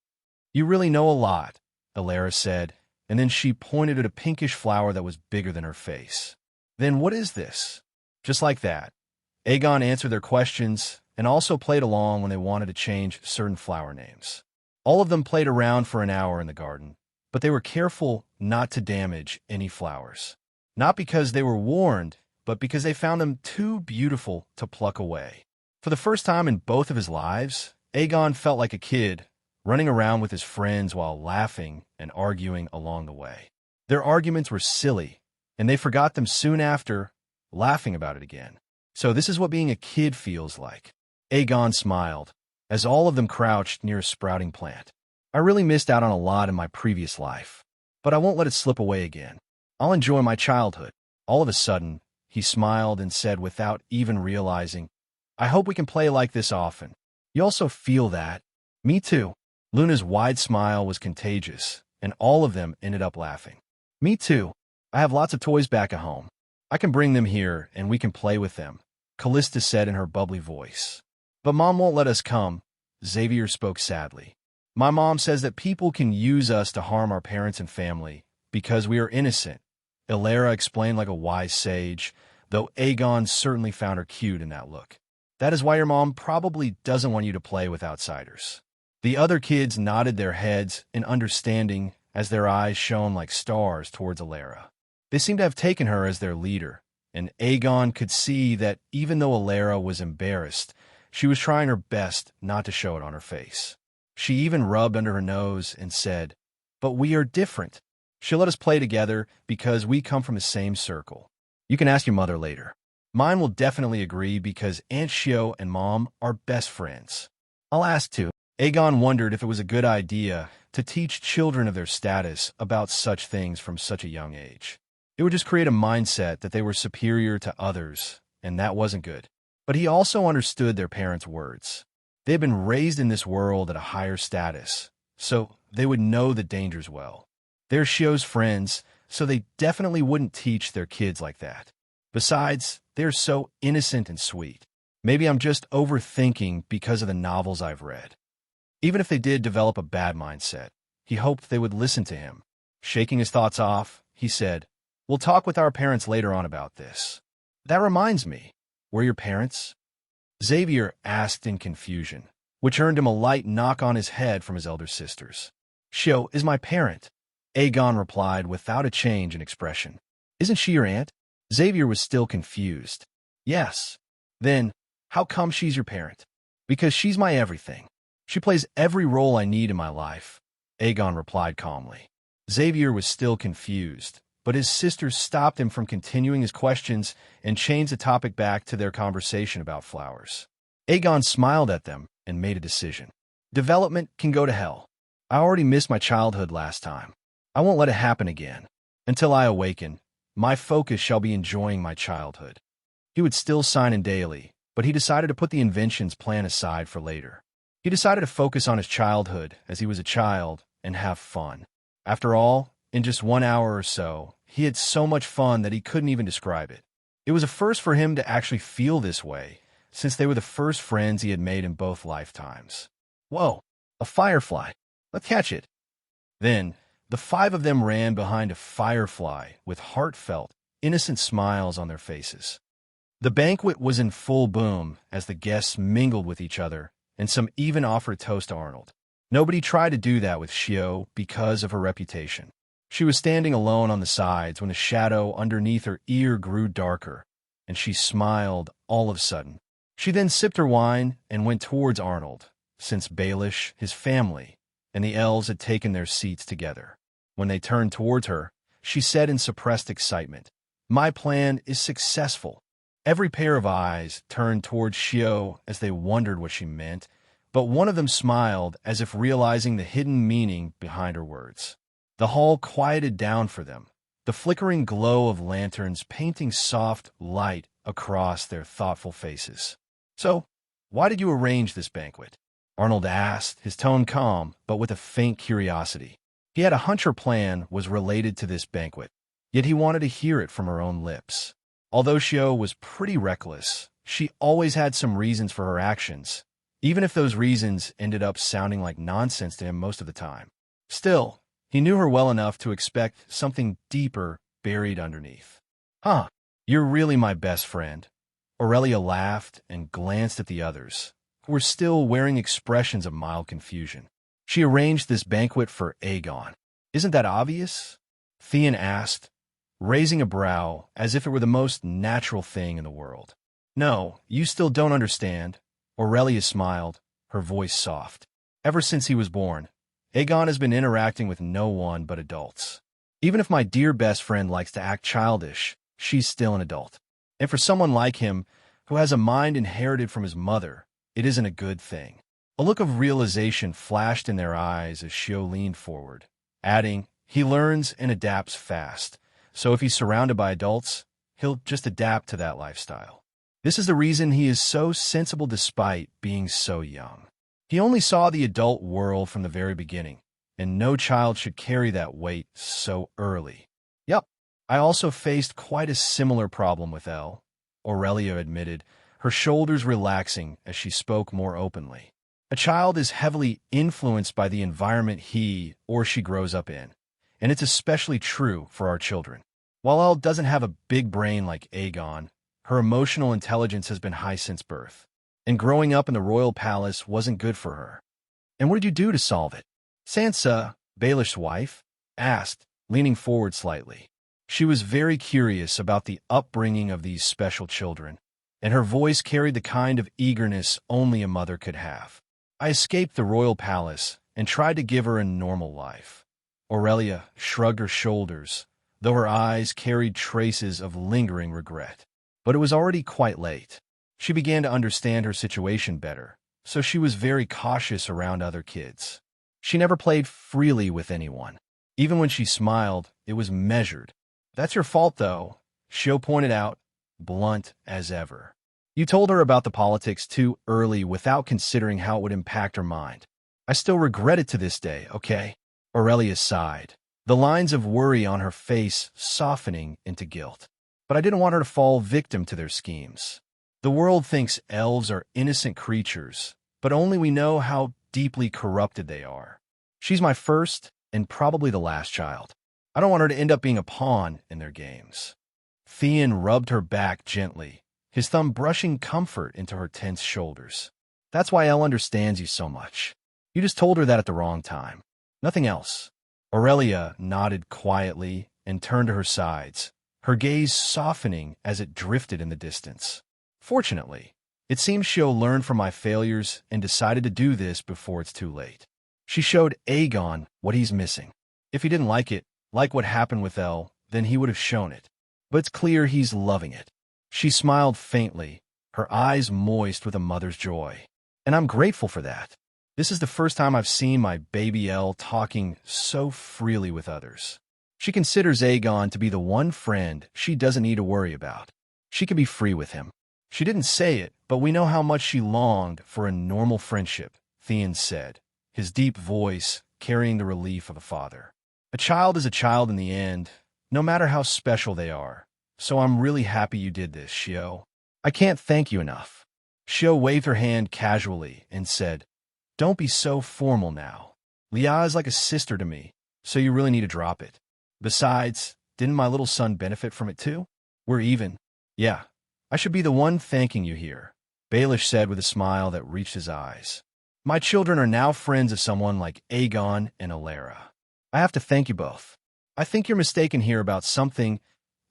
"You really know a lot," Alara said, and then she pointed at a pinkish flower that was bigger than her face. "Then what is this?" Just like that, Aegon answered their questions and also played along when they wanted to change certain flower names. All of them played around for an hour in the garden, but they were careful not to damage any flowers. Not because they were warned, but because they found them too beautiful to pluck away. For the first time in both of his lives, Aegon felt like a kid, running around with his friends while laughing and arguing along the way. Their arguments were silly, and they forgot them soon after, laughing about it again. So this is what being a kid feels like. Aegon smiled, as all of them crouched near a sprouting plant. I really missed out on a lot in my previous life, but I won't let it slip away again. I'll enjoy my childhood. All of a sudden, he smiled and said without even realizing, I hope we can play like this often. You also feel that? Me too. Luna's wide smile was contagious, and all of them ended up laughing. Me too. I have lots of toys back at home. I can bring them here, and we can play with them, Callista said in her bubbly voice. But Mom won't let us come, Xavier spoke sadly. My mom says that people can use us to harm our parents and family because we are innocent, Ilera explained like a wise sage, though Aegon certainly found her cute in that look. That is why your mom probably doesn't want you to play with outsiders. The other kids nodded their heads in understanding as their eyes shone like stars towards Ilera. They seemed to have taken her as their leader, and Aegon could see that even though Ilera was embarrassed, she was trying her best not to show it on her face. She even rubbed under her nose and said, But we are different. She'll let us play together because we come from the same circle. You can ask your mother later. Mine will definitely agree because Aunt Shio and Mom are best friends. I'll ask too. Aegon wondered if it was a good idea to teach children of their status about such things from such a young age. It would just create a mindset that they were superior to others, and that wasn't good. But he also understood their parents' words. They had been raised in this world at a higher status, so they would know the dangers well. They're Shio's friends, so they definitely wouldn't teach their kids like that. Besides, they're so innocent and sweet. Maybe I'm just overthinking because of the novels I've read. Even if they did develop a bad mindset, he hoped they would listen to him. Shaking his thoughts off, he said, We'll talk with our parents later on about this. That reminds me, were your parents? Xavier asked in confusion, which earned him a light knock on his head from his elder sisters. Shio is my parent, Aegon replied without a change in expression. Isn't she your aunt? Xavier was still confused. Yes. Then, how come she's your parent? Because she's my everything. She plays every role I need in my life, Aegon replied calmly. Xavier was still confused, but his sisters stopped him from continuing his questions and changed the topic back to their conversation about flowers. Aegon smiled at them and made a decision. Development can go to hell. I already missed my childhood last time. I won't let it happen again. Until I awaken, my focus shall be enjoying my childhood. He would still sign in daily, but he decided to put the inventions plan aside for later. He decided to focus on his childhood as he was a child and have fun. After all, in just 1 hour or so, he had so much fun that he couldn't even describe it. It was a first for him to actually feel this way, since they were the first friends he had made in both lifetimes. Whoa, a firefly. Let's catch it. Then, the 5 of them ran behind a firefly with heartfelt, innocent smiles on their faces. The banquet was in full boom as the guests mingled with each other, and some even offered toast to Arnold. Nobody tried to do that with Shio because of her reputation. She was standing alone on the sides when the shadow underneath her ear grew darker, and she smiled all of a sudden. She then sipped her wine and went towards Arnold, since Baelish, his family, and the elves had taken their seats together. When they turned towards her, she said in suppressed excitement, My plan is successful. Every pair of eyes turned towards Shio as they wondered what she meant, but one of them smiled as if realizing the hidden meaning behind her words. The hall quieted down for them, the flickering glow of lanterns painting soft light across their thoughtful faces. So, why did you arrange this banquet? Arnold asked, his tone calm, but with a faint curiosity. He had a hunch her plan was related to this banquet, yet he wanted to hear it from her own lips. Although Shio was pretty reckless, she always had some reasons for her actions, even if those reasons ended up sounding like nonsense to him most of the time. Still, he knew her well enough to expect something deeper buried underneath. Huh, you're really my best friend. Aurelia laughed and glanced at the others, who were still wearing expressions of mild confusion. She arranged this banquet for Aegon. Isn't that obvious? Theon asked, raising a brow as if it were the most natural thing in the world. No, you still don't understand. Aurelia smiled, her voice soft. Ever since he was born, Aegon has been interacting with no one but adults. Even if my dear best friend likes to act childish, she's still an adult. And for someone like him, who has a mind inherited from his mother, it isn't a good thing. A look of realization flashed in their eyes as Shio leaned forward, adding, he learns and adapts fast, so if he's surrounded by adults, he'll just adapt to that lifestyle. This is the reason he is so sensible despite being so young. He only saw the adult world from the very beginning, and no child should carry that weight so early. Yup, I also faced quite a similar problem with Elle, Aurelia admitted, her shoulders relaxing as she spoke more openly. A child is heavily influenced by the environment he or she grows up in, and it's especially true for our children. While Elle doesn't have a big brain like Aegon, her emotional intelligence has been high since birth, and growing up in the royal palace wasn't good for her. And what did you do to solve it? Sansa, Baelish's wife, asked, leaning forward slightly. She was very curious about the upbringing of these special children, and her voice carried the kind of eagerness only a mother could have. I escaped the royal palace and tried to give her a normal life. Aurelia shrugged her shoulders, though her eyes carried traces of lingering regret. But it was already quite late. She began to understand her situation better, so she was very cautious around other kids. She never played freely with anyone. Even when she smiled, it was measured. That's your fault, though, Shio pointed out, blunt as ever. You told her about the politics too early without considering how it would impact her mind. I still regret it to this day, okay? Aurelia sighed, the lines of worry on her face softening into guilt. But I didn't want her to fall victim to their schemes. The world thinks elves are innocent creatures, but only we know how deeply corrupted they are. She's my first and probably the last child. I don't want her to end up being a pawn in their games. Theon rubbed her back gently, his thumb brushing comfort into her tense shoulders. That's why Elle understands you so much. You just told her that at the wrong time. Nothing else. Aurelia nodded quietly and turned to her sides, her gaze softening as it drifted in the distance. Fortunately, it seems Shio learned from my failures and decided to do this before it's too late. She showed Aegon what he's missing. If he didn't like it, like what happened with Elle, then he would have shown it. But it's clear he's loving it. She smiled faintly, her eyes moist with a mother's joy. And I'm grateful for that. This is the first time I've seen my baby Elle talking so freely with others. She considers Aegon to be the one friend she doesn't need to worry about. She can be free with him. She didn't say it, but we know how much she longed for a normal friendship, Theon said, his deep voice carrying the relief of a father. A child is a child in the end, no matter how special they are. So I'm really happy you did this, Shio. I can't thank you enough. Shio waved her hand casually and said, don't be so formal now. Leah is like a sister to me, so you really need to drop it. Besides, didn't my little son benefit from it too? We're even. Yeah, I should be the one thanking you here, Baelish said with a smile that reached his eyes. My children are now friends of someone like Aegon and Alara. I have to thank you both. I think you're mistaken here about something.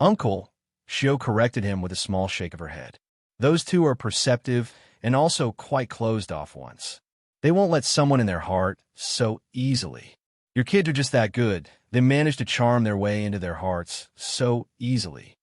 Uncle, Shio corrected him with a small shake of her head. Those two are perceptive and also quite closed off ones. They won't let someone in their heart so easily. Your kids are just that good. They manage to charm their way into their hearts so easily.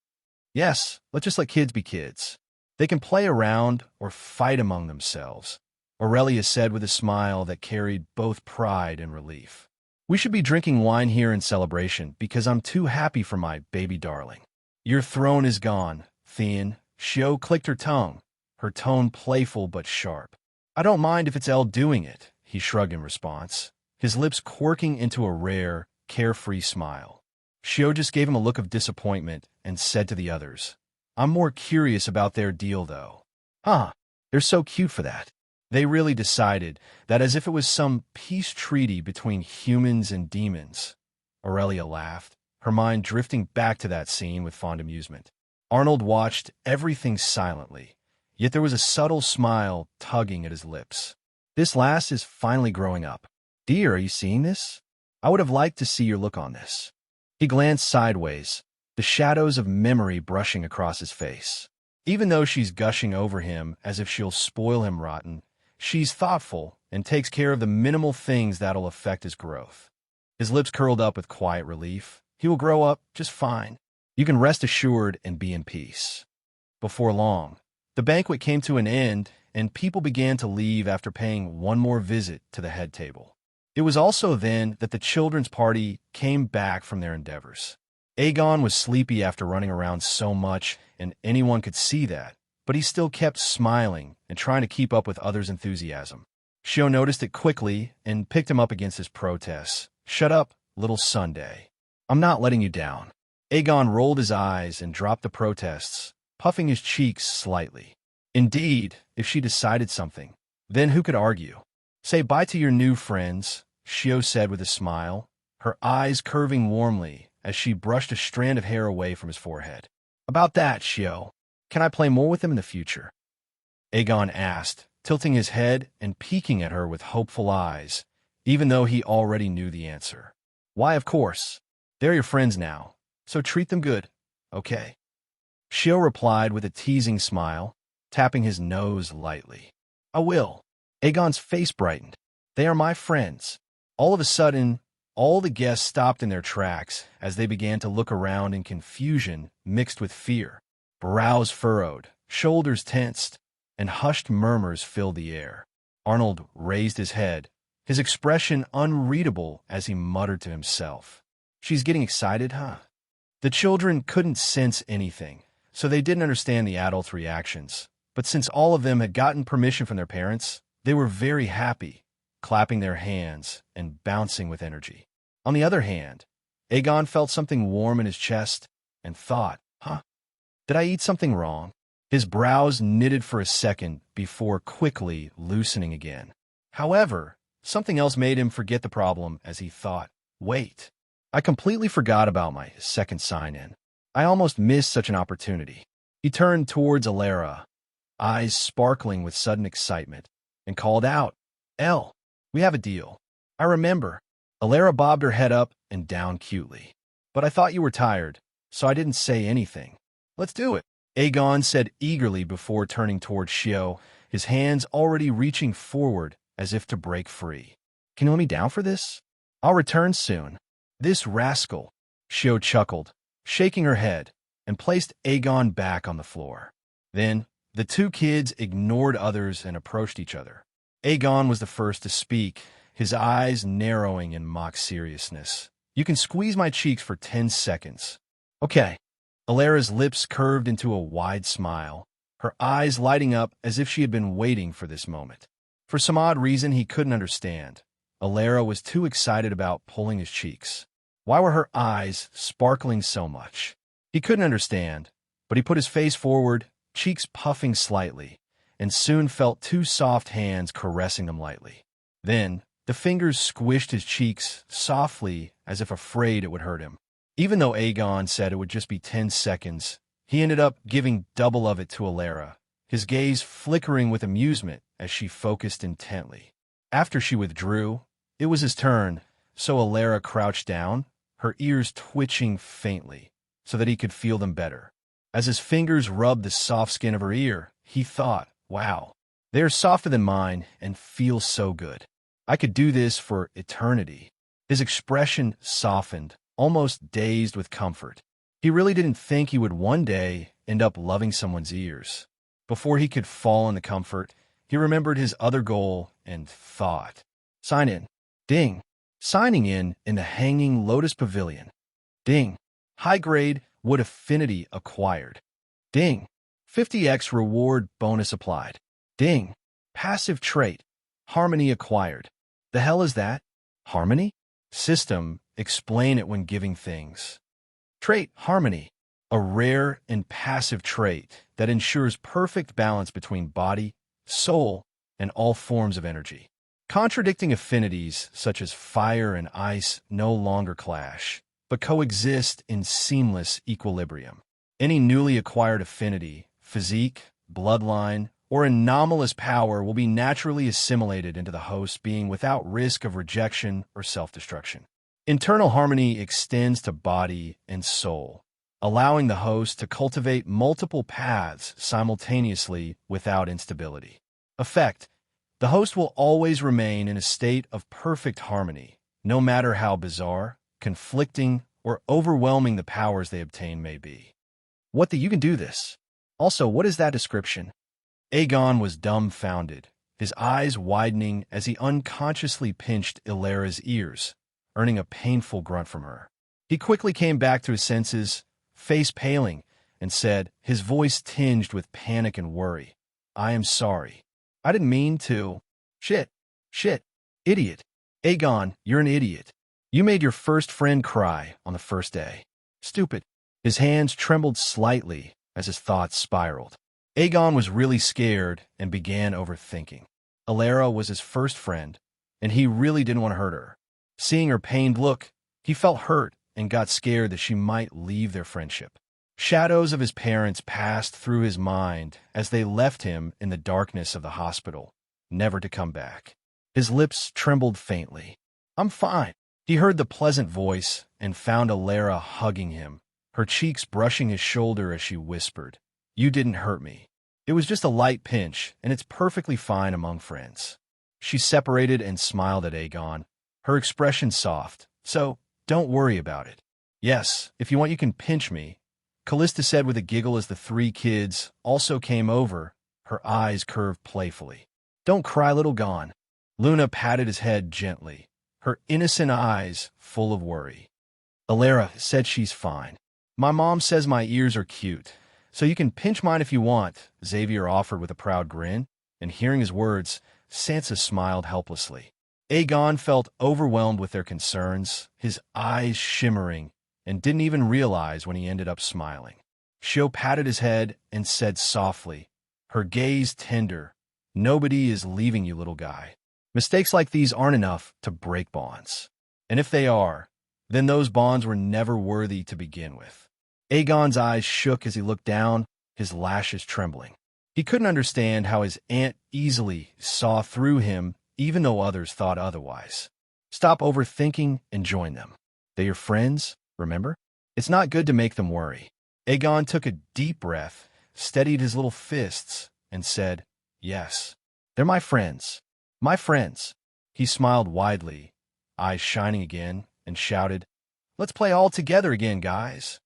Yes, let's just let kids be kids. They can play around or fight among themselves, Aurelia said with a smile that carried both pride and relief. We should be drinking wine here in celebration because I'm too happy for my baby darling. Your throne is gone, Theon. Shio clicked her tongue, her tone playful but sharp. I don't mind if it's Elle doing it, he shrugged in response, his lips quirking into a rare, carefree smile. Shio just gave him a look of disappointment and said to the others, I'm more curious about their deal, though. Huh, they're so cute for that. They really decided that as if it was some peace treaty between humans and demons. Aurelia laughed, her mind drifting back to that scene with fond amusement. Arnold watched everything silently, yet there was a subtle smile tugging at his lips. This last is finally growing up. Dear, are you seeing this? I would have liked to see your look on this. He glanced sideways, the shadows of memory brushing across his face. Even though she's gushing over him as if she'll spoil him rotten, she's thoughtful and takes care of the minimal things that'll affect his growth. His lips curled up with quiet relief. He will grow up just fine. You can rest assured and be in peace. Before long, the banquet came to an end, and people began to leave after paying one more visit to the head table. It was also then that the children's party came back from their endeavors. Aegon was sleepy after running around so much, and anyone could see that, but he still kept smiling and trying to keep up with others' enthusiasm. Shio noticed it quickly and picked him up against his protests. "Shut up, little Sunday. I'm not letting you down." Aegon rolled his eyes and dropped the protests, puffing his cheeks slightly. Indeed, if she decided something, then who could argue? "Say bye to your new friends," Shio said with a smile, her eyes curving warmly as she brushed a strand of hair away from his forehead. "About that, Shio, can I play more with them in the future?" Aegon asked, tilting his head and peeking at her with hopeful eyes, even though he already knew the answer. "Why, of course. They're your friends now, so treat them good, okay?" Shio replied with a teasing smile, tapping his nose lightly. "I will." Aegon's face brightened. "They are my friends." All of a sudden, all the guests stopped in their tracks as they began to look around in confusion mixed with fear. Brows furrowed, shoulders tensed, and hushed murmurs filled the air. Arnold raised his head, his expression unreadable as he muttered to himself. "She's getting excited, huh?" The children couldn't sense anything, so they didn't understand the adults' reactions. But since all of them had gotten permission from their parents, they were very happy, clapping their hands and bouncing with energy. On the other hand, Aegon felt something warm in his chest and thought, did I eat something wrong? His brows knitted for a second before quickly loosening again. However, something else made him forget the problem as he thought, wait, I completely forgot about my second sign-in. I almost missed such an opportunity. He turned towards Alara, eyes sparkling with sudden excitement, and called out, "Elle, we have a deal." "I remember." Alara bobbed her head up and down cutely. "But I thought you were tired, so I didn't say anything." "Let's do it," Aegon said eagerly before turning toward Shio, his hands already reaching forward as if to break free. "Can you let me down for this? I'll return soon." "This rascal," Shio chuckled, shaking her head, and placed Aegon back on the floor. Then, the two kids ignored others and approached each other. Aegon was the first to speak, his eyes narrowing in mock seriousness. "You can squeeze my cheeks for 10 seconds. "Okay." Alara's lips curved into a wide smile, her eyes lighting up as if she had been waiting for this moment. For some odd reason he couldn't understand, Alara was too excited about pulling his cheeks. Why were her eyes sparkling so much? He couldn't understand, but he put his face forward, cheeks puffing slightly, and soon felt two soft hands caressing them lightly. Then, the fingers squished his cheeks softly as if afraid it would hurt him. Even though Aegon said it would just be 10 seconds, he ended up giving double of it to Alara, his gaze flickering with amusement as she focused intently. After she withdrew, it was his turn, so Alara crouched down, her ears twitching faintly, so that he could feel them better. As his fingers rubbed the soft skin of her ear, he thought, wow, they're softer than mine and feel so good. I could do this for eternity. His expression softened, almost dazed with comfort. He really didn't think he would one day end up loving someone's ears. Before he could fall into comfort, he remembered his other goal and thought. Sign in. Ding. Signing in the Hanging Lotus Pavilion. Ding. High grade Wood Affinity acquired. Ding. 50x reward bonus applied. Ding. Passive trait. Harmony acquired. The hell is that? Harmony? System, explain it when giving things. Trait, Harmony. A rare and passive trait that ensures perfect balance between body, soul, and all forms of energy. Contradicting affinities such as fire and ice no longer clash, but coexist in seamless equilibrium. Any newly acquired affinity, physique, bloodline, or anomalous power will be naturally assimilated into the host being without risk of rejection or self-destruction. Internal harmony extends to body and soul. allowing the host to cultivate multiple paths simultaneously without instability. Effect: the host will always remain in a state of perfect harmony, no matter how bizarre, conflicting, or overwhelming the powers they obtain may be. What the you can do this? Also, what is that description? Aegon was dumbfounded, his eyes widening as he unconsciously pinched Illyra's ears, earning a painful grunt from her. He quickly came back to his senses, face paling, and said, his voice tinged with panic and worry, "I am sorry. I didn't mean to. Shit. Idiot. Aegon, you're an idiot. You made your first friend cry on the first day. Stupid." His hands trembled slightly as his thoughts spiraled. Aegon was really scared and began overthinking. Illyra was his first friend, and he really didn't want to hurt her. Seeing her pained look, he felt hurt and got scared that she might leave their friendship. Shadows of his parents passed through his mind as they left him in the darkness of the hospital, never to come back. His lips trembled faintly. "I'm fine." He heard the pleasant voice and found Illyra hugging him, her cheeks brushing his shoulder as she whispered, "You didn't hurt me. It was just a light pinch, and it's perfectly fine among friends." She separated and smiled at Aegon, her expression soft, "So, don't worry about it." "Yes, if you want you can pinch me," Callista said with a giggle as the three kids also came over, her eyes curved playfully. "Don't cry, little Gon." Luna patted his head gently, her innocent eyes full of worry. Illyra said she's fine. "My mom says my ears are cute, so you can pinch mine if you want," Xavier offered with a proud grin, and hearing his words, Sansa smiled helplessly. Aegon felt overwhelmed with their concerns, his eyes shimmering, and didn't even realize when he ended up smiling. Sho patted his head and said softly, her gaze tender, "Nobody is leaving you, little guy. Mistakes like these aren't enough to break bonds. And if they are, then those bonds were never worthy to begin with." Aegon's eyes shook as he looked down, his lashes trembling. He couldn't understand how his aunt easily saw through him, even though others thought otherwise. Stop overthinking and join them. They're your friends, remember? It's not good to make them worry. Aegon took a deep breath, steadied his little fists, and said, "Yes, they're my friends. My friends." He smiled widely, eyes shining again, and shouted, "Let's play all together again, guys."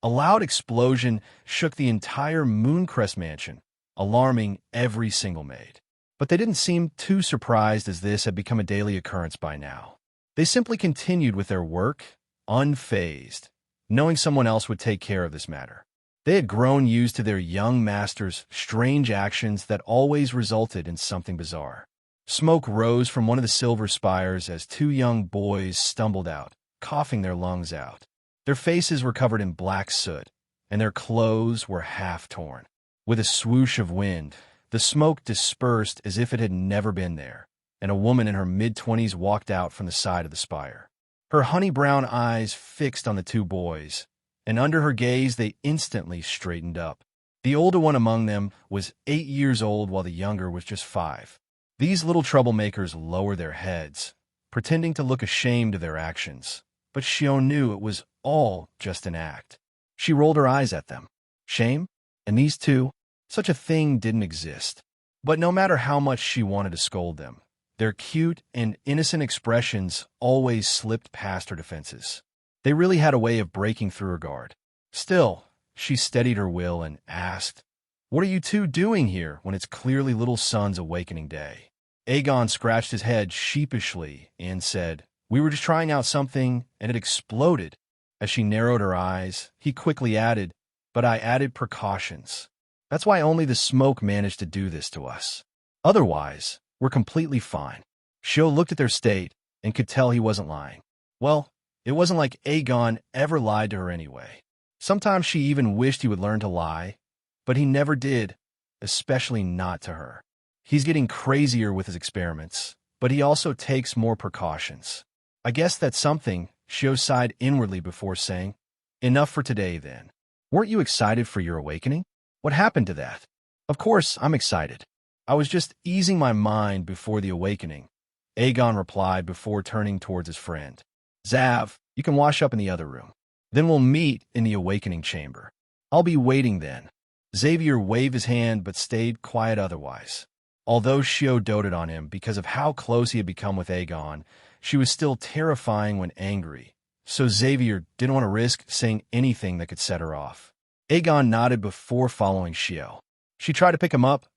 A loud explosion shook the entire Mooncrest mansion, alarming every single maid. But they didn't seem too surprised as this had become a daily occurrence by now. They simply continued with their work, unfazed, knowing someone else would take care of this matter. They had grown used to their young master's strange actions that always resulted in something bizarre. Smoke rose from one of the silver spires as two young boys stumbled out, coughing their lungs out. Their faces were covered in black soot, and their clothes were half torn. With a swoosh of wind, the smoke dispersed as if it had never been there, and a woman in her mid-20s walked out from the side of the spire. Her honey-brown eyes fixed on the two boys, and under her gaze they instantly straightened up. The older one among them was 8 years old while the younger was just 5. These little troublemakers lowered their heads, pretending to look ashamed of their actions, but Xion knew it was all just an act. She rolled her eyes at them. Shame? And these two? Such a thing didn't exist. But no matter how much she wanted to scold them, their cute and innocent expressions always slipped past her defenses. They really had a way of breaking through her guard. Still, she steadied her will and asked, "What are you two doing here when it's clearly little son's awakening day?" Aegon scratched his head sheepishly and said, "We were just trying out something, and it exploded." As she narrowed her eyes, he quickly added, "But I added precautions. That's why only the smoke managed to do this to us. Otherwise, we're completely fine." Sho looked at their state and could tell he wasn't lying. Well, it wasn't like Aegon ever lied to her anyway. Sometimes she even wished he would learn to lie, but he never did, especially not to her. He's getting crazier with his experiments, but he also takes more precautions. I guess that's something. Sho sighed inwardly before saying, "Enough for today, then. Weren't you excited for your awakening? What happened to that?" "Of course, I'm excited. I was just easing my mind before the awakening," Aegon replied before turning towards his friend. "Zav, you can wash up in the other room." Then we'll meet in the awakening chamber. I'll be waiting then." Xavier waved his hand but stayed quiet otherwise. Although Shio doted on him because of how close he had become with Aegon, she was still terrifying when angry, so Xavier didn't want to risk saying anything that could set her off. Aegon nodded before following Shio. She tried to pick him up,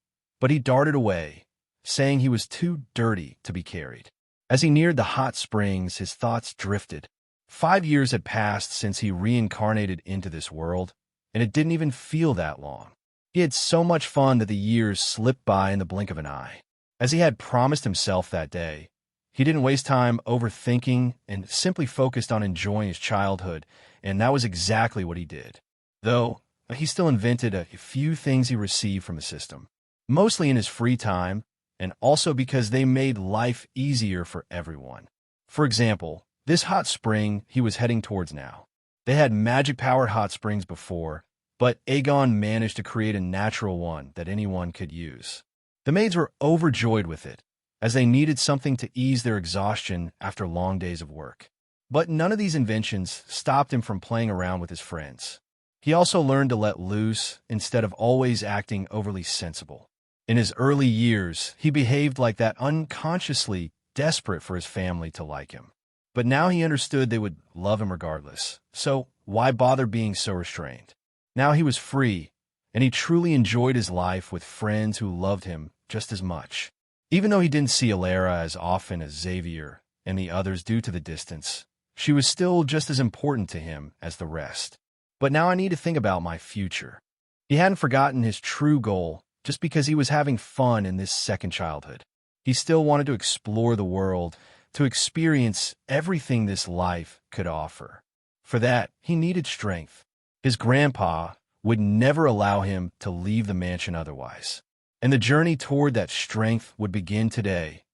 but he darted away, saying he was too dirty to be carried. As he neared the hot springs, his thoughts drifted. 5 years had passed since he reincarnated into this world, and it didn't even feel that long. He had so much fun that the years slipped by in the blink of an eye. As he had promised himself that day, he didn't waste time overthinking and simply focused on enjoying his childhood, and that was exactly what he did. Though, he still invented a few things he received from the system, mostly in his free time, and also because they made life easier for everyone. For example, this hot spring he was heading towards now. They had magic-powered hot springs before, but Aegon managed to create a natural one that anyone could use. The maids were overjoyed with it, as they needed something to ease their exhaustion after long days of work. But none of these inventions stopped him from playing around with his friends. He also learned to let loose instead of always acting overly sensible. In his early years, he behaved like that, unconsciously desperate for his family to like him. But now he understood they would love him regardless, so why bother being so restrained? Now he was free, and he truly enjoyed his life with friends who loved him just as much. Even though he didn't see Alara as often as Xavier and the others due to the distance, she was still just as important to him as the rest. But now I need to think about my future. He hadn't forgotten his true goal just because he was having fun in this second childhood. He still wanted to explore the world, to experience everything this life could offer. For that, he needed strength. His grandpa would never allow him to leave the mansion otherwise. And the journey toward that strength would begin today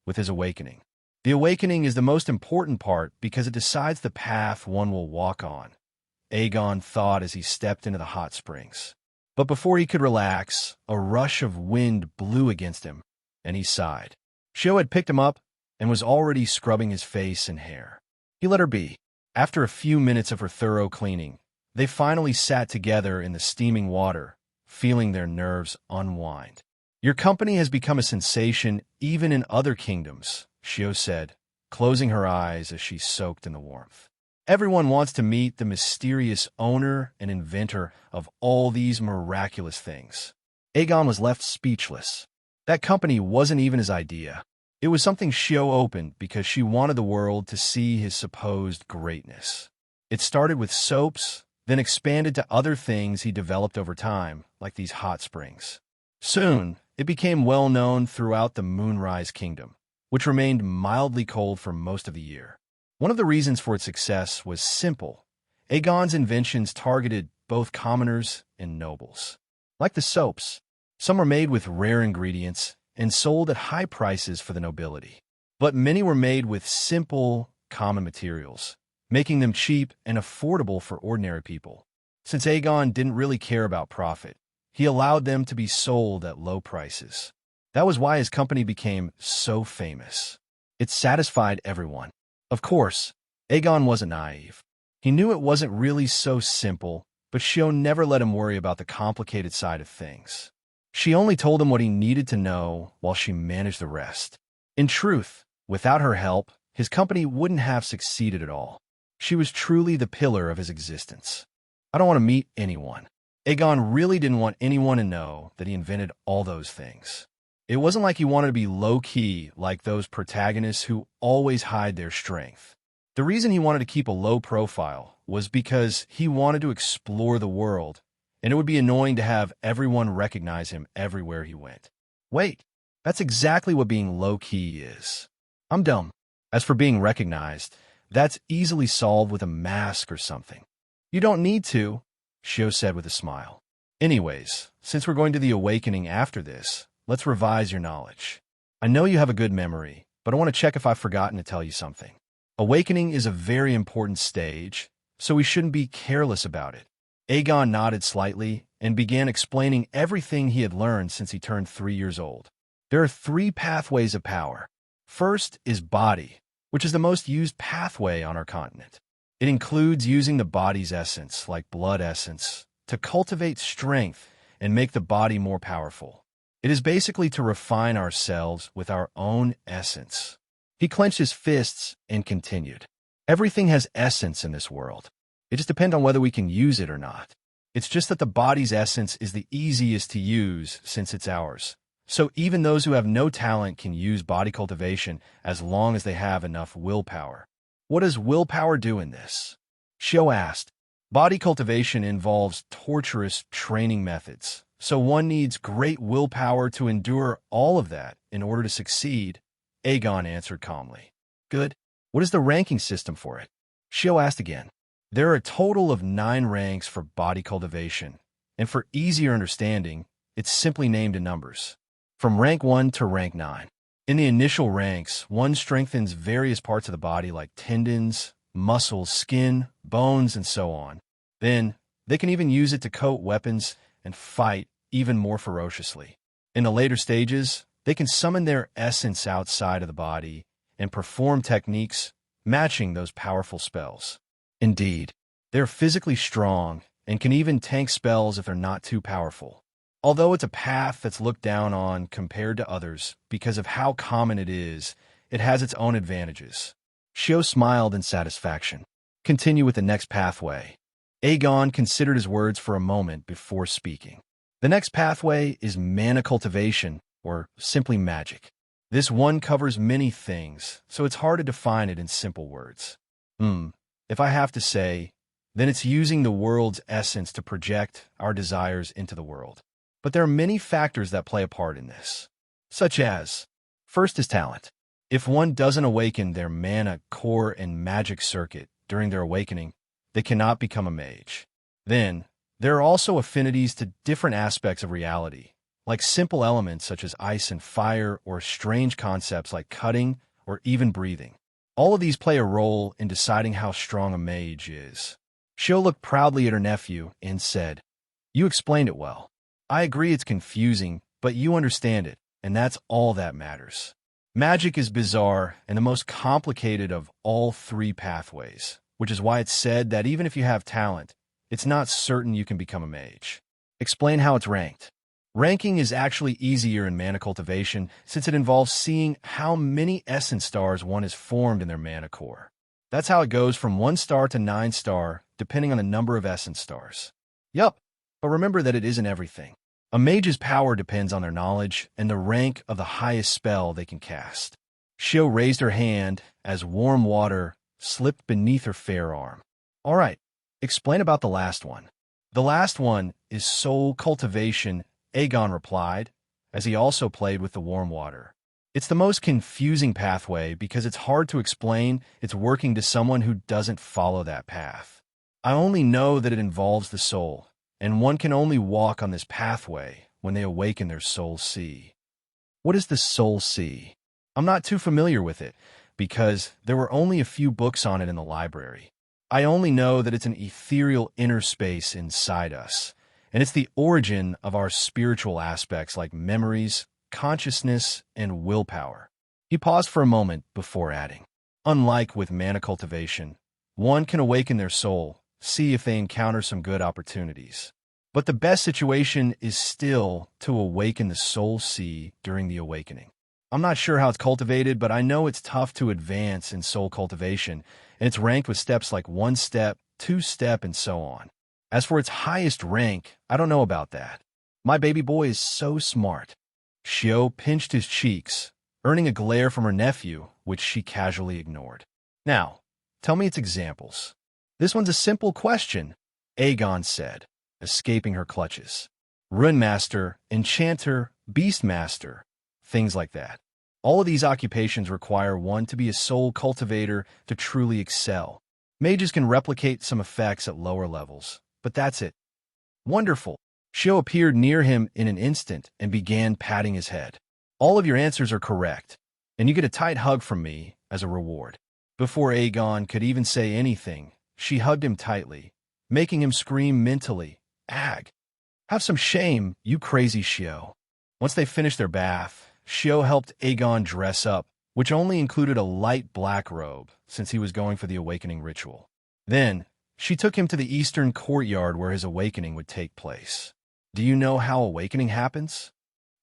with his awakening. The awakening is the most important part because it decides the path one will walk on, Aegon thought as he stepped into the hot springs. But before he could relax, a rush of wind blew against him, and he sighed. Shio had picked him up and was already scrubbing his face and hair. He let her be. After a few minutes of her thorough cleaning, they finally sat together in the steaming water, feeling their nerves unwind. "Your company has become a sensation even in other kingdoms," Shio said, closing her eyes as she soaked in the warmth. "Everyone wants to meet the mysterious owner and inventor of all these miraculous things." Aegon was left speechless. That company wasn't even his idea. It was something Shio opened because she wanted the world to see his supposed greatness. It started with soaps, then expanded to other things he developed over time, like these hot springs. Soon, it became well known throughout the Moonrise Kingdom, which remained mildly cold for most of the year. One of the reasons for its success was simple. Aegon's inventions targeted both commoners and nobles. Like the soaps, some were made with rare ingredients and sold at high prices for the nobility. But many were made with simple, common materials, making them cheap and affordable for ordinary people. Since Aegon didn't really care about profit, he allowed them to be sold at low prices. That was why his company became so famous. It satisfied everyone. Of course, Aegon wasn't naive. He knew it wasn't really so simple, but Shio never let him worry about the complicated side of things. She only told him what he needed to know while she managed the rest. In truth, without her help, his company wouldn't have succeeded at all. She was truly the pillar of his existence. "I don't want to meet anyone." Aegon really didn't want anyone to know that he invented all those things. It wasn't like he wanted to be low-key like those protagonists who always hide their strength. The reason he wanted to keep a low profile was because he wanted to explore the world, and it would be annoying to have everyone recognize him everywhere he went. Wait, that's exactly what being low-key is. I'm dumb. As for being recognized, that's easily solved with a mask or something. "You don't need to," Shio said with a smile. "Anyways, since we're going to the awakening after this, let's revise your knowledge. I know you have a good memory, but I want to check if I've forgotten to tell you something. Awakening is a very important stage, so we shouldn't be careless about it." Aegon nodded slightly and began explaining everything he had learned since he turned 3 years old. There are 3 pathways of power. First is body, which is the most used pathway on our continent. It includes using the body's essence, like blood essence, to cultivate strength and make the body more powerful. It is basically to refine ourselves with our own essence. He clenched his fists and continued. Everything has essence in this world. It just depends on whether we can use it or not. It's just that the body's essence is the easiest to use since it's ours. So even those who have no talent can use body cultivation as long as they have enough willpower. What does willpower do in this? Shio asked. Body cultivation involves torturous training methods, so one needs great willpower to endure all of that in order to succeed, Aegon answered calmly. Good. What is the ranking system for it? Shio asked again. There are a total of 9 ranks for body cultivation, and for easier understanding, it's simply named in numbers. From rank 1 to rank 9. In the initial ranks, one strengthens various parts of the body like tendons, muscles, skin, bones, and so on. Then, they can even use it to coat weapons and fight even more ferociously. In the later stages, they can summon their essence outside of the body and perform techniques matching those powerful spells. Indeed, they're physically strong and can even tank spells if they're not too powerful. Although it's a path that's looked down on compared to others because of how common it has its own advantages. Shio smiled in satisfaction. Continue with the next pathway. Aegon considered his words for a moment before speaking. The next pathway is mana cultivation, or simply magic. This one covers many things, so it's hard to define it in simple words. If I have to say, then it's using the world's essence to project our desires into the world. But there are many factors that play a part in this, such as, first is talent. If one doesn't awaken their mana, core, and magic circuit during their awakening, they cannot become a mage. Then, there are also affinities to different aspects of reality, like simple elements such as ice and fire, or strange concepts like cutting or even breathing. All of these play a role in deciding how strong a mage is. Shio looked proudly at her nephew and said, You explained it well. I agree it's confusing, but you understand it, and that's all that matters. Magic is bizarre and the most complicated of all 3 pathways, which is why it's said that even if you have talent, it's not certain you can become a mage. Explain how it's ranked. Ranking is actually easier in mana cultivation since it involves seeing how many essence stars one has formed in their mana core. That's how it goes from 1 star to 9 star, depending on the number of essence stars. Yup, but remember that it isn't everything. A mage's power depends on their knowledge and the rank of the highest spell they can cast. Shio raised her hand as warm water slipped beneath her fair arm. All right, explain about the last one. The last one is soul cultivation, Aegon replied, as he also played with the warm water. It's the most confusing pathway because it's hard to explain its working to someone who doesn't follow that path. I only know that it involves the soul, and one can only walk on this pathway when they awaken their soul sea. What is the soul sea? I'm not too familiar with it, because there were only a few books on it in the library. I only know that it's an ethereal inner space inside us, and it's the origin of our spiritual aspects like memories, consciousness, and willpower. He paused for a moment before adding, Unlike with mana cultivation, one can awaken their soul, see if they encounter some good opportunities. But the best situation is still to awaken the soul sea during the awakening. I'm not sure how it's cultivated, but I know it's tough to advance in soul cultivation, and it's ranked with steps like 1 step, 2 step, and so on. As for its highest rank, I don't know about that. My baby boy is so smart. Shio pinched his cheeks, earning a glare from her nephew, which she casually ignored. Now, tell me its examples. This one's a simple question, Aegon said, escaping her clutches. Runemaster, Enchanter, Beastmaster, things like that. All of these occupations require one to be a soul cultivator to truly excel. Mages can replicate some effects at lower levels, but that's it. Wonderful. Shio appeared near him in an instant and began patting his head. All of your answers are correct, and you get a tight hug from me as a reward. Before Aegon could even say anything, she hugged him tightly, making him scream mentally, Ag! Have some shame, you crazy Shio. Once they finished their bath, Shio helped Aegon dress up, which only included a light black robe, since he was going for the awakening ritual. Then, she took him to the eastern courtyard where his awakening would take place. "Do you know how awakening happens?"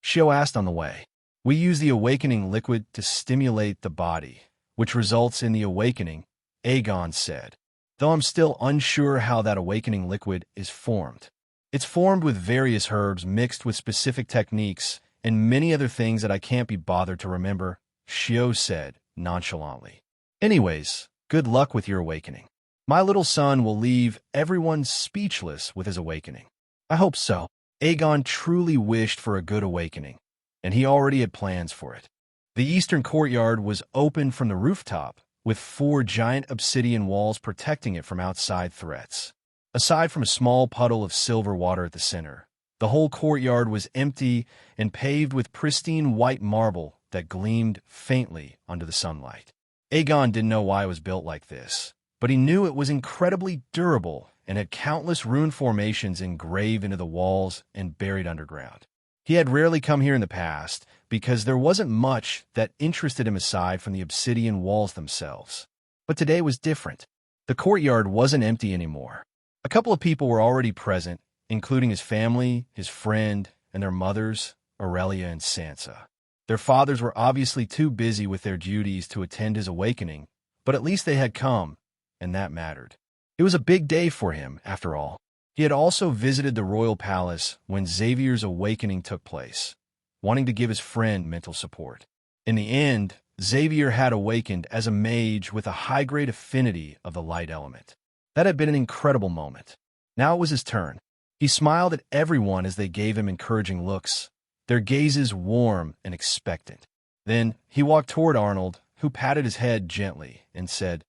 Shio asked on the way. "We use the awakening liquid to stimulate the body, which results in the awakening," Aegon said, "though I'm still unsure how that awakening liquid is formed. It's formed with various herbs mixed with specific techniques and many other things that I can't be bothered to remember," Shio said nonchalantly. "Anyways, good luck with your awakening. My little son will leave everyone speechless with his awakening." "I hope so." Aegon truly wished for a good awakening, and he already had plans for it. The eastern courtyard was open from the rooftop, with 4 giant obsidian walls protecting it from outside threats. Aside from a small puddle of silver water at the center, the whole courtyard was empty and paved with pristine white marble that gleamed faintly under the sunlight. Aegon didn't know why it was built like this, but he knew it was incredibly durable and had countless rune formations engraved into the walls and buried underground. He had rarely come here in the past because there wasn't much that interested him aside from the obsidian walls themselves. But today was different. The courtyard wasn't empty anymore. A couple of people were already present, including his family, his friend, and their mothers, Aurelia and Sansa. Their fathers were obviously too busy with their duties to attend his awakening, but at least they had come, and that mattered. It was a big day for him, after all. He had also visited the royal palace when Xavier's awakening took place, wanting to give his friend mental support. In the end, Xavier had awakened as a mage with a high-grade affinity of the light element. That had been an incredible moment. Now it was his turn. He smiled at everyone as they gave him encouraging looks, their gazes warm and expectant. Then he walked toward Arnold, who patted his head gently and said,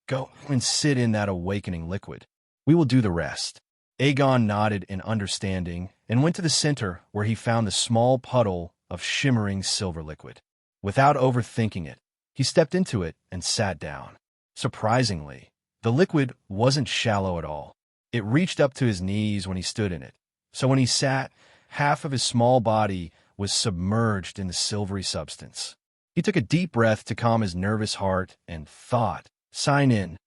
"Go and sit in that awakening liquid. We will do the rest." Aegon nodded in understanding and went to the center where he found the small puddle of shimmering silver liquid. Without overthinking it, he stepped into it and sat down. Surprisingly, the liquid wasn't shallow at all. It reached up to his knees when he stood in it, so when he sat, half of his small body was submerged in the silvery substance. He took a deep breath to calm his nervous heart and thought, "Sign in."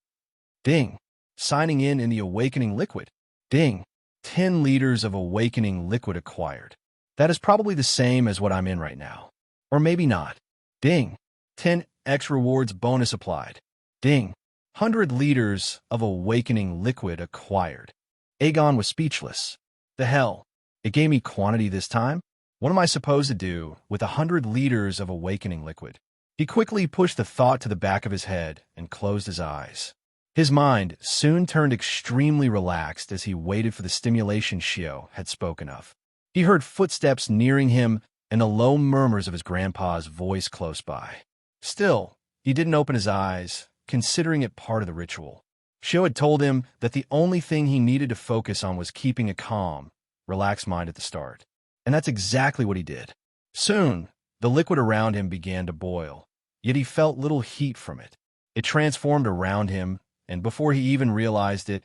Ding. Signing in the awakening liquid. Ding. 10 liters of awakening liquid acquired. That is probably the same as what I'm in right now. Or maybe not. Ding. 10 X rewards bonus applied. Ding. 100 liters of awakening liquid acquired. Aegon was speechless. The hell? It gave me quantity this time? What am I supposed to do with 100 liters of awakening liquid? He quickly pushed the thought to the back of his head and closed his eyes. His mind soon turned extremely relaxed as he waited for the stimulation Shio had spoken of. He heard footsteps nearing him and the low murmurs of his grandpa's voice close by. Still, he didn't open his eyes, considering it part of the ritual. Shio had told him that the only thing he needed to focus on was keeping a calm, relaxed mind at the start. And that's exactly what he did. Soon, the liquid around him began to boil, yet he felt little heat from it. It transformed around him, and before he even realized it,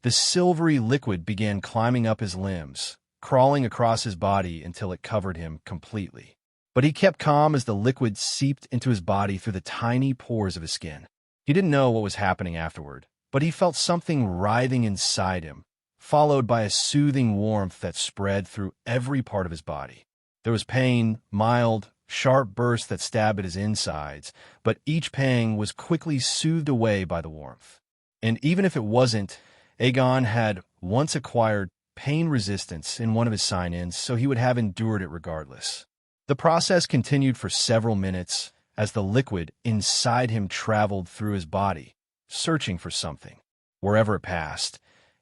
the silvery liquid began climbing up his limbs, crawling across his body until it covered him completely. But he kept calm as the liquid seeped into his body through the tiny pores of his skin. He didn't know what was happening afterward, but he felt something writhing inside him, followed by a soothing warmth that spread through every part of his body. There was pain, mild, sharp bursts that stabbed at his insides, but each pang was quickly soothed away by the warmth. And even if it wasn't, Aegon had once acquired pain resistance in one of his sign-ins, so he would have endured it regardless. The process continued for several minutes as the liquid inside him traveled through his body, searching for something. Wherever it passed,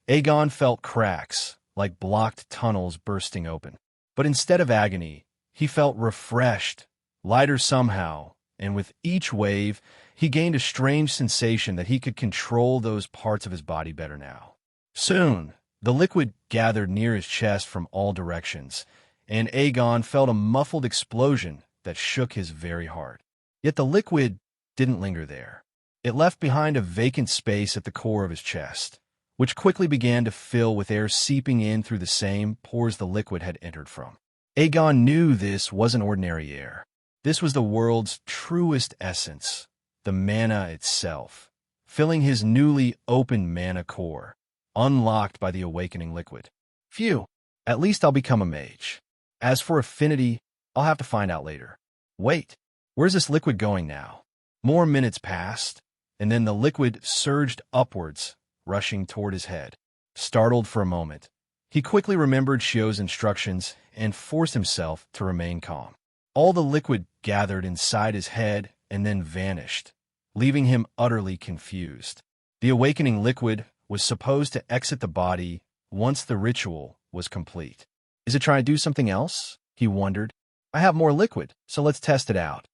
Aegon felt cracks, like blocked tunnels bursting open. But instead of agony, he felt refreshed, lighter somehow, and with each wave, he gained a strange sensation that he could control those parts of his body better now. Soon, the liquid gathered near his chest from all directions, and Aegon felt a muffled explosion that shook his very heart. Yet the liquid didn't linger there. It left behind a vacant space at the core of his chest, which quickly began to fill with air seeping in through the same pores the liquid had entered from. Aegon knew this wasn't ordinary air. This was the world's truest essence, the mana itself, filling his newly opened mana core, unlocked by the awakening liquid. Phew, at least I'll become a mage. As for affinity, I'll have to find out later. Wait, where's this liquid going now? More minutes passed, and then the liquid surged upwards, rushing toward his head. Startled for a moment, he quickly remembered Shio's instructions and forced himself to remain calm. All the liquid gathered inside his head and then vanished, leaving him utterly confused. The awakening liquid was supposed to exit the body once the ritual was complete. Is it trying to do something else? He wondered. I have more liquid, so let's test it out.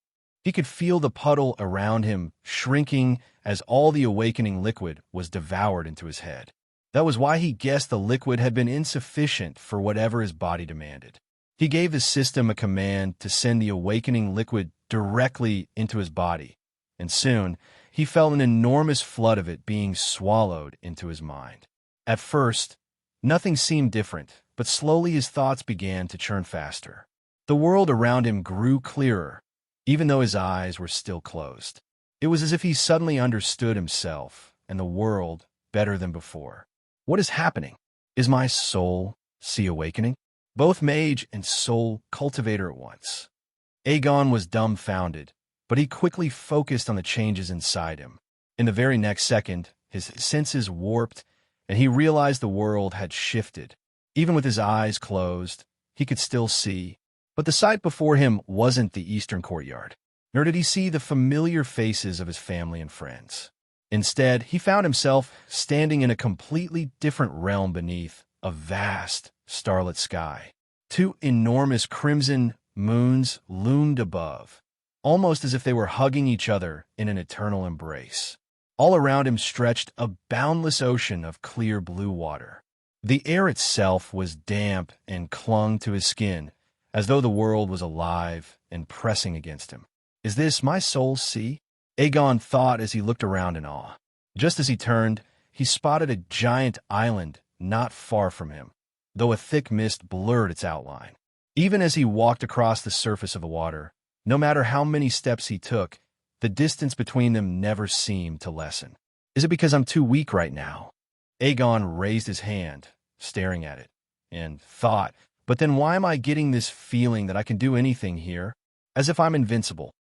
He could feel the puddle around him shrinking as all the awakening liquid was devoured into his head. That was why he guessed the liquid had been insufficient for whatever his body demanded. He gave the system a command to send the awakening liquid directly into his body, and soon he felt an enormous flood of it being swallowed into his mind. At first, nothing seemed different, but slowly his thoughts began to churn faster. The world around him grew clearer, even though his eyes were still closed. It was as if he suddenly understood himself and the world better than before. What is happening? Is my soul awakening? Both mage and soul cultivator at once. Aegon was dumbfounded, but he quickly focused on the changes inside him. In the very next second, his senses warped, and he realized the world had shifted. Even with his eyes closed, he could still see. But the sight before him wasn't the eastern courtyard, nor did he see the familiar faces of his family and friends. Instead, he found himself standing in a completely different realm beneath a vast, starlit sky. Two enormous crimson moons loomed above, almost as if they were hugging each other in an eternal embrace. All around him stretched a boundless ocean of clear blue water. The air itself was damp and clung to his skin, as though the world was alive and pressing against him. Is this my soul's sea? Aegon thought as he looked around in awe. Just as he turned, he spotted a giant island not far from him, though a thick mist blurred its outline. Even as he walked across the surface of the water, no matter how many steps he took, the distance between them never seemed to lessen. Is it because I'm too weak right now? Aegon raised his hand, staring at it, and thought, but then why am I getting this feeling that I can do anything here? As if I'm invincible.